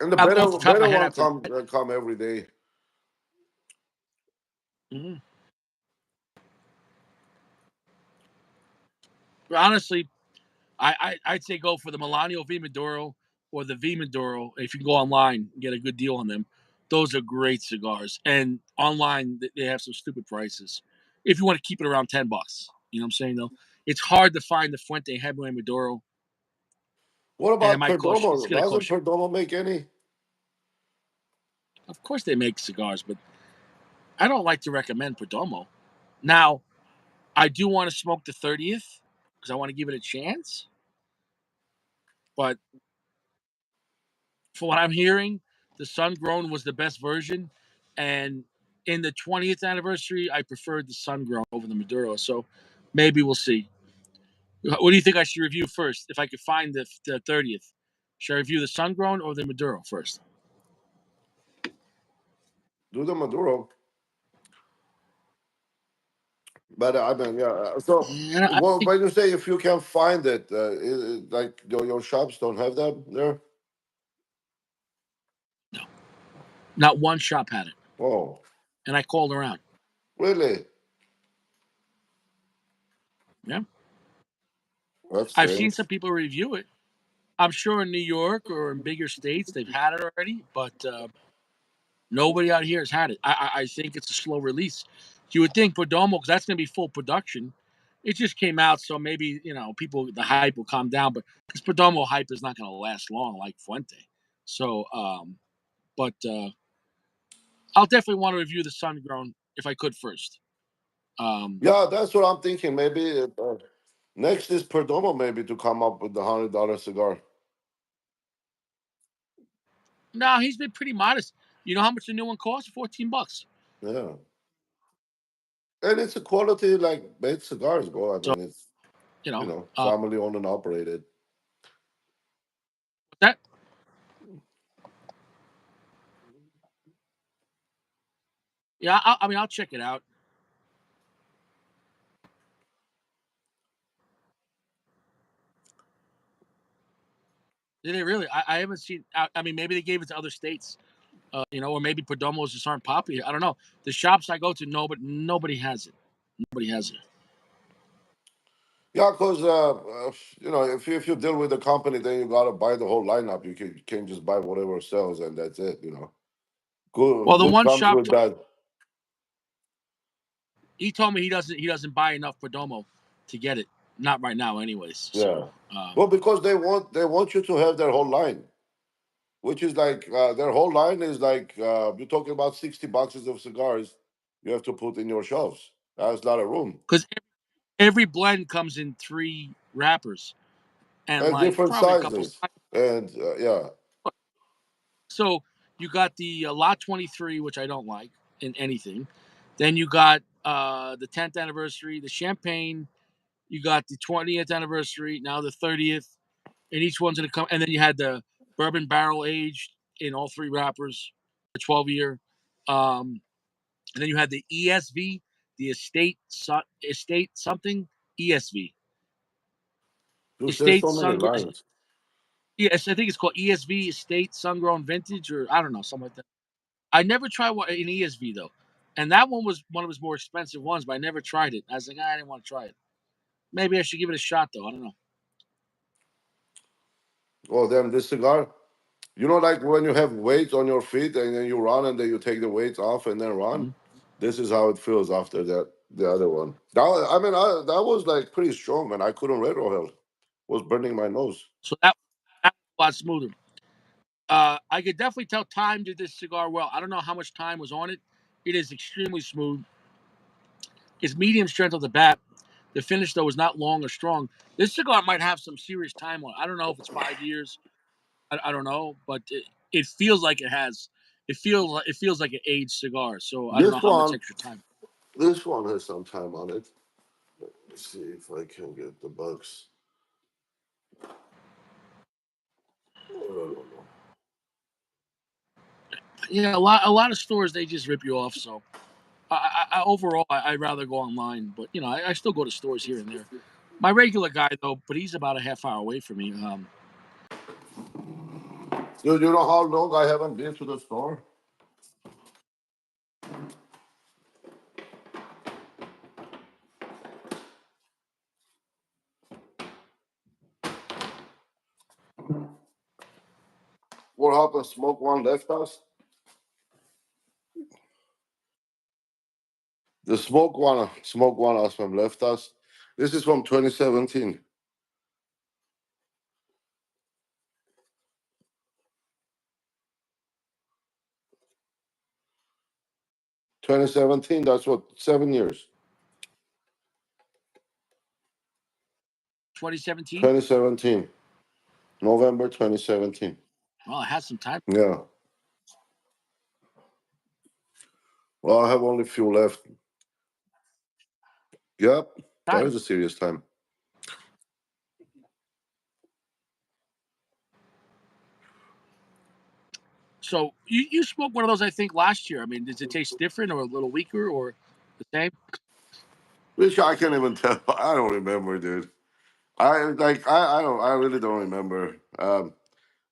And the Off the top of my better head, one after come every day. mhm. Honestly, I'd say go for the Milano V Maduro or the V Maduro if you can go online and get a good deal on them. Those are great cigars, and online they have some stupid prices. If you want to keep it around $10, you know what I'm saying though. It's hard to find the Fuente Hemingway Maduro, What and it about might cost you. It's Perdomo? going to Doesn't cost you. Perdomo make any? Of course, they make cigars, but I don't like to recommend Perdomo. Now, I do want to smoke the 30th because I want to give it a chance. But for what I'm hearing, the sun grown was the best version. And in the 20th anniversary, I preferred the sun grown over the Maduro. So maybe we'll see. What do you think I should review first? If I could find the 30th, should I review the sun grown or the Maduro first? Do the Maduro. But I mean, yeah. So Yeah, I well, think when you say if you can find it, like your shops don't have that there. no, not one shop had it, Oh, and I called around. really? Yeah, That's I've seen strange. some people review it. I'm sure in New York or in bigger states they've had it already, but nobody out here has had it. I think it's a slow release. You would think Perdomo, because that's going to be full production. It just came out, so maybe people the hype will calm down. But this Perdomo hype is not going to last long, like Fuente. So, but I'll definitely want to review the Sun Grown if I could first. Um, Yeah, that's what I'm thinking. Maybe next is Perdomo, maybe to come up with the $100 cigar. no, he's been pretty modest. You know how much the new one costs? $14. Yeah, and it's a quality like made cigars, bro. I So mean, it's you know family owned and operated. that. Yeah, I mean, I'll check it out. Did they really? I haven't seen. I mean, maybe they gave it to other states. Or maybe Perdomos just aren't popular. I don't know. The shops I go to, nobody has it. Nobody has it. Yeah, because if you deal with a company, then you gotta buy the whole lineup. You can't just buy whatever sells and that's it. Well, the Good one comes shop with bad. he told me he doesn't buy enough Perdomo to get it. Not right now, anyways. So, Yeah. Well, because they want you to have their whole line, which is like their whole line is like you're talking about 60 boxes of cigars you have to put in your shelves. That's not a room. because every blend comes in 3 wrappers and And like different probably a couple. sizes. And yeah. So you got the Lot 23, which I don't like in anything. Then you got the 10th anniversary, the champagne. You got the 20th anniversary, now the 30th, and each one's going to come. And then you had the bourbon barrel aged in all 3 wrappers, the 12-year. And then you had the ESV, the estate something ESV, Dude, there's estate so many sun. lines. Yes, I think it's called ESV, estate sun grown vintage, or I don't know, something like that. I never tried one in ESV though, and that one was one of his more expensive ones, but I never tried it. I was like, I didn't want to try it. Maybe I should give it a shot though. I don't know. Oh, damn, this cigar. Like when you have weights on your feet and then you run and then you take the weights off and then run. Mhm. This is how it feels after that. The other one. That was like pretty strong, man. I couldn't retro hell. Was burning my nose. So that was a lot smoother. I could definitely tell time did this cigar well. I don't know how much time was on it. It is extremely smooth. It's medium strength of the bat. The finish though is not long or strong. This cigar might have some serious time on it. I don't know if it's 5 years. I don't know, but it feels like it has. It feels like an aged cigar. So I don't know This how much one, extra time. this one has some time on it. Let's see if I can get the bugs. I don't know. Yeah, a lot of stores they just rip you off. So overall, I'd rather go online. But I still go to stores here and there. My regular guy though, but he's about a half hour away from me. Dude, you know how long I haven't been to the store? What happened? Smoke one left us. The smoke one us from left us. This is from 2017. 2017. That's what 7 years. 2017. 2017, November 2017. Well, it has some time. Yeah. Well, I have only few left. Yep, that is Time. a serious time. So you smoked one of those, I think, last year. I mean, does it taste different or a little weaker or the same? Which I can't even tell. I don't remember, dude. I don't. I really don't remember. There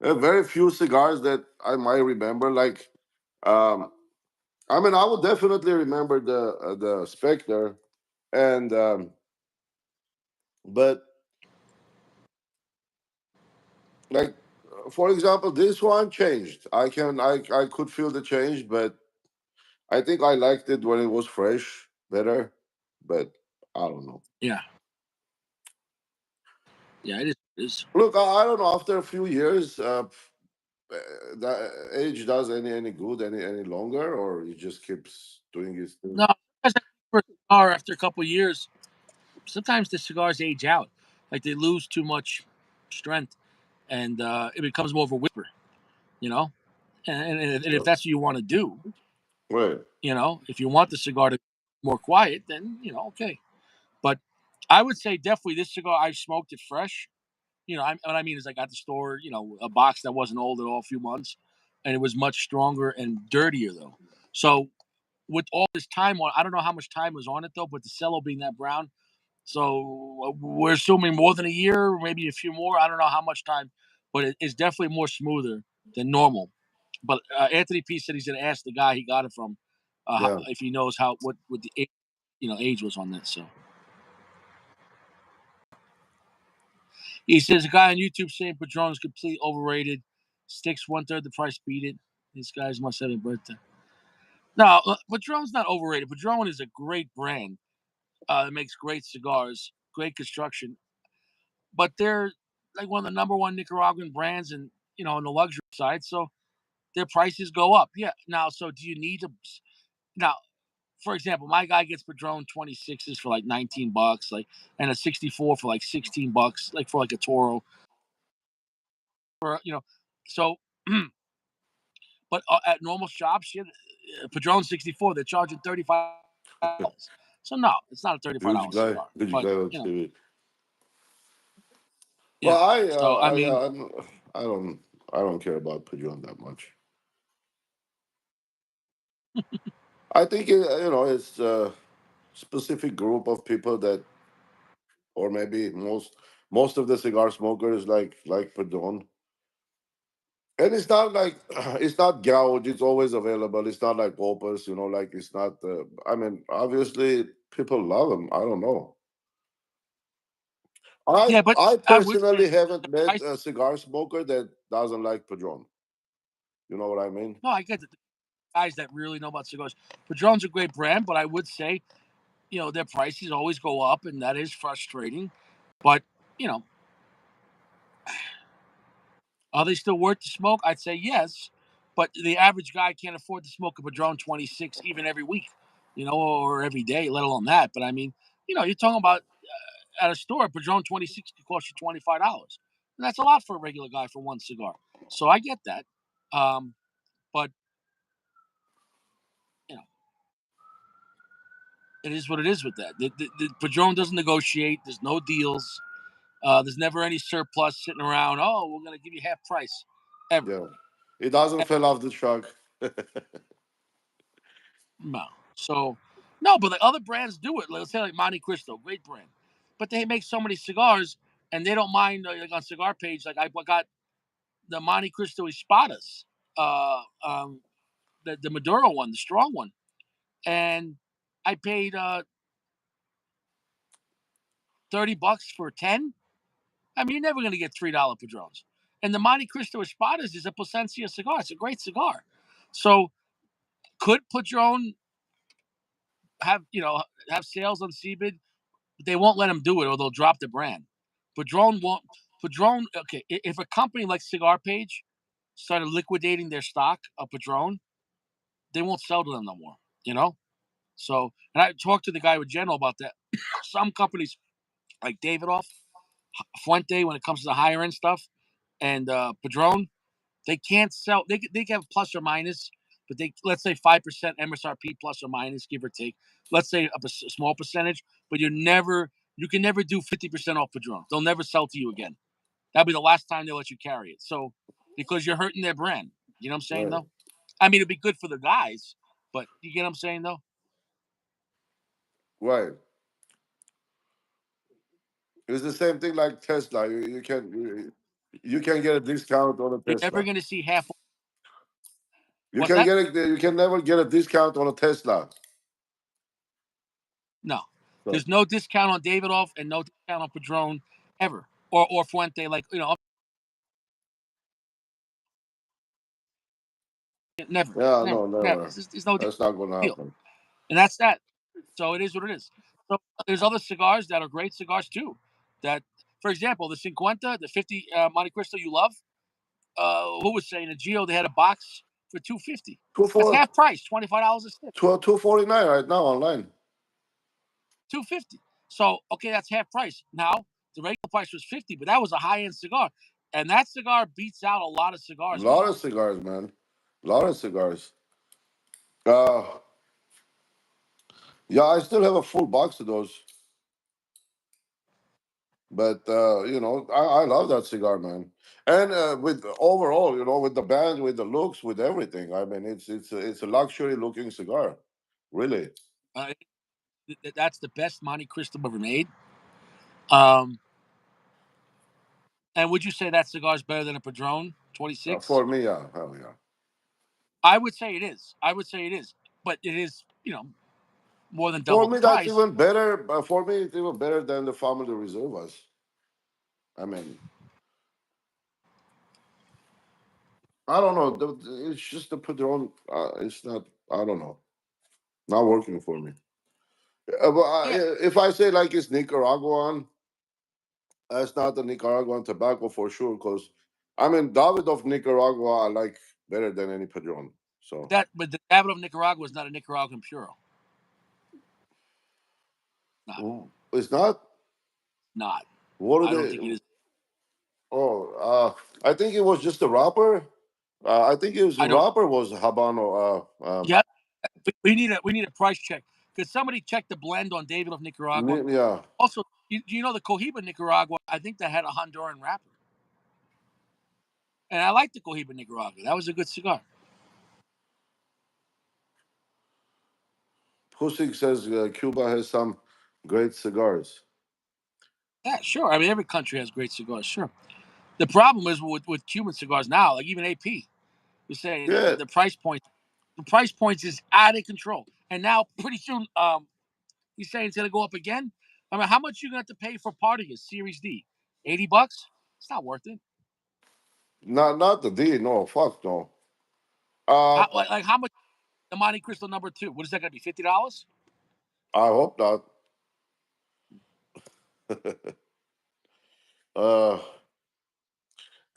are very few cigars that I might remember. Um, I mean, I would definitely remember the Spectre, and but like for example, this one changed. I could feel the change, but I think I liked it when it was fresh better. But I don't know. Yeah, yeah, it is. It is. Look, I don't know. After a few years, the age does any good any longer, or it just keeps doing its thing. No, sometimes I think for a cigar after a couple of years, sometimes the cigars age out, like they lose too much strength, and it becomes more of a whisper. You know, and if So, that's what you want to do, right. if you want the cigar to be more quiet, then okay. But I would say definitely this cigar I smoked it fresh. What I mean is I got the store, a box that wasn't old at all, a few months, and it was much stronger and dirtier though. So with all this time on, I don't know how much time was on it though, but the cello being that brown, so we're assuming more than a year, maybe a few more. I don't know how much time, but it's definitely more smoother than normal. But Anthony P said he's going to ask the guy he got it from Yeah. if he knows what the age was on that. So he says a guy on YouTube saying Padron is completely overrated. Sticks one third the price, beat it. These guys must have a birthday. No, Padron's not overrated. Padron is a great brand. It makes great cigars, great construction, but they're like one of the number one Nicaraguan brands, and on the luxury side, so their prices go up. Yeah. Now, so do you need to? Now, for example, my guy gets Padron 26s for like $19, like, and a 64 for like $16, like for like a Toro, for So, but at normal shops, Padron 64, they're charging $35. So no, it's not a $35 cigar. Huge But guy on TV. Well, yeah. So I mean, I don't I don't care about Padron that much. I think it's a specific group of people that, or maybe most of the cigar smokers like Padron. And it's not like it's not gouge. It's always available. It's not like opus. Like it's not. I mean, obviously, people love them. I don't know. I yeah, but I I would say personally haven't met I a cigar smoker that doesn't like Padron. You know what I mean? no, I get that the guys that really know about cigars. Padron's a great brand, but I would say their prices always go up, and that is frustrating. But you know, are they still worth the smoke? I'd say yes, but the average guy can't afford to smoke a Padron 26 even every week, or every day, let alone that. But I mean, you're talking about at a store, a Padron 26 could cost you $25, and that's a lot for a regular guy for one cigar. So I get that, but you know, it is what it is with that. The Padron doesn't negotiate. There's no deals. There's never any surplus sitting around. Oh, we're gonna give you half price, ever. Yeah. It doesn't fell off the truck. No. So, no, but the other brands do it. Let's say like Monte Cristo, great brand, but they make so many cigars, and they don't mind. Like on Cigar Page, like I got the Monte Cristo Espadas, uh, um, the Maduro one, the strong one, and I paid $30 for 10. I mean, you're never gonna get $3 Padrones. And the Monte Cristo Espadas is a Plasencia cigar. It's a great cigar. So could Padron have sales on CBID? They won't let them do it, or they'll drop the brand. Padron won't. Padron. Okay, if a company like Cigar Page started liquidating their stock of Padron, they won't sell to them no more. You know. So, and I talked to the guy with General about that. Some companies like Davidoff Fuente when it comes to the higher end stuff, and Padron, they can't sell. They can have plus or minus, but they let's say 5% MSRP plus or minus, give or take. Let's say a small percentage, but you can never do 50% off Padron. They'll never sell to you again. That'll be the last time they'll let you carry it. So because you're hurting their brand, you know what I'm saying Right. though. I mean, it'd be good for the guys, but you get what I'm saying though. Right. It's the same thing like Tesla. You can get a discount on a You're never Tesla. going to see half. You What's can that? get it. You can never get a discount on a Tesla. No, So there's no discount on Davidoff and no discount on Padron ever, or Fuente. Like never, yeah, never, no, never. never. There's no That's not gonna deal, happen. and that's that. So it is what it is. So there's other cigars that are great cigars too. That, for example, the Cinquenta, the 50 Monte Cristo you love. Who was saying at Geo they had a box for 250. Two That's four half price, $25 a stick. 249 right now online. 250. So okay, that's half price. Now the regular price was 50, but that was a high end cigar, and that cigar beats out a lot of A cigars, lot man. of cigars, man. A lot of cigars. Uh, yeah, I still have a full box of those. But I love that cigar, man. And with overall, with the band, with the looks, with everything. I mean, it's a luxury looking cigar, really. Uh, that's the best Monte Cristo ever made. Um, and would you say that cigar is better than a Padron 26? For me, yeah, hell yeah. I would say it is. I would say it is, but it is more than For double the me, that's price. even better. For me, it's even better than the Family Reservas. I mean, I don't know. It's just the Padron. It's not. I don't know. Not working for me. But Yeah, if I say like it's Nicaraguan, that's not the Nicaraguan tobacco for sure. Because I mean, David of Nicaragua, I like better than any Padron. So but the Davidoff of Nicaragua is not a Nicaraguan Puro. Not, it's not. not. What are I don't they? think it is. Oh, I think it was just the wrapper. I think it was the I don't. wrapper was Habano. Yeah, we need a price check because somebody checked the blend on David of Nicaragua. Yeah. Also, you know the Cohiba Nicaragua? I think that had a Honduran wrapper, and I like the Cohiba Nicaragua. That was a good cigar. Pusik says Cuba has some great cigars. Yeah, sure. I mean, every country has great cigars. Sure. The problem is with Cuban cigars now, like even AP, you're saying Yeah, the price points is out of control, and now pretty soon, he's saying it's gonna go up again. I mean, how much you gonna have to pay for part of your Series D? $80? It's not worth it. not the D. No, fuck no. Uh, Like how much the Monte Cristo number two? What is that gonna be? $50? I hope not. uh,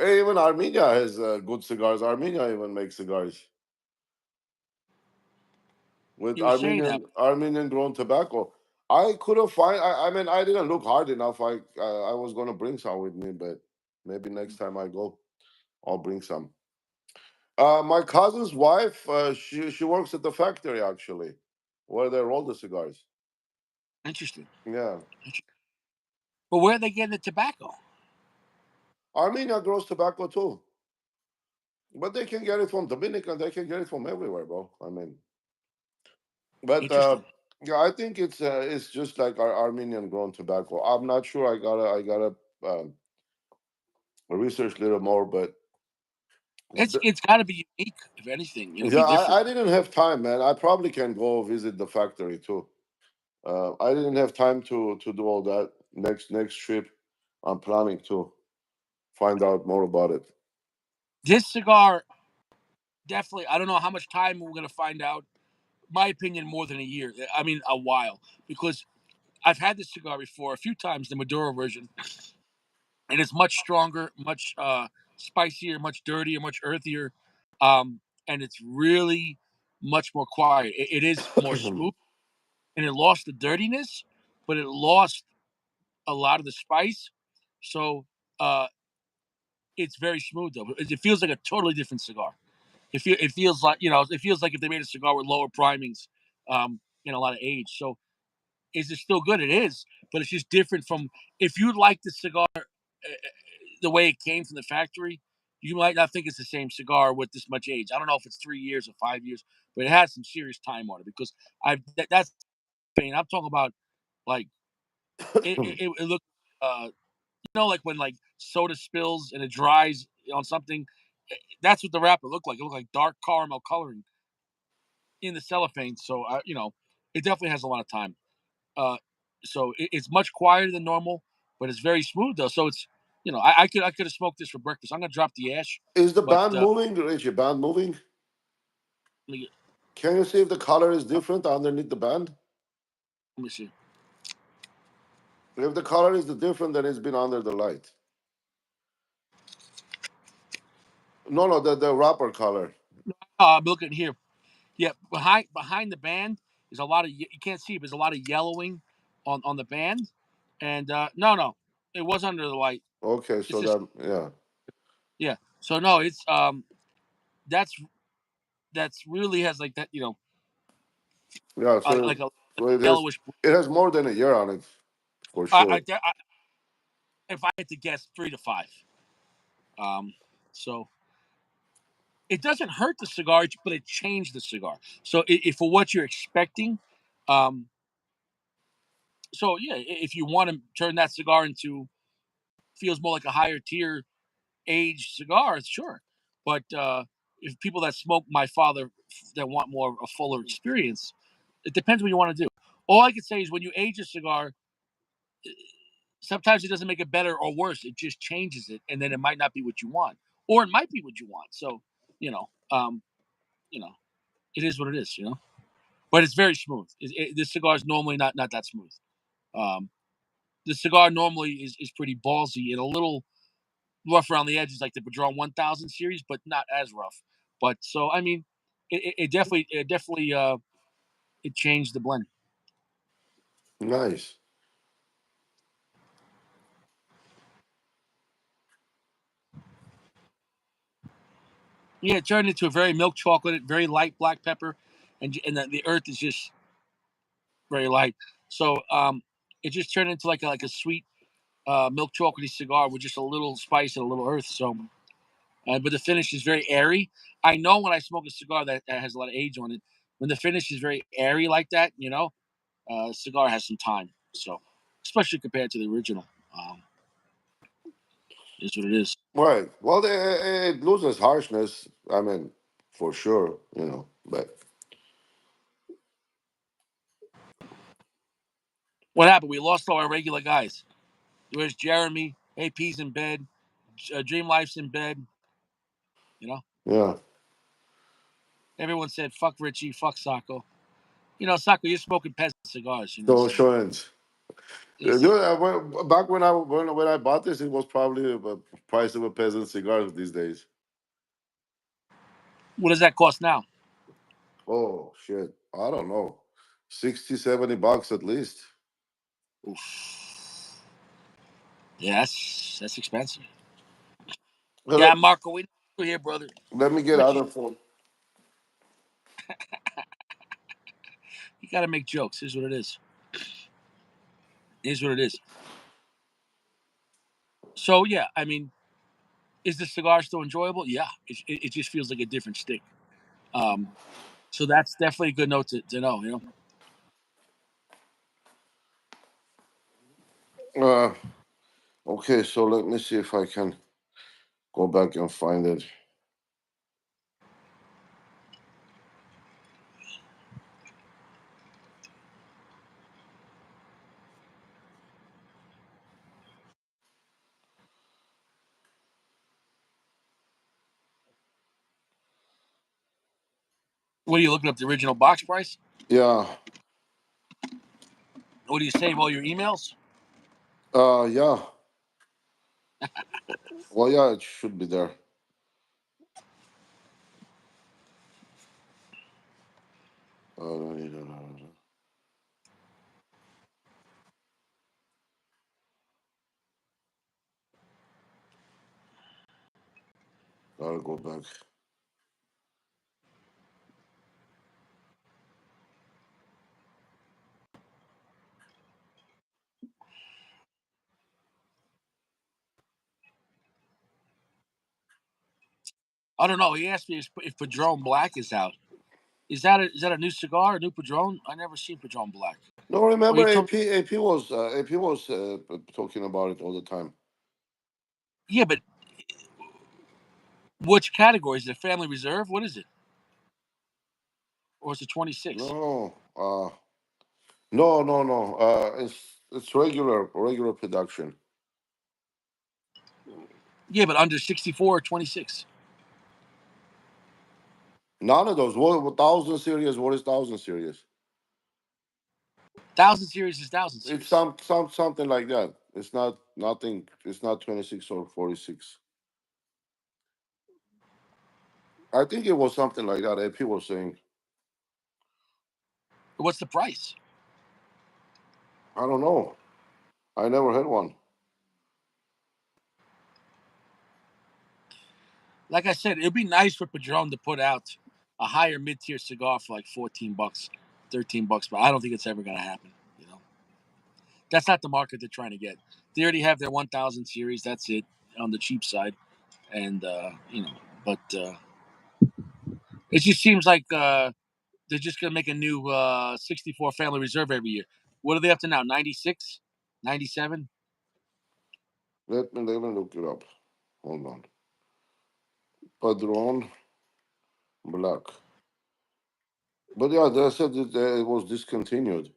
even Armenia has good cigars. Armenia even makes cigars with You were saying that. Armenian grown tobacco. I couldn't find. I mean, I didn't look hard enough. I was gonna bring some with me, but maybe next time I go, I'll bring some. My cousin's wife, she works at the factory actually, where they roll the cigars. Interesting. Yeah, But where are they getting the tobacco? Armenia grows tobacco too, but they can get it from Dominican. They can get it from everywhere, bro. I mean, but Interesting. yeah, I think it's just like our Armenian grown tobacco. I'm not sure. I gotta research a little more, but th- It's got to be unique, if anything. yeah, Be different. I didn't have time, man. I probably can go visit the factory too. I didn't have time to do all that. Next trip, I'm planning to find out more about it. This cigar definitely. I don't know how much time we're gonna find out. My opinion, more than a year. I mean, a while, because I've had this cigar before a few times, the Maduro version, and it's much stronger, much spicier, much dirtier, much earthier, and it's really much more quiet. It is more smooth, and it lost the dirtiness, but it lost a lot of the spice. So uh, it's very smooth though. It feels like a totally different cigar. It feels like it feels like if they made a cigar with lower primings, and a lot of age. So is it still good? It is, but it's just different from if you like the cigar the way it came from the factory. You might not think it's the same cigar with this much age. I don't know if it's 3 years or 5 years, but it has some serious time on it because that's pain. I'm talking about like it looked like when like soda spills and it dries on something. That's what the wrapper looked like. It looked like dark caramel coloring in the cellophane. So it definitely has a lot of time. Uh, so it's much quieter than normal, but it's very smooth though. So it's I could have smoked this for breakfast. I'm gonna drop the ash, Is the but band moving, Richie? Band moving? let me, Can you see if the color is different underneath the band? let me see. If the color is different, then it's been under the light. No, no, the wrapper color. I'm looking here. Yeah, behind the band is a lot of you can't see, but there's a lot of yellowing on the band, and no, it was under the light. Okay, It's so just that yeah, yeah. So no, it's that's that's really has like that yeah. like a So it has yellowish. it has more than a year on it for I, sure. I if I had to guess 3 to 5. Um, so it doesn't hurt the cigar, but it changed the cigar. So if for what you're expecting, um, so yeah, if you want to turn that cigar into feels more like a higher tier aged cigar, sure. But if people that smoke my father that want more a fuller experience, it depends what you want to do. All I can say is when you age a cigar, sometimes it doesn't make it better or worse. It just changes it, and then it might not be what you want, or it might be what you want. So you know, um, you know, it is what it is. But it's very smooth. This cigar is normally not that smooth. Um, the cigar normally is pretty ballsy and a little rough around the edges, like the Padron 1000 series, but not as rough. But so I mean, it definitely it changed the blend. Nice. Yeah, it turned into a very milk chocolate, very light black pepper, and the earth is just very light. So it just turned into like a sweet milk chocolatey cigar with just a little spice and a little earth. So, but the finish is very airy. I know when I smoke a cigar that has a lot of age on it, when the finish is very airy like that, cigar has some time. So, especially compared to the original, is what it is. Right. Well, it loses harshness. I mean, for sure, But What happened? We lost all our regular guys. Where's Jeremy? AP's in bed. Dream Life's in bed. You know, yeah, everyone said fuck Richie, fuck Sacco. Sacco, you're smoking peasant cigars. no So insurance. it's Back when I bought this, it was probably the price of a peasant cigar these days. what does that cost now? Oh shit! I don't know, 60, $70 at least. Oof. Yeah, that's expensive. Well, Yeah, Marco, we know here, brother. let me get Richie, other phone. you got to make jokes. Here's what it is. Here's what it is. So yeah, I mean, is the cigar still enjoyable? Yeah, it just feels like a different stick. Um, so that's definitely a good note to know. Uh, okay, so let me see if I can go back and find it. What are you looking up the original box price? Yeah, Or do you save all your emails? yeah. Well, yeah, it should be there. Gotta go back. I don't know. He asked me if Padron Black is out. Is that a new cigar, a new Padron? I never seen Padron Black. No, Oh, remember you told AP was talking about it all the time. Yeah, but which category is it? Family Reserve? What is it? Or is it 26? No, no. It's regular production. Yeah, but under 64 or 26. None of those. What 1000 series? What is 1000 series? 1000 series is 1000 It's series. something like that. It's not nothing. It's not 26 or 46. I think it was something like that. AP was saying. What's the price? I don't know. I never had one. Like I said, it'd be nice for Padron to put out a higher mid-tier cigar for like $14, $13, but I don't think it's ever gonna happen. You know, that's not the market they're trying to get. They already have their 1000 series. That's it on the cheap side, and but it just seems like they're just gonna make a new 64 Family Reserve every year. What are they up to now? 96, 97. Let me look it up. Hold on. Padron Black. But yeah, they said it was discontinued.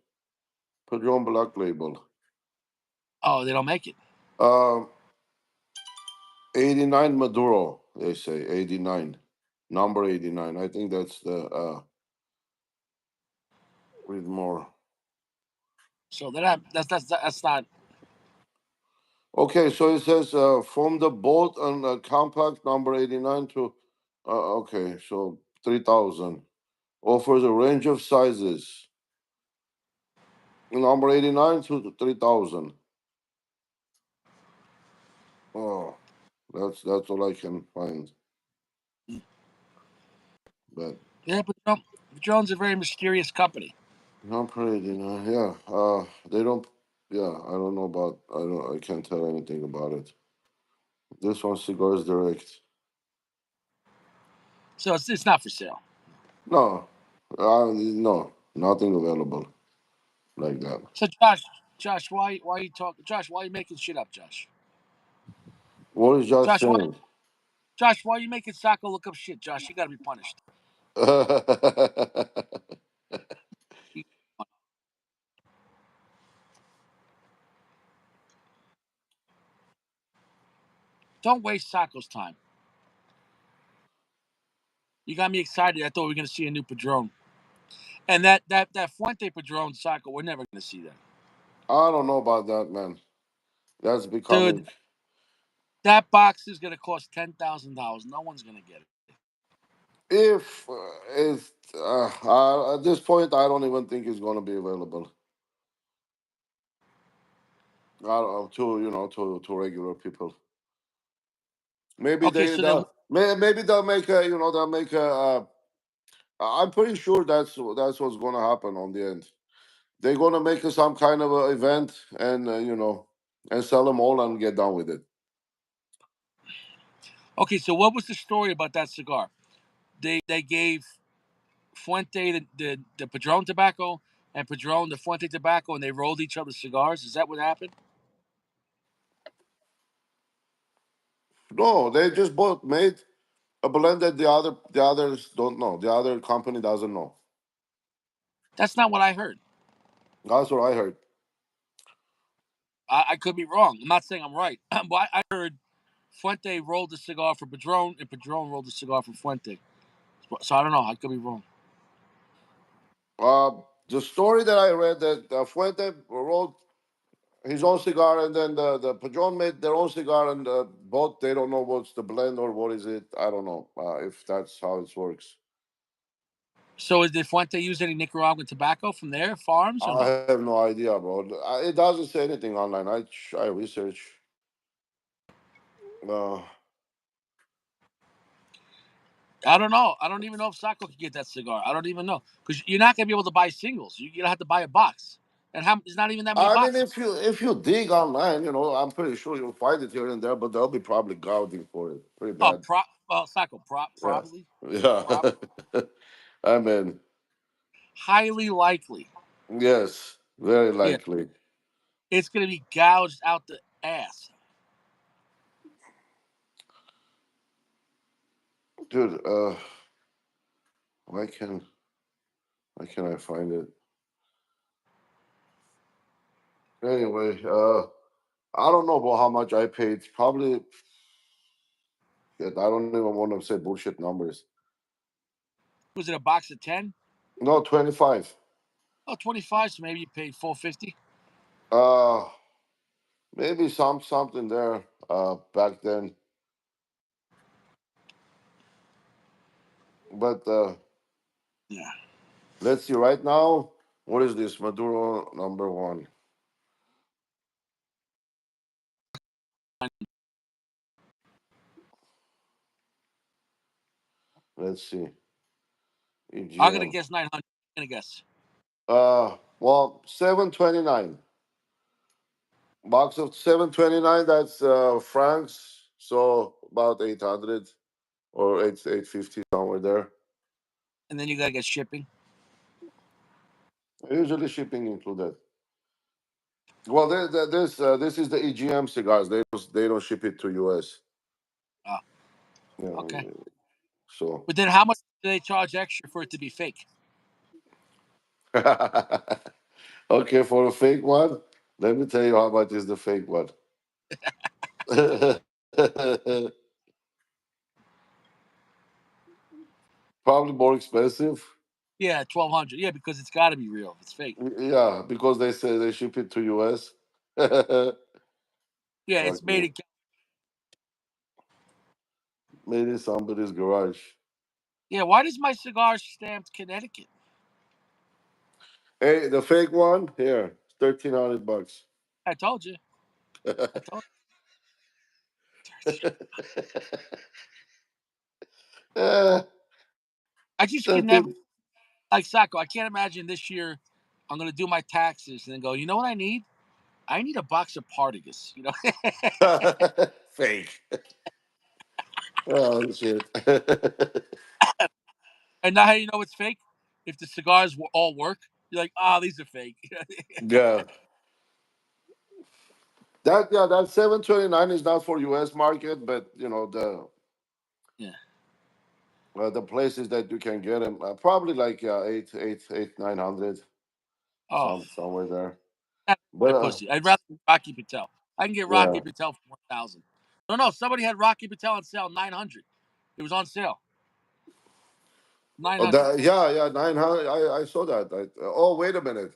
Padron Black label. Oh, they don't make it. Um, 89 Maduro. They say 89. Number 89. I think that's the with more. So they're not. That's not. Okay, so it says from the bolt and compact number 89 to okay, so 3000 offers a range of sizes. Number 89 to 3000. Oh, that's all I can find. But Yeah, but Padron's a very mysterious company. number 89, yeah. They don't. Yeah, I don't know about. I don't. I can't tell anything about it. This one cigars direct. So it's not for sale. No, no, nothing available like that. So Josh, why you talk? Josh, why you making shit up, Josh? What is Josh Josh, why saying? Josh, why you making Sacco look up shit? Josh, you got to be punished. Don't waste Sacco's time. You got me excited. I thought we were gonna see a new Padron, and that Fuente Padron Sacco. We're never gonna see that, I don't know about that, man. That's dude. becoming. That box is gonna cost $10,000. No one's gonna get it. If it's at this point, I don't even think it's going to be available. To to regular people. Maybe Okay, so then maybe they'll make a they'll make a. I'm pretty sure that's what's going to happen on the end. They're going to make some kind of a event and and sell them all and get done with it. okay, so what was the story about that cigar? They gave Fuente the Padron tobacco and Padron the Fuente tobacco, and they rolled each other's cigars. Is that what happened? No, they just both made a blend that the others don't know. The other company doesn't know. That's not what I heard. That's what I heard. I could be wrong. I'm not saying I'm right, but I heard Fuente rolled the cigar for Padron, and Padron rolled the cigar for Fuente. So I don't know. I could be wrong. Uh, the story that I read that Fuente wrote his own cigar, and then the Padron made their own cigar, and both they don't know what's the blend or what is it. I don't know if that's how it works. So did Fuente use any Nicaraguan tobacco from their farms or I no? have no idea, bro. It doesn't say anything online. I research. Uh, I don't know. I don't even know if Sacco could get that cigar. I don't even know because you're not gonna be able to buy singles. You're gonna have to buy a box, and how there's not even that many I mean, boxes. if you dig online, I'm pretty sure you'll find it here and there, but they'll be probably gouging for it pretty Oh, bad. Sacco, Yeah, probably, yeah. I mean, highly likely. yes, very Yeah, likely, it's gonna be gouged out the ass. dude. Why can why can I find it? Anyway, I don't know about how much I paid. Probably, shit, I don't even want to say bullshit numbers. Was it a box of 10? No, 25. Oh, 25. So maybe you paid 450. Uh, maybe something there. Back then, but Yeah, let's see. Right now, what is this? Maduro number one. Let's see. I'm gonna EGM. guess 900. I'm gonna guess. Well, 729. Box of 729. That's francs. So about 800 or 850 somewhere there. And then you gotta get shipping. Usually shipping included. Well, this is the EGM cigars. They don't ship it to US. Oh, Yeah, okay. so But then how much do they charge extra for it to be fake? okay, for a fake one, let me tell you how much is the fake one. Probably more expensive. Yeah, 1,200. Yeah, because it's got to be real. If it's fake. Yeah, because they say they ship it to US. Fuck Yeah, it's made me. in. Made in somebody's garage. Yeah, why does my cigar stamped Connecticut? Hey, the fake one here, $1,300. I told you. I told you. Eh, I just can never 13 like Sacco. I can't imagine this year. I'm gonna do my taxes and then go. You know what I need? I need a box of Partagas. You know. fake. Oh shit. And now how you know it's fake? If the cigars all work, you're like, oh, these are fake. Yeah. That 729 is not for US market, but Yeah. the places that you can get them probably like 900 Oh, somewhere there. that's But my pussy. I'd rather get Rocky Patel. I can get yeah. Rocky Patel for 1,000. No. Somebody had Rocky Patel on sale 900. It was on sale nine Oh, hundred. yeah, 900. I saw that. Oh, wait a minute.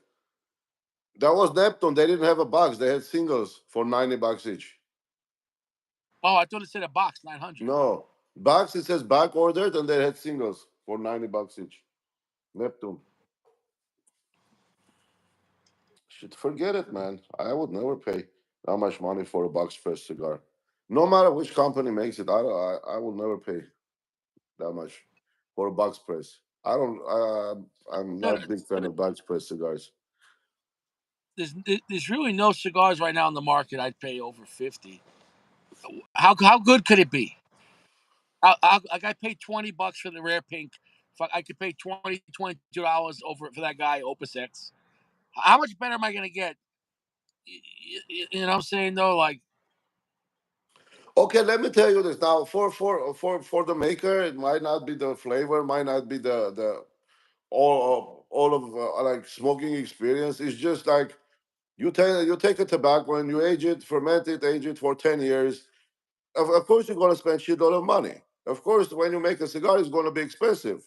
That was Neptune. They didn't have a box. They had singles for $90 each. Oh, I thought it said a box 900. No. Box, it says back ordered, and they had singles for $90 each. Neptune. Should forget it, man. I would never pay that much money for a box press cigar. No matter which company makes it, I will never pay that much for a box press. I don't. I'm No, not a big fan of box press cigars. there's really no cigars right now in the market I'd pay over 50. How good could it be? Like I paid $20 for the rare pink. I could pay $22 over for that guy Opus X. How much better am I gonna get? You know what I'm saying though? Like, Okay, let me tell you this now. For the maker, it might not be the flavor, might not be the all of like smoking experience. It's just like you take a tobacco and you age it, ferment it, age it for 10 years. Of course, you're gonna spend shitload of money. Of course, when you make a cigar, it's gonna be expensive,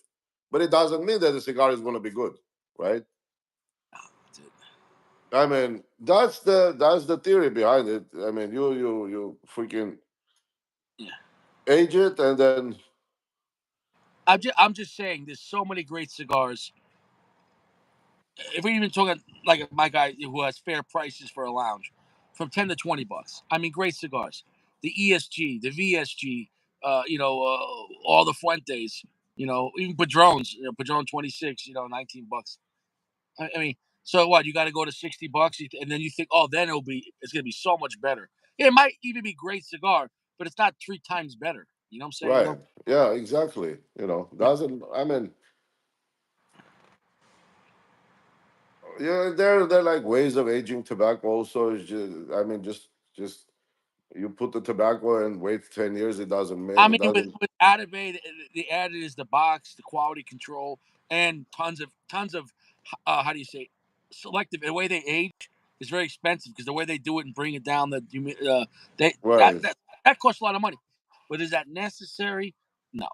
but it doesn't mean that the cigar is gonna be good, right? I mean, that's the theory behind it. I mean, you freaking yeah. age it and then I'm just saying, there's so many great cigars. If we even talking like my guy who has fair prices for a lounge, from $10 to $20. I mean, great cigars. The ESG, the VSG, all the Fuentes, even Padrones, Padron 26, $19. I mean, so what? You got to go to $60, and then you think, oh, then it's gonna be so much better. Yeah, it might even be great cigar, but it's not 3 times better. You know what I'm saying? Right. Yeah, exactly. Yeah. Doesn't, I mean, yeah, they're like ways of aging tobacco also. Is just, I mean, just you put the tobacco and wait 10 years, it doesn't make I it mean, with doesn't. with Atabay, the added is the box, the quality control, and tons of how do you say, selective. The way they age is very expensive because the way they do it and bring it down, they Right. that costs a lot of money. But is that necessary? No,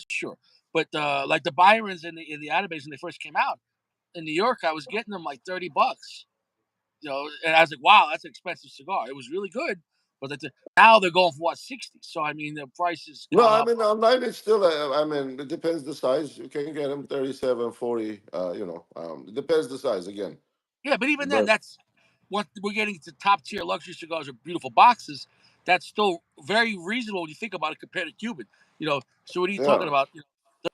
sure. But like the Byrons and the Atabays when they first came out in New York, I was getting them like $30. And I was like, wow, that's an expensive cigar. It was really good, but now they're going for what, 60. So I mean, the price has No, gone I up. mean online it's still. I mean, it depends the size. You can get them 37, 40. It depends the size again. Yeah, but even then, But that's what we're getting to top tier luxury cigars with beautiful boxes. That's still very reasonable when you think about it compared to Cuban. So what are you talking yeah, about?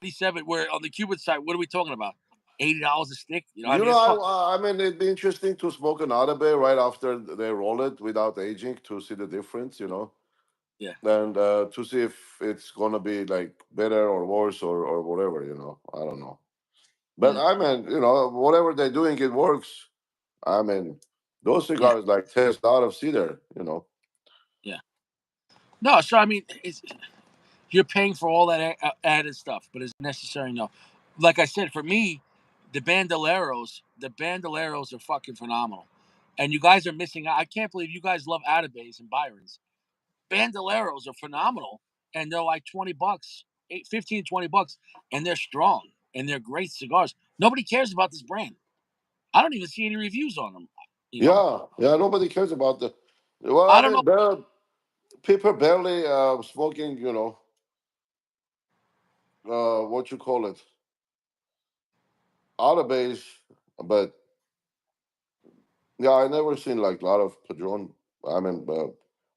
37. Where on the Cuban side, what are we talking about? $80 a stick. I you mean, know, it's fucking. I mean, it'd be interesting to smoke an Arabe right after they roll it without aging to see the difference. Yeah. And to see if it's gonna be like better or worse or whatever. I don't know. But Mm, I mean, whatever they're doing, it works. I mean, those yeah. cigars like taste out of cedar. Yeah. No. So I mean, you're paying for all that added stuff, but is it necessary? No. Like I said, for me, the bandoleros are fucking phenomenal, and you guys are missing out. I can't believe you guys love Atabays and Byrons. Bandoleros are phenomenal, and they're like $20, 15, $20, and they're strong and they're great cigars. Nobody cares about this brand. I don't even see any reviews on them. You know, Yeah, yeah. Nobody cares about the. Well, I I don't know. mean, people barely smoking. What you call it, out of base. But yeah, I never seen like a lot of Padron. I mean,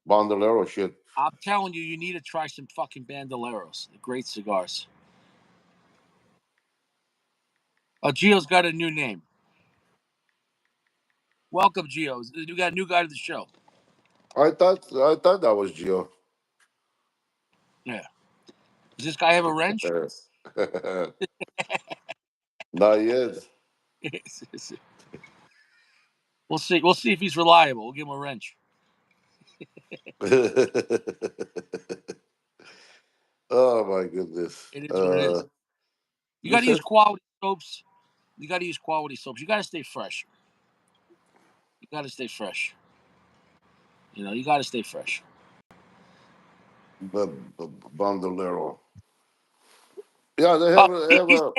Bandolero shit. I'm telling you, you need to try some fucking bandoleros. They're great cigars. Gio's got a new name. Welcome, Gio. You got a new guy to the show. I thought that was Gio. Yeah. Does this guy have a wrench? Not yet. We'll see. We'll see if he's reliable. We'll give him a wrench. Oh my goodness. It is what it is. You got You to use said, quality soaps. You got to use quality soaps. You got to stay fresh. You got to stay fresh. You got to stay fresh. Bandolero. Yeah, Uh, they he, have he's a.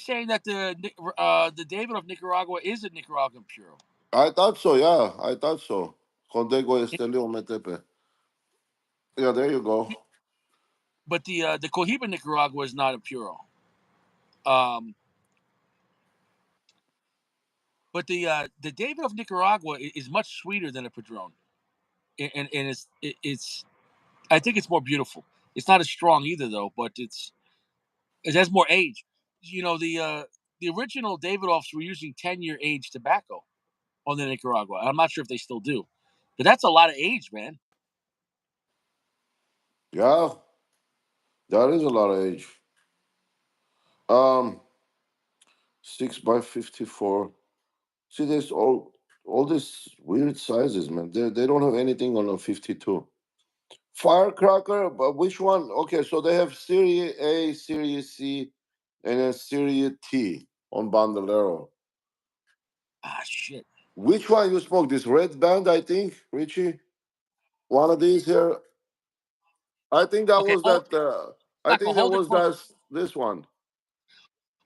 saying that the David of Nicaragua is a Nicaraguan puro, I thought so. Yeah, I thought so. Condego Estelio Metepe. Yeah, there you go. but the Cohiba Nicaragua is not a puro. Um, but the David of Nicaragua is much sweeter than a Padron, and it's I think it's more beautiful. It's not as strong either though, but it has more age. The original Davidoffs were using 10-year age tobacco on the Nicaragua. I'm not sure if they still do, but that's a lot of age, man. Yeah, that is a lot of age. Um, 6 by 54. See, there's all these weird sizes, man. They don't have anything on a 52. Firecracker, but which one? Okay, so they have Series A, Series C, and then Series T on Bandolero. Ah, shit. Which one you smoke? This red band, I think, Richie. One of these here. I think that Okay, was that. I Blacko, think that hold it was close. this one.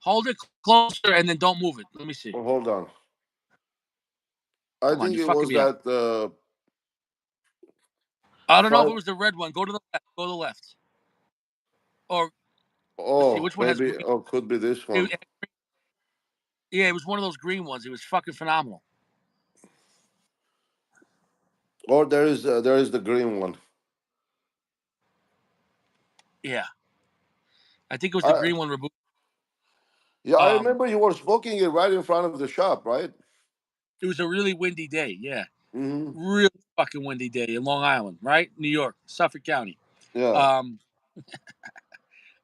Hold it closer and then don't move it. Let me see. Oh, hold on. I Come on, think you're it fucking was me up. that. I don't know if it Five. was the red one. Go to the left. Go to the left. Or let's see, Oh, which one has maybe. green? Oh, could be this one. Yeah, it was one of those green ones. It was fucking phenomenal. Or there is the green one. Yeah, I think it was the I green one. Yeah, I Um, remember you were smoking it right in front of the shop, right? it was a really windy day. Yeah, Hmm. really fucking windy day in Long Island, right? New York, Suffolk County. Yeah, Um,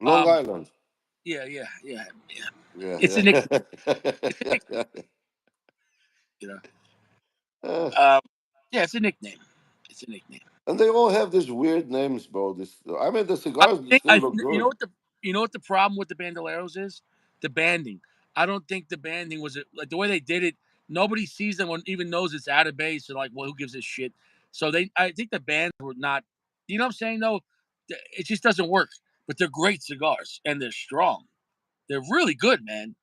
Long um, Island. yeah, yeah, yeah, yeah. Yeah, It's a nick. It's a nick. yeah. You know. Uh, Um, yeah, it's a nickname. It's a nickname. and they all have these weird names, bro. I mean, the I cigars think still look good. you know what the problem with the Bandoleros is? The banding. I don't think the banding was like the way they did it. Nobody sees them or even knows it's out of base. They're like, well, who gives a shit? So I think the bands were not. You know what I'm saying? Though, it just doesn't work. But they're great cigars and they're strong. They're really good, man.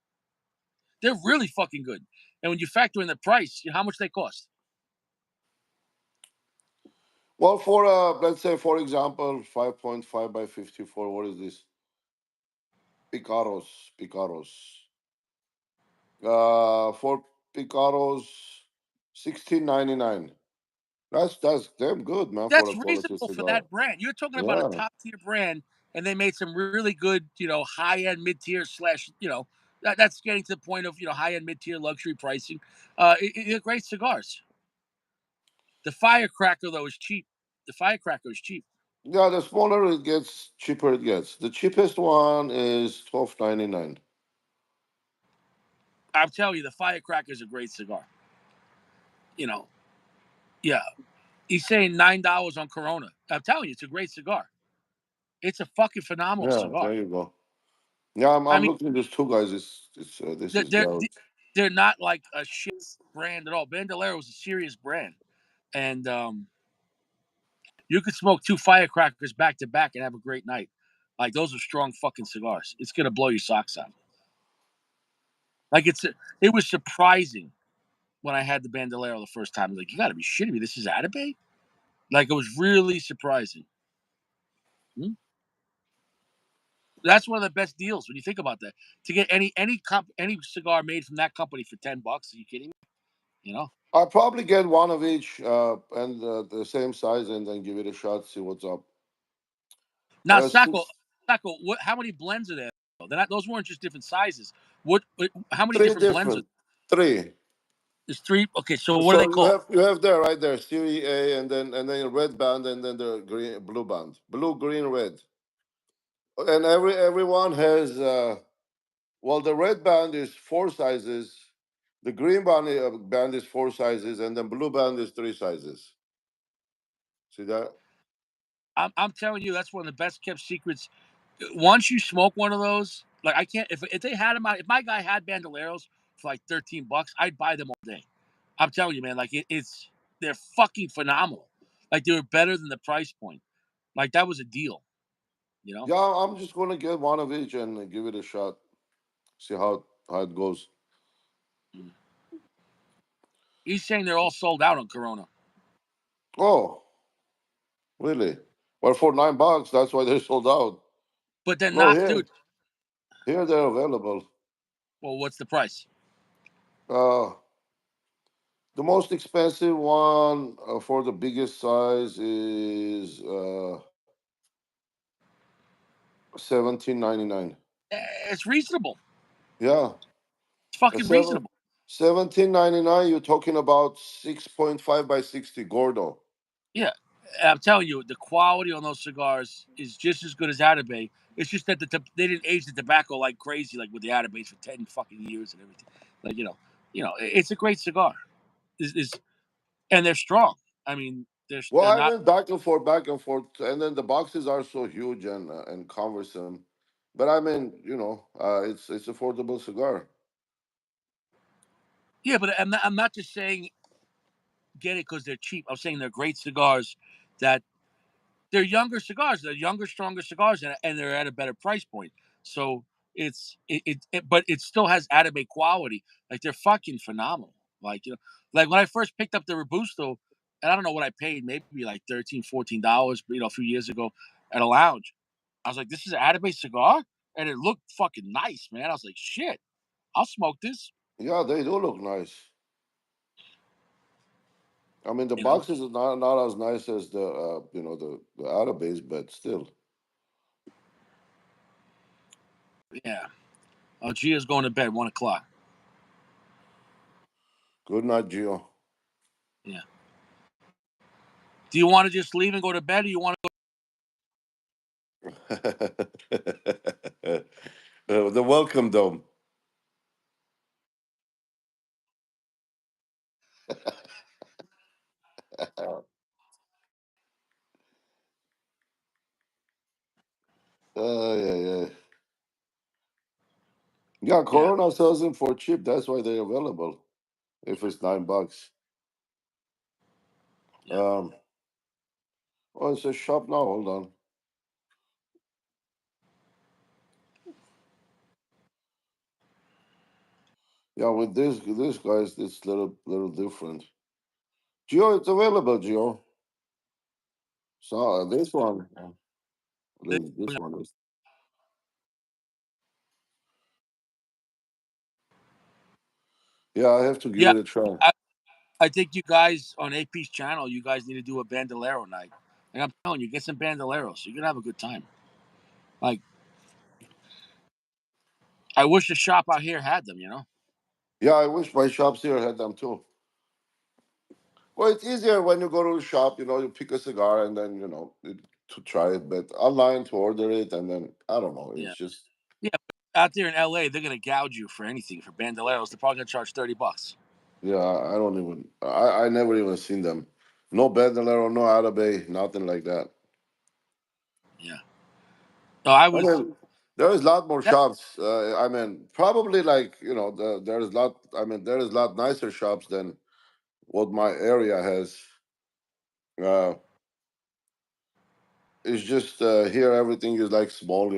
They're really fucking good. And when you factor in the price, you know how much they cost. Well, for let's say, for example, 5.5 by 54. What is this? Picaros. For Picaros, 16.99. That's damn good, man, for a That's quality reasonable for cigar. that brand. You're talking about a Yeah. top tier brand, and they made some really good, high end, mid tier slash, that's getting to the point of high end, mid tier luxury pricing. They're great cigars. The Firecracker though is cheap. The Firecracker is cheap. Yeah, the smaller it gets, cheaper it gets. The cheapest one is 12.99. I'm telling you, the Firecracker is a great cigar. You know, yeah. He's saying $9 on Corona. I'm telling you, it's a great cigar. It's a fucking phenomenal Yeah, cigar. there you go. Yeah, I I'm mean, looking at these two guys. This they're is they're, the they're not like a shit brand at all. Bandolero is a serious brand, and you could smoke two firecrackers back to back and have a great night. Like those are strong fucking cigars. It's gonna blow your socks out. Like it was surprising when I had the Bandolero the first time. Like you got to be shitting me. This is Atabay. Like it was really surprising. Hmm? That's one of the best deals when you think about that. To get any cigar made from that company for $10. Are you kidding me? You know. I'll probably get one of each, and the same size, and then give it a shot. See what's up. Now, Sacco, Six, What? How many blends are there? They're not, those weren't just different sizes. What? How many three different blends are? different, three. There's three. Okay, so what are they So called? you have there right there, Series A, and then red band, and then the green blue band, blue, green, red, and everyone has. Well, the red band is four sizes, the green band is four sizes, and then blue band is three sizes. See that? I'm telling you, that's one of the best kept secrets. Once you smoke one of those, like I can't. If they had them out, if my guy had Bandoleros for like $13, I'd buy them all day. I'm telling you, man. Like they're fucking phenomenal. Like they were better than the price point. Like that was a deal. You know. Yeah, I'm just gonna get one of each and give it a shot. See how it goes. He's saying they're all sold out on Corona, Oh, really? Well, for $9, that's why they're sold out. but they're No, not, dude. here they're available. Well, what's the price? Uh, the most expensive one for the biggest size is 17.99. It's reasonable. Yeah, It's a fucking seven reasonable. 17.99. You're talking about 6.5 by 60 Gordo. Yeah, and I'm telling you, the quality on those cigars is just as good as Atabay. It's just that they didn't age the tobacco like crazy, like with the Atabays for 10 fucking years and everything. Like it's a great cigar. Is and they're strong. I mean, Well, they're I not. went back and forth, and then the boxes are so huge and cumbersome. But I mean, it's affordable cigar. Yeah, but I'm not just saying get it because they're cheap. I'm saying they're great cigars that they're younger cigars. They're younger, stronger cigars, and they're at a better price point. So but it still has Atabay quality. Like they're fucking phenomenal. Like like when I first picked up the Robusto, and I don't know what I paid, maybe like $13, $14, a few years ago at a lounge. I was like, this is an Atabay cigar, and it looked fucking nice, man. I was like, shit, I'll smoke this. Yeah, they do look nice. I mean, the You know, boxes are not as nice as the the Arabes, but still. Yeah. Oh, Gia's going to bed 1 o'clock. Good night, Gio. Yeah. Do you want to just leave and go to bed, or you want to The welcome dome. Yeah, yeah. Yeah, Yeah. Corona sells them for cheap. That's why they're available. If it's $9. Yeah. Um, oh, it's a shop now. Hold on. Yeah, with this guys, it's little different. Geo, it's available, Geo. So this one, this one is. Yeah, I have to give Yeah. it a try. I think you guys on AP's channel, you guys need to do a bandolero night. And I'm telling you, get some bandoleros. You're gonna have a good time. Like, I wish the shop out here had them. Yeah, I wish my shops here had them too. Well, it's easier when you go to the shop. You pick a cigar and then to try it. But online to order it and then I don't know. Yeah. It's just Yeah. Out there in LA, they're gonna gouge you for anything for bandoleros. They're probably gonna charge $30. yeah. I don't even. I never even seen them. No Bandolero, no Arabe, nothing like that. Yeah. No, I I was mean, there is a lot more that. shops. I mean, probably like there's a lot. I mean, there is a lot nicer shops than what my area has. Uh, it's just here everything is like small.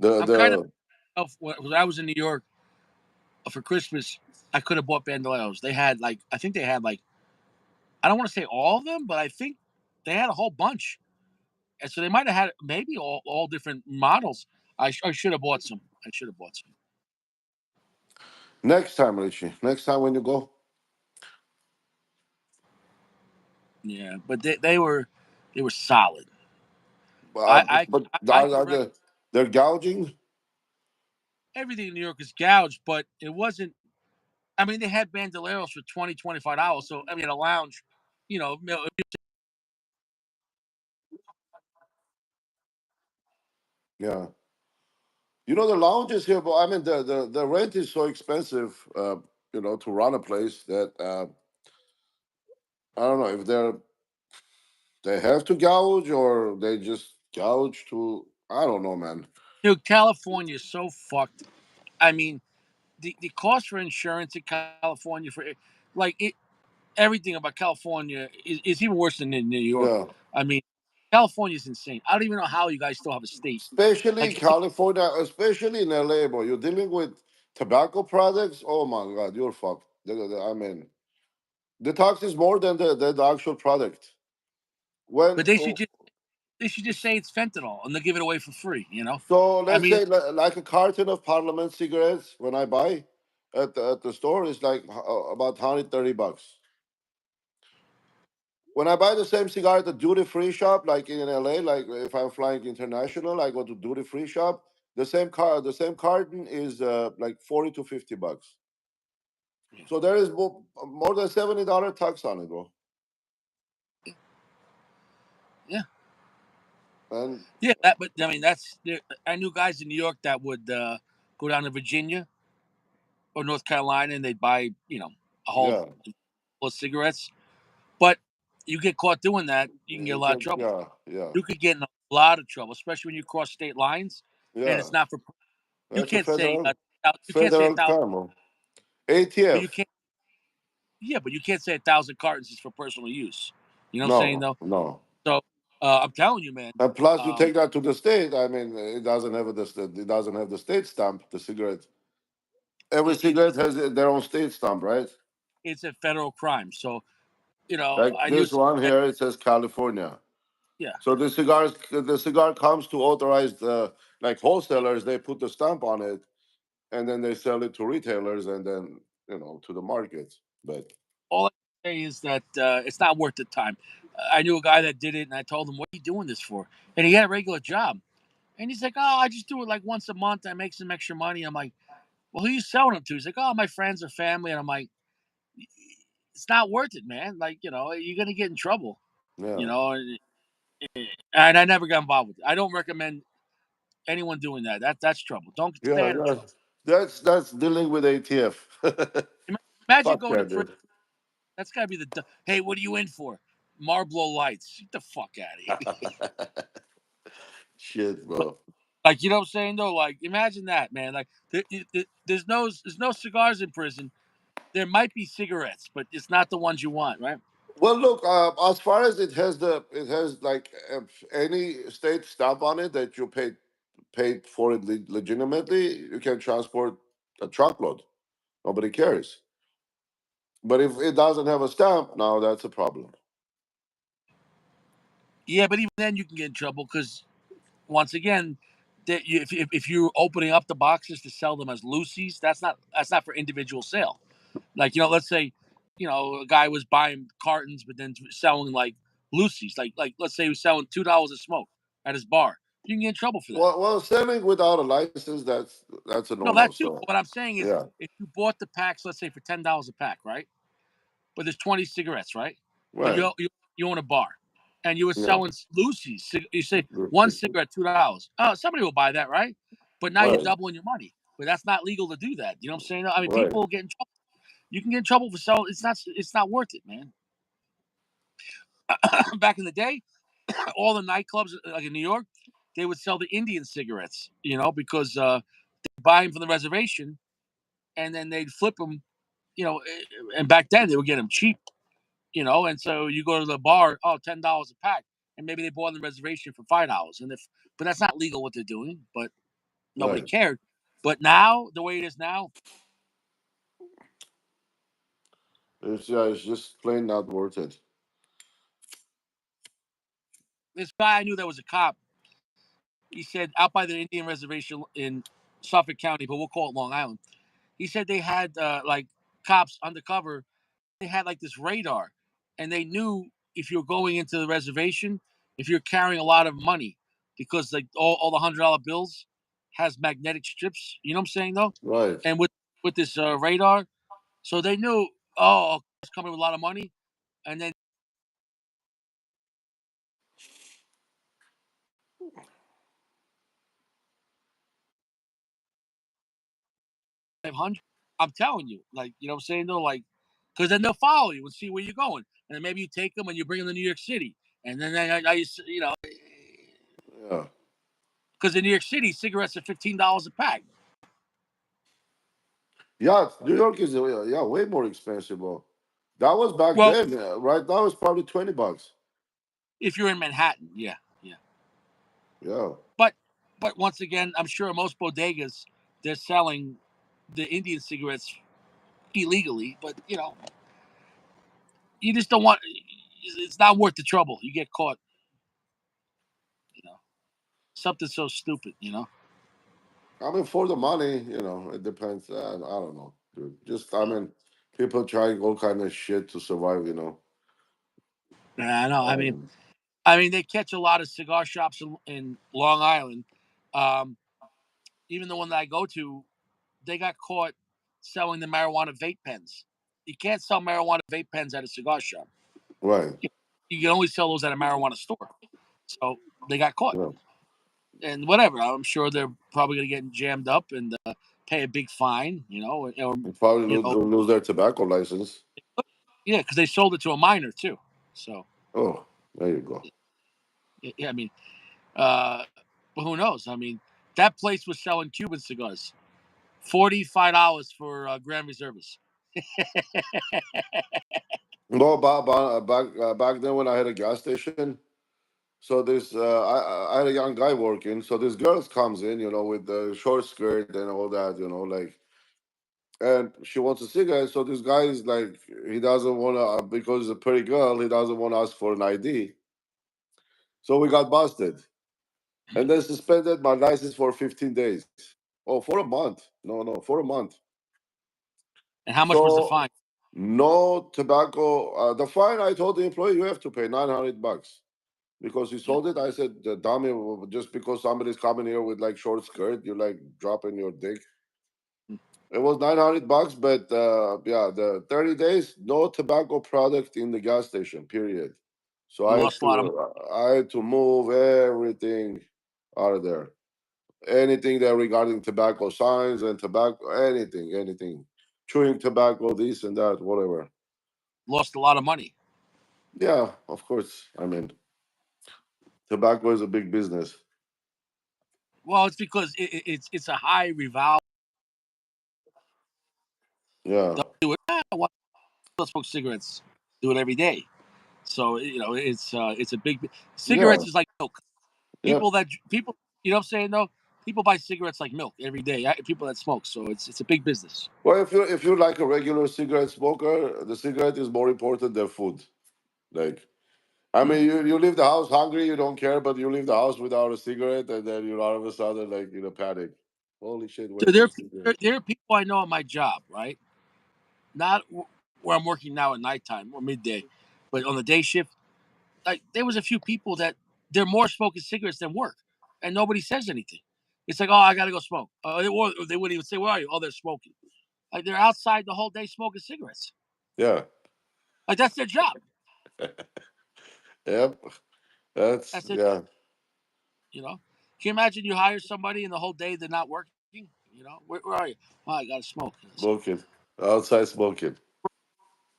The I'm kind the of when I was in New York for Christmas. I could have bought bandoleros. They had like I think they had like I don't want to say all of them, but I think they had a whole bunch. And so they might have had maybe all different models. I should have bought some. I should have bought some. next time, Richie. Next time when you go, Yeah, but they were solid. uh, I but I are, could are rec- the they're gouging? everything in New York is gouged, but it wasn't. I mean, they had bandoleros for $20, $25. So I mean, a lounge, you know, Yeah. The lounges here, but I mean the rent is so expensive. To run a place that I don't know if they have to gouge or they just gouge to. I don't know, man. dude, California is so fucked. I mean, the cost for insurance in California for like it everything about California is even worse than in New York. Yeah, I mean, California is insane. I don't even know how you guys still have a state. especially Like, California, especially in LA, bro. You're dealing with tobacco products. Oh my God, you're fucked. I mean, the tax is more than the actual product. When but they should just say it's fentanyl and they'll give it away for free. So I let's mean, say like a carton of Parliament cigarettes when I buy at the store is like about $130. When I buy the same cigar at the duty free shop, like in LA, like if I'm flying international, I go to duty free shop. The same carton is like 40 to 50 bucks. So there is more than $70 tax on it, bro. yeah, And yeah. But I mean, I knew guys in New York that would go down to Virginia or North Carolina and they'd buy a whole yeah, full of cigarettes. But you get caught doing that, you can get a it lot of can, trouble. yeah, yeah, You could get in a lot of trouble, especially when you cross state lines and yeah. it's not for. You That's a can't say federal you can't say a federal thousand, crime, bro. but you ATF. can't. Yeah, but you can't say 1,000 cartons is for personal use. You know what I'm saying No, though? no. So I'm telling you, man. And plus, you Um, take that to the state. I mean, it doesn't have the state stamp. The cigarette. Every it, it, cigarette has their own state stamp, right? it's a federal crime. So Like I knew. this one here, it says California. Yeah, So the cigar comes to authorized like wholesalers. They put the stamp on it, and then they sell it to retailers, and then to the markets. But all I can say is that it's not worth the time. I knew a guy that did it, and I told him, "What are you doing this for?" And he had a regular job, And he's like, "Oh, I just do it like once a month. I make some extra money." I'm like, "Well, who are you selling them to?" He's like, "Oh, my friends or family." And I'm like, "It's not worth it, man. Like, you're gonna get in trouble." You Yeah, know, and I never got involved with it. I don't recommend anyone doing that. That's trouble. Don't stay yeah, out of yeah. trouble. That's dealing with ATF. Imagine Fuck going to that, prison. dude. That's gotta be hey, what are you in for? Marlboro lights. Get the fuck out of here. Shit, bro. Like, you know what I'm saying though? Like, imagine that, man. Like, there's no cigars in prison. There might be cigarettes, but it's not the ones you want, right? Well, look. As far as it has like any state stamp on it that you paid for it legitimately. You can transport a truckload. Nobody cares. But if it doesn't have a stamp, now that's a problem. Yeah, but even then you can get in trouble because once again, if you're opening up the boxes to sell them as loosies, that's not for individual sale. Like, let's say, a guy was buying cartons but then selling like loosies. Like let's say he was selling $2 a smoke at his bar. You can get in trouble for that. Well, selling without a license, that's a No, no-no. that too. So What I'm saying is, yeah, if you bought the packs, let's say for $10 a pack, right? But there's 20 cigarettes, right? But right. you own a bar, and you were Yeah, selling loosies. You say one cigarette $2. Oh, somebody will buy that, right? But now you're right, doubling your money. But that's not legal to do that. You know what I'm saying? I mean, right, people get in trouble. You can get in trouble for selling. It's not worth it, man. Back in the day, all the nightclubs like in New York, they would sell the Indian cigarettes. Because they buy them from the reservation, and then they'd flip them. And back then they would get them cheap. And so you go to the bar, oh, $10 a pack, and maybe they bought on the reservation for $5. But that's not legal what they're doing. But nobody right. cared. But now, the way it is now, It's just plain not worth it. this guy I knew that was a cop. He said out by the Indian reservation in Suffolk County, but we'll call it Long Island. He said they had like cops undercover. They had like this radar, and they knew if you're going into the reservation, if you're carrying a lot of money, because like all the $100 bills has magnetic strips. You know what I'm saying though? Right. And with this radar, so they knew, oh, it's coming with a lot of money, and then 500. I'm telling you, like, you know what I'm saying though, like, because then they'll follow you and see where you're going, and then maybe you take them and you bring them to New York City, and then Yeah. because in New York City, cigarettes are $15 a pack. Yeah. New York is yeah way more expensive, bro. That was back Well, then. Right now it's probably $20. if you're in Manhattan, yeah, yeah. Yeah. But once again, I'm sure most bodegas they're selling the Indian cigarettes illegally. But you just don't want. It's not worth the trouble. You get caught. You know, something so stupid. I mean, for the money, it depends. I don't know, dude. Just I mean, people trying all kind of shit to survive. Yeah, I know. Um, I mean, they catch a lot of cigar shops in Long Island. Um, Even the one that I go to, they got caught selling the marijuana vape pens. You can't sell marijuana vape pens at a cigar shop. right. You can only sell those at a marijuana store. So they got caught. Yeah. And whatever, I'm sure they're probably going to get jammed up and pay a big fine, or, They probably you know, lose their tobacco license. yeah, because they sold it to a minor too. So, Oh, there you go. yeah, I mean, uh, but who knows? I mean, that place was selling Cuban cigars, $45 for Grand Reserves. No, back then when I had a gas station, so this I had a young guy working. So this girl comes in, with the short skirt and all that, like, and she wants a cigarette. So this guy is like, he doesn't want to because it's a pretty girl. He doesn't want to ask for an ID. So we got busted, and then suspended my license for 15 days. Oh, for a month? No, for a month. And how much was the So fine? no tobacco. The fine I told the employee you have to pay $900. because he Yeah. sold it. I said, dummy, just because somebody's coming here with like short skirt, you're like dropping your dick. It was $900, but yeah, the 30 days, no tobacco product in the gas station, period. So You lost a lot of money. I had to move everything out of there. Anything that regarding tobacco signs and tobacco, anything, chewing tobacco, this and that, whatever. Lost a lot of money. Yeah, of course. I mean, tobacco is a big business. Well, it's because it's a high revolve. Yeah, Do it. Why not smoke cigarettes? Do it every day. So it's a big. yeah, Cigarettes is like milk. yeah. People, you know what I'm saying though. People buy cigarettes like milk every day. People that smoke, so it's a big business. Well, if you're like a regular cigarette smoker, the cigarette is more important than food. Like, I Hmm. mean, you leave the house hungry, you don't care, but you leave the house without a cigarette, and then you're all of a sudden like in a panic. Holy shit, So where's my cigarette? there are people I know at my job, right? Not where I'm working now at nighttime or midday, but on the day shift. Like there was a few people that they're more smoking cigarettes than work, and nobody says anything. It's like, oh, I gotta go smoke. Or they wouldn't even say, where are you? Oh, they're smoking. Like they're outside the whole day smoking cigarettes. Yeah, Like that's their job. yep. That's That's their, yeah, Can you imagine you hire somebody and the whole day they're not working? Where are you? Oh, I gotta smoke. smoking outside smoking.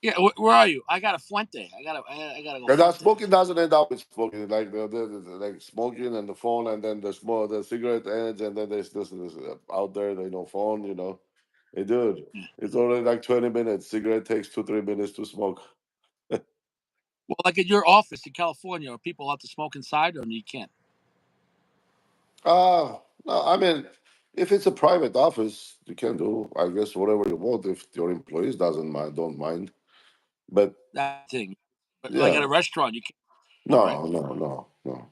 Yeah, where are you? I got a Fuente. I gotta go And that Fuente. smoking doesn't end up with smoking, like like smoking and the phone, and then the cigarette ends, and then there's this out there, phone, Hey, dude, Yeah. it's only like 20 minutes. Cigarette takes 2 3 minutes to smoke. Well, like at your office in California, are people allowed to smoke inside, or you can't? No, I mean, if it's a private office, you can do, I guess, whatever you want if your employees don't mind. But That thing. But like at yeah, a restaurant, you can't smoke, right? no.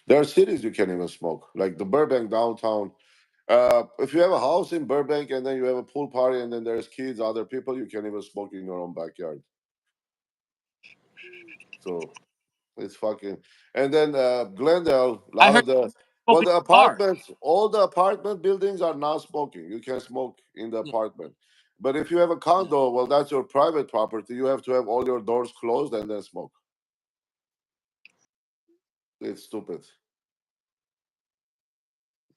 There are cities you can't even smoke, like the Burbank downtown. If you have a house in Burbank and then you have a pool party and then there's kids, other people, you can't even smoke in your own backyard. So it's fucking. And then Glendale, a I lot heard of the well, smoking the in the car. apartments, all the apartment buildings are not smoking. You can smoke in the Yeah, apartment. But if you have a yeah. condo, well, that's your private property. You have to have all your doors closed and then smoke. It's stupid.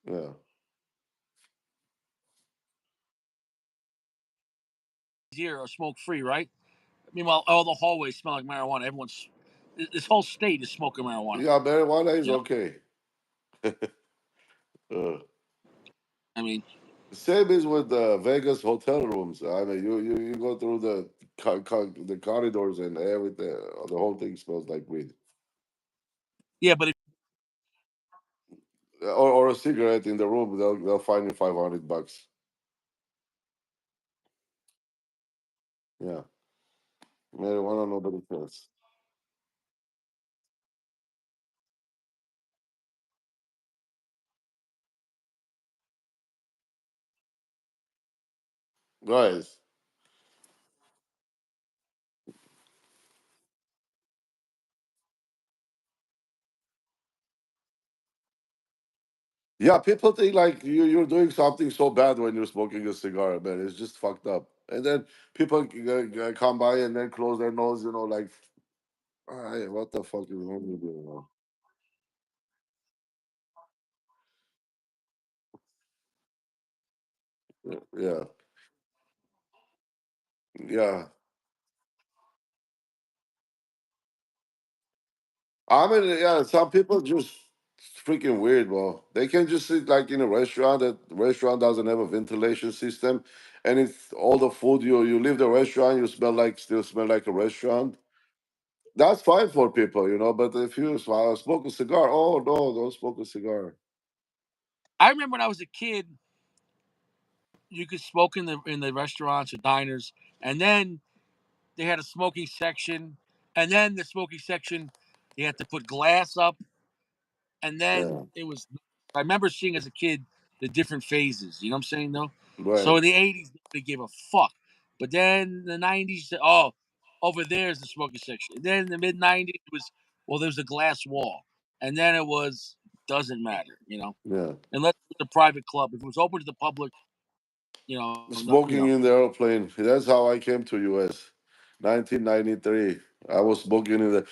Yeah. Here are smoke free, right? Meanwhile, all the hallways smell like marijuana. This whole state is smoking marijuana. Yeah, marijuana is You know, okay. uh, I mean, Same is with the Vegas hotel rooms. I mean, you go through the corridors and everything. The whole thing smells like weed, yeah, but or a cigarette in the room. They'll fine you $500. Yeah, marijuana nobody cares. Guys, yeah, people think like you're doing something so bad when you're smoking a cigar, man. It's just fucked up. And then people come by and then close their nose, like, "Hey, what the fuck is wrong with you?" Yeah, yeah. I mean, yeah, some people just freaking weird, bro. They can just sit like in a restaurant. That restaurant doesn't have a ventilation system, and it's all the food. You leave the restaurant, you still smell like a restaurant. That's fine for people, But if you smoke a cigar, oh no, don't smoke a cigar. I remember when I was a kid, you could smoke in the restaurants or diners, and then they had a smoking section, and then the smoking section, you had to put glass up, and then Yeah, it was. I remember seeing as a kid the different phases. You know what I'm saying, though. So right. in the '80s, they gave a fuck, but then the '90s, oh, over there is the smoking section. And then in the mid '90s, it was well, there's a glass wall, and then it was doesn't matter, Yeah. unless it was a private club. If it was open to the public, no, Smoking in the airplane. That's how I came to US. 1993. I was smoking in the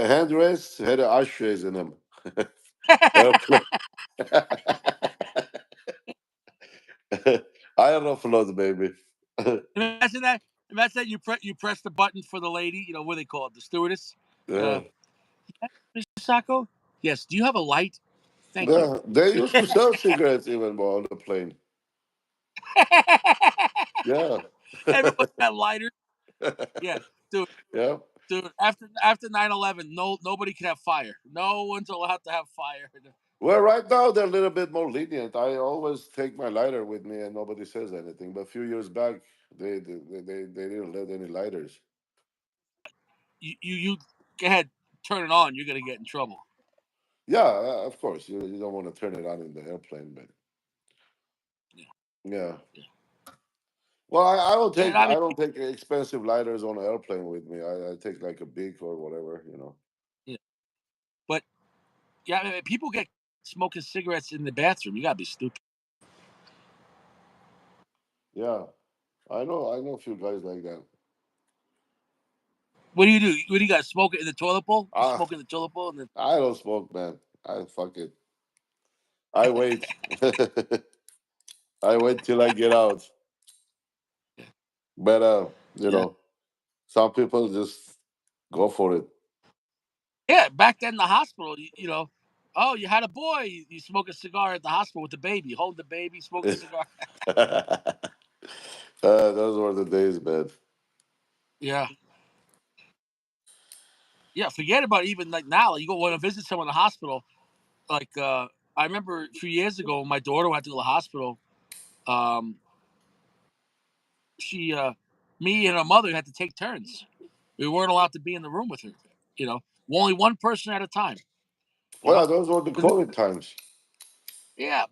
hand rests had ashtrays in them. Airplane. Aeroflot, baby. imagine that. Imagine that you press the button for the lady. What do they call it? The stewardess. Yeah. Uh, Mr. Sacco. Yes. Do you have a light? Thank you. Yeah. They used to sell cigarettes even more on the plane. Yeah. Everyone had lighters. Yeah, dude. Yeah. Dude, after 9/11, nobody can have fire. No one's allowed to have fire. Well, right now they're a little bit more lenient. I always take my lighter with me, and nobody says anything. But a few years back, they didn't let any lighters. You go ahead, turn it on. You're gonna get in trouble. Yeah, of course. You don't want to turn it on in the airplane, but Yeah, yeah. yeah. Well, And I I mean, don't take expensive lighters on an airplane with me. I take like a big or whatever. yeah. But yeah, I mean, people get smoking cigarettes in the bathroom. You gotta be stupid. Yeah, I know a few guys like that. What do you do? What do you got? Smoke it in the toilet bowl? You Ah, smoke in the toilet bowl, and then I don't smoke, man. I fuck it. I wait. I wait till I get out. But yeah, some people just go for it. yeah. Back then in the hospital, oh, you had a boy. You smoke a cigar at the hospital with the baby. Hold the baby, smoke a cigar. Those were the days, man. Yeah, yeah. Forget about even like now. You go want to visit someone in the hospital. Like I remember a few years ago, my daughter had to go to the hospital. Um, she, me and her mother had to take turns. We weren't allowed to be in the room with her. You know, only one person at a time. You Well, know, those were the 'Cause COVID times. yeah,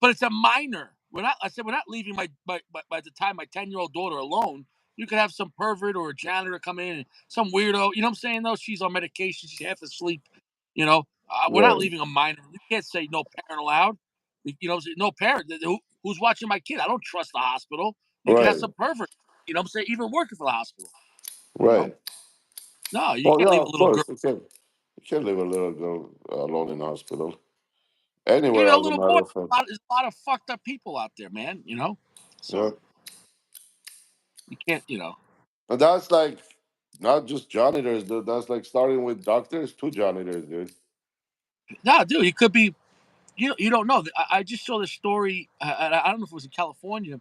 but it's a minor. We're not. I said we're not leaving by the time my 10-year-old daughter alone. You could have some pervert or a janitor come in, and some weirdo. You know what I'm saying? Though she's on medication, she's half asleep. We're not Right, leaving a minor. You can't say no parent allowed. No parent. Who's watching my kid? I don't trust the hospital. You could have right, some pervert. You know what I'm saying? Even working for the hospital. You know? right. No, you Well, can't yeah, leave a of little girl. course. You can't leave a little girl alone in hospital. Anywhere, Even a as a little matter boy. of fact. There's a lot of fucked up people out there, man. Yeah. So you can't. And that's like not just janitors, dude. That's like starting with doctors to janitors, dude. No, dude, he could be. You don't know. I just saw this story. I don't know if it was in California.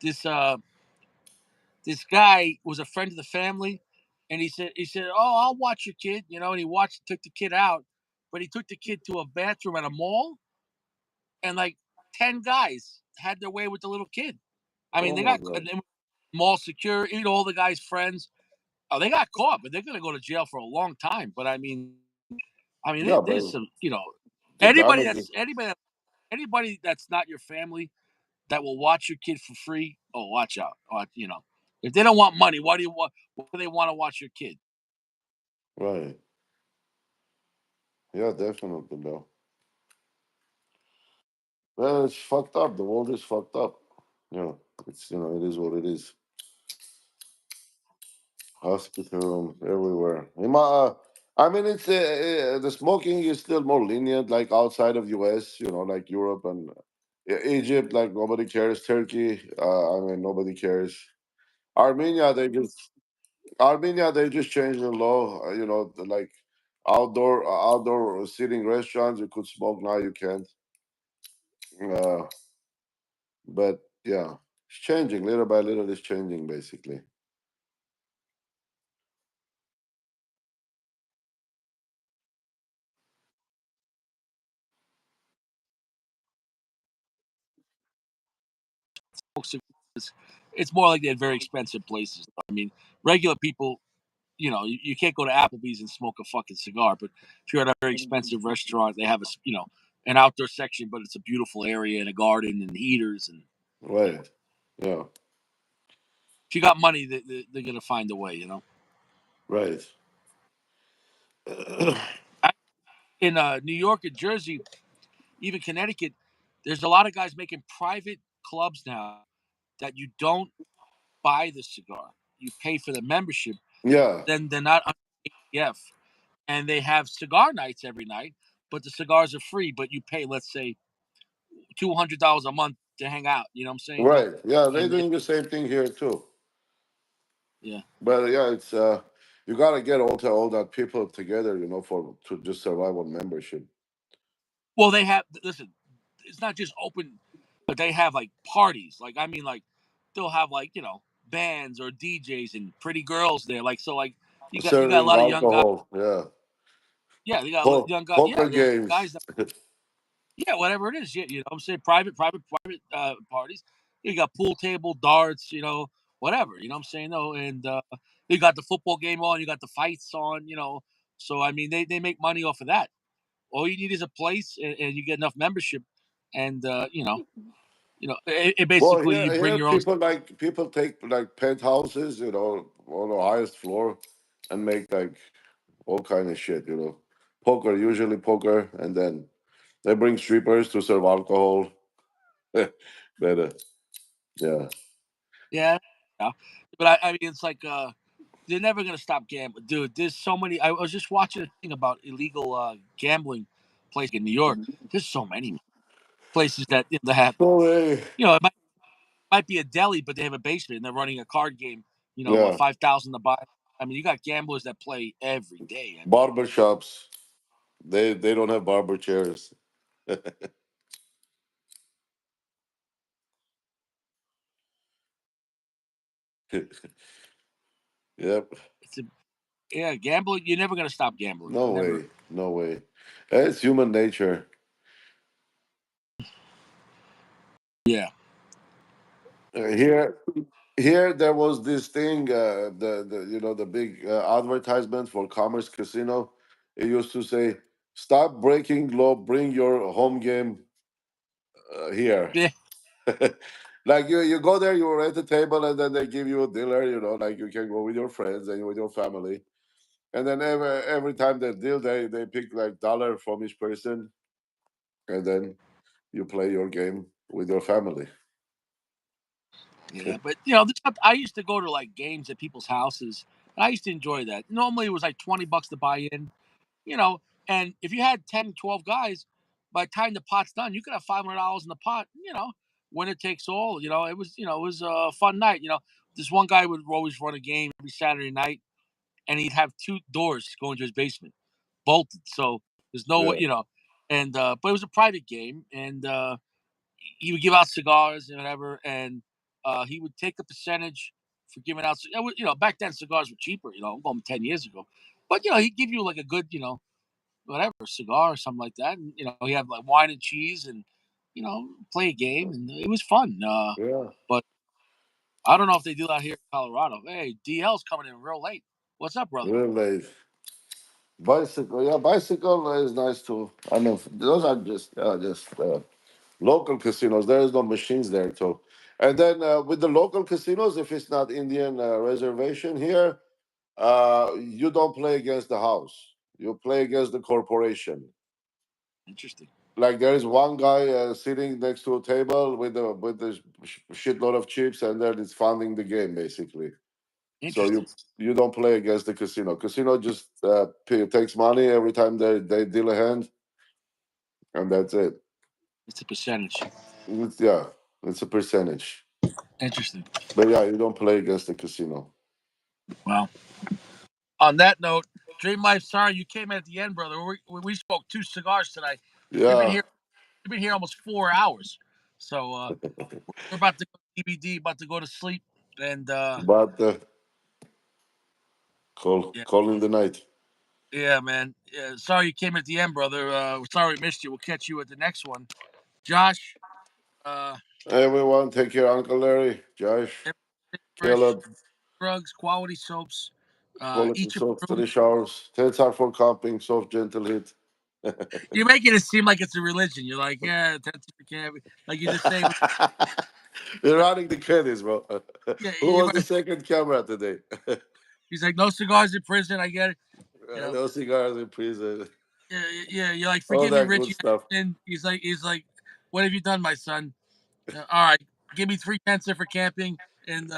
This this guy was a friend of the family, and he said, "Oh, I'll watch your kid," and he took the kid out, but he took the kid to a bathroom at a mall, and like 10 guys had their way with the little kid. I mean, Oh they my got god. mall security, all the guys' friends. Oh, they got caught, but they're gonna go to jail for a long time. But Yeah, there's but some, the damage is anybody that's not your family that will watch your kid for free. Oh, watch out! If they don't want money, why do they want to watch your kid? right. Yeah, definitely, though. Well, it's fucked up. The world is fucked up. Yeah, it's it is what it is. Hospital room everywhere. I mean, it's the smoking is still more lenient, like outside of US. Like Europe and Egypt. Like nobody cares. Turkey. I mean, nobody cares. Armenia, they just changed the law. Like outdoor sitting restaurants, you could smoke now. You can't. Uh, but yeah, it's changing little by little. It's changing basically. It's more like they're very expensive places. I mean, regular people, you can't go to Applebee's and smoke a fucking cigar. But if you're at a very expensive restaurant, they have an outdoor section, but it's a beautiful area and a garden and heaters and you know, Right. Yeah. if you got money, they're gonna find a way. Right. I, in New York and Jersey, even Connecticut, there's a lot of guys making private clubs now that you don't buy the cigar. You pay for the membership. Yeah, Then they're not under ATF, and they have cigar nights every night. But the cigars are free. But you pay, let's say, $200 a month to hang out. You know what I'm saying? right. Yeah, they're And it, doing the same thing here too. yeah. But yeah, it's you gotta get all that people together, for to just survive on membership. Well, they have. Listen, it's not just open, but they have like parties. Like I mean, like they'll have like bands or DJs and pretty girls there. Like so, like you got a Serving lot of young guys. alcohol, yeah. Yeah, they got a young guys. Poker Yeah, they have games. guys. Yeah, whatever it is. Yeah, you know what I'm saying? Private parties. You got pool table, darts, whatever. You know what I'm saying? Though, and you got the football game on, you got the fights on. So I mean they make money off of that. All you need is a place and you get enough membership and it Well, basically you bring here your own. people take like penthouses, on the highest floor, and make like all kind of shit. Poker, usually poker, and then they bring strippers to serve alcohol. But yeah, Yeah. Yeah. But I mean it's like they're never gonna stop gambling. Dude, there's so many I was just watching a thing about illegal gambling places in New York. There's so many places that have so they, it might be a deli, but they have a basement and they're running a card game. yeah, 5,000 to buy. I mean, you got gamblers that play every day. I mean, barber shops. They don't have barber chairs. Yep. it's a yeah, gambling. You're never gonna stop gambling. No Never. way. No way. It's human nature. Yeah. Here, there was this thing. The big advertisement for Commerce Casino. It used to say, "Stop breaking law. Bring your home game here." Yeah. Like you go there, you rent a table, and then they give you a dealer. Like you can go with your friends and with your family. And then every time they deal, they pick like dollar from each person, and then you play your game with your family. Yeah. But I used to go to like games at people's houses. And I used to enjoy that. Normally, it was like $20 to buy in. You know, and if you had 10, 12 guys, by the time the pot's done, you could have $500 in the pot. Winner takes all. It was a fun night. This one guy would always run a game every Saturday night, and he'd have two doors going to his basement, bolted. So there's no way. Yeah, And but it was a private game, and he would give out cigars and whatever, and he would take a percentage for giving out. Back then cigars were cheaper. I'm going 10 years ago, but he'd give you like a good, whatever cigar or something like that. And he had like wine and cheese, and play a game, and it was fun. yeah, But I don't know if they do that here in Colorado. Hey, DL's coming in real late. What's up, brother? real life. Bicycle, yeah, bicycle is nice too. I know those are just local casinos. There is no machines there too. And then with the local casinos, if it's not Indian reservation here, you don't play against the house. You play against the corporation. Interesting. Like there is one guy sitting next to a table with a shitload of chips, and then it's funding the game basically. So you Interesting. you don't play against the casino. Casino just takes money every time they deal a hand, and that's it. It's a percentage. Yeah, it's a percentage. Interesting. But yeah, you don't play against the casino. Well, on that note, Dream Life. Sorry you came at the end, brother. We spoke two cigars tonight. We've been Yeah, here. We've been here almost 4 hours. So we're about to go DVD, about to go to sleep, and but yeah, call in the night. yeah, man. Yeah, sorry you came at the end, brother. We're sorry we missed you. We'll catch you at the next one. Josh, uh, Everyone, take care, Uncle Larry, Josh, fresh Caleb. drugs, quality soaps. Quality Eat your soft fruit. 3 showers. 10 are for camping, soft, gentle heat. You're making it seem like it's a religion. You're like, yeah, that's like you're just saying. We're running the credits, bro. Yeah, Who was the second camera today? he's like, no cigars in prison. I get it. You know, No cigars in prison. yeah. You're like, All forgive me, that good Richie. stuff. And he's like, what have you done, my son? All right, give me 3 pence for camping, and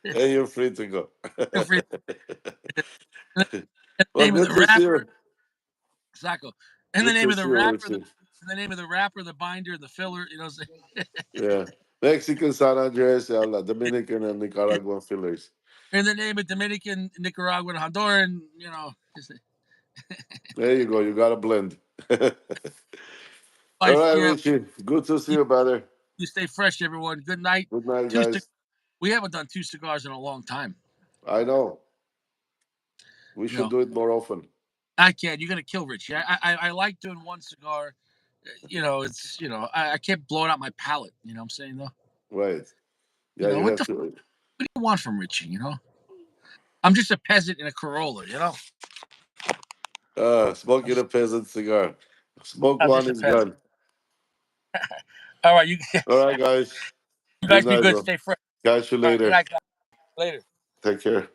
And you're free to go. feel free. In the Well, name of good the to see rapper, you. Sacco. In the Good name to of the see you, rapper, Richie. in the name of the rapper, the binder, the filler. You know, Yeah. Mexican, San Andres, Dominican, and Nicaraguan fillers. in the name of Dominican, Nicaraguan, Honduran. You know, There you go. You got a blend. All life. right, Yeah, Richie. Good to see you, you, brother. you stay fresh, everyone. Good night. Good night, Two. guys. We haven't done 2 cigars in a long time. I know. We You should know, do it more often. I can't. You're gonna kill Richie. I like doing one cigar. You know, I can't blow it out my palate. You know what I'm saying though. Right. You Yeah, know you what have the to. what do you want from Richie? You know, I'm just a peasant in a Corolla. You know, I'm Smoking a just peasant cigar. Smoke I'm one just a is peasant. gone. All right, you All right, guys. you Good guys be night, good. bro. Stay fresh. Catch you All right, good later. night, guys. Later. Take care.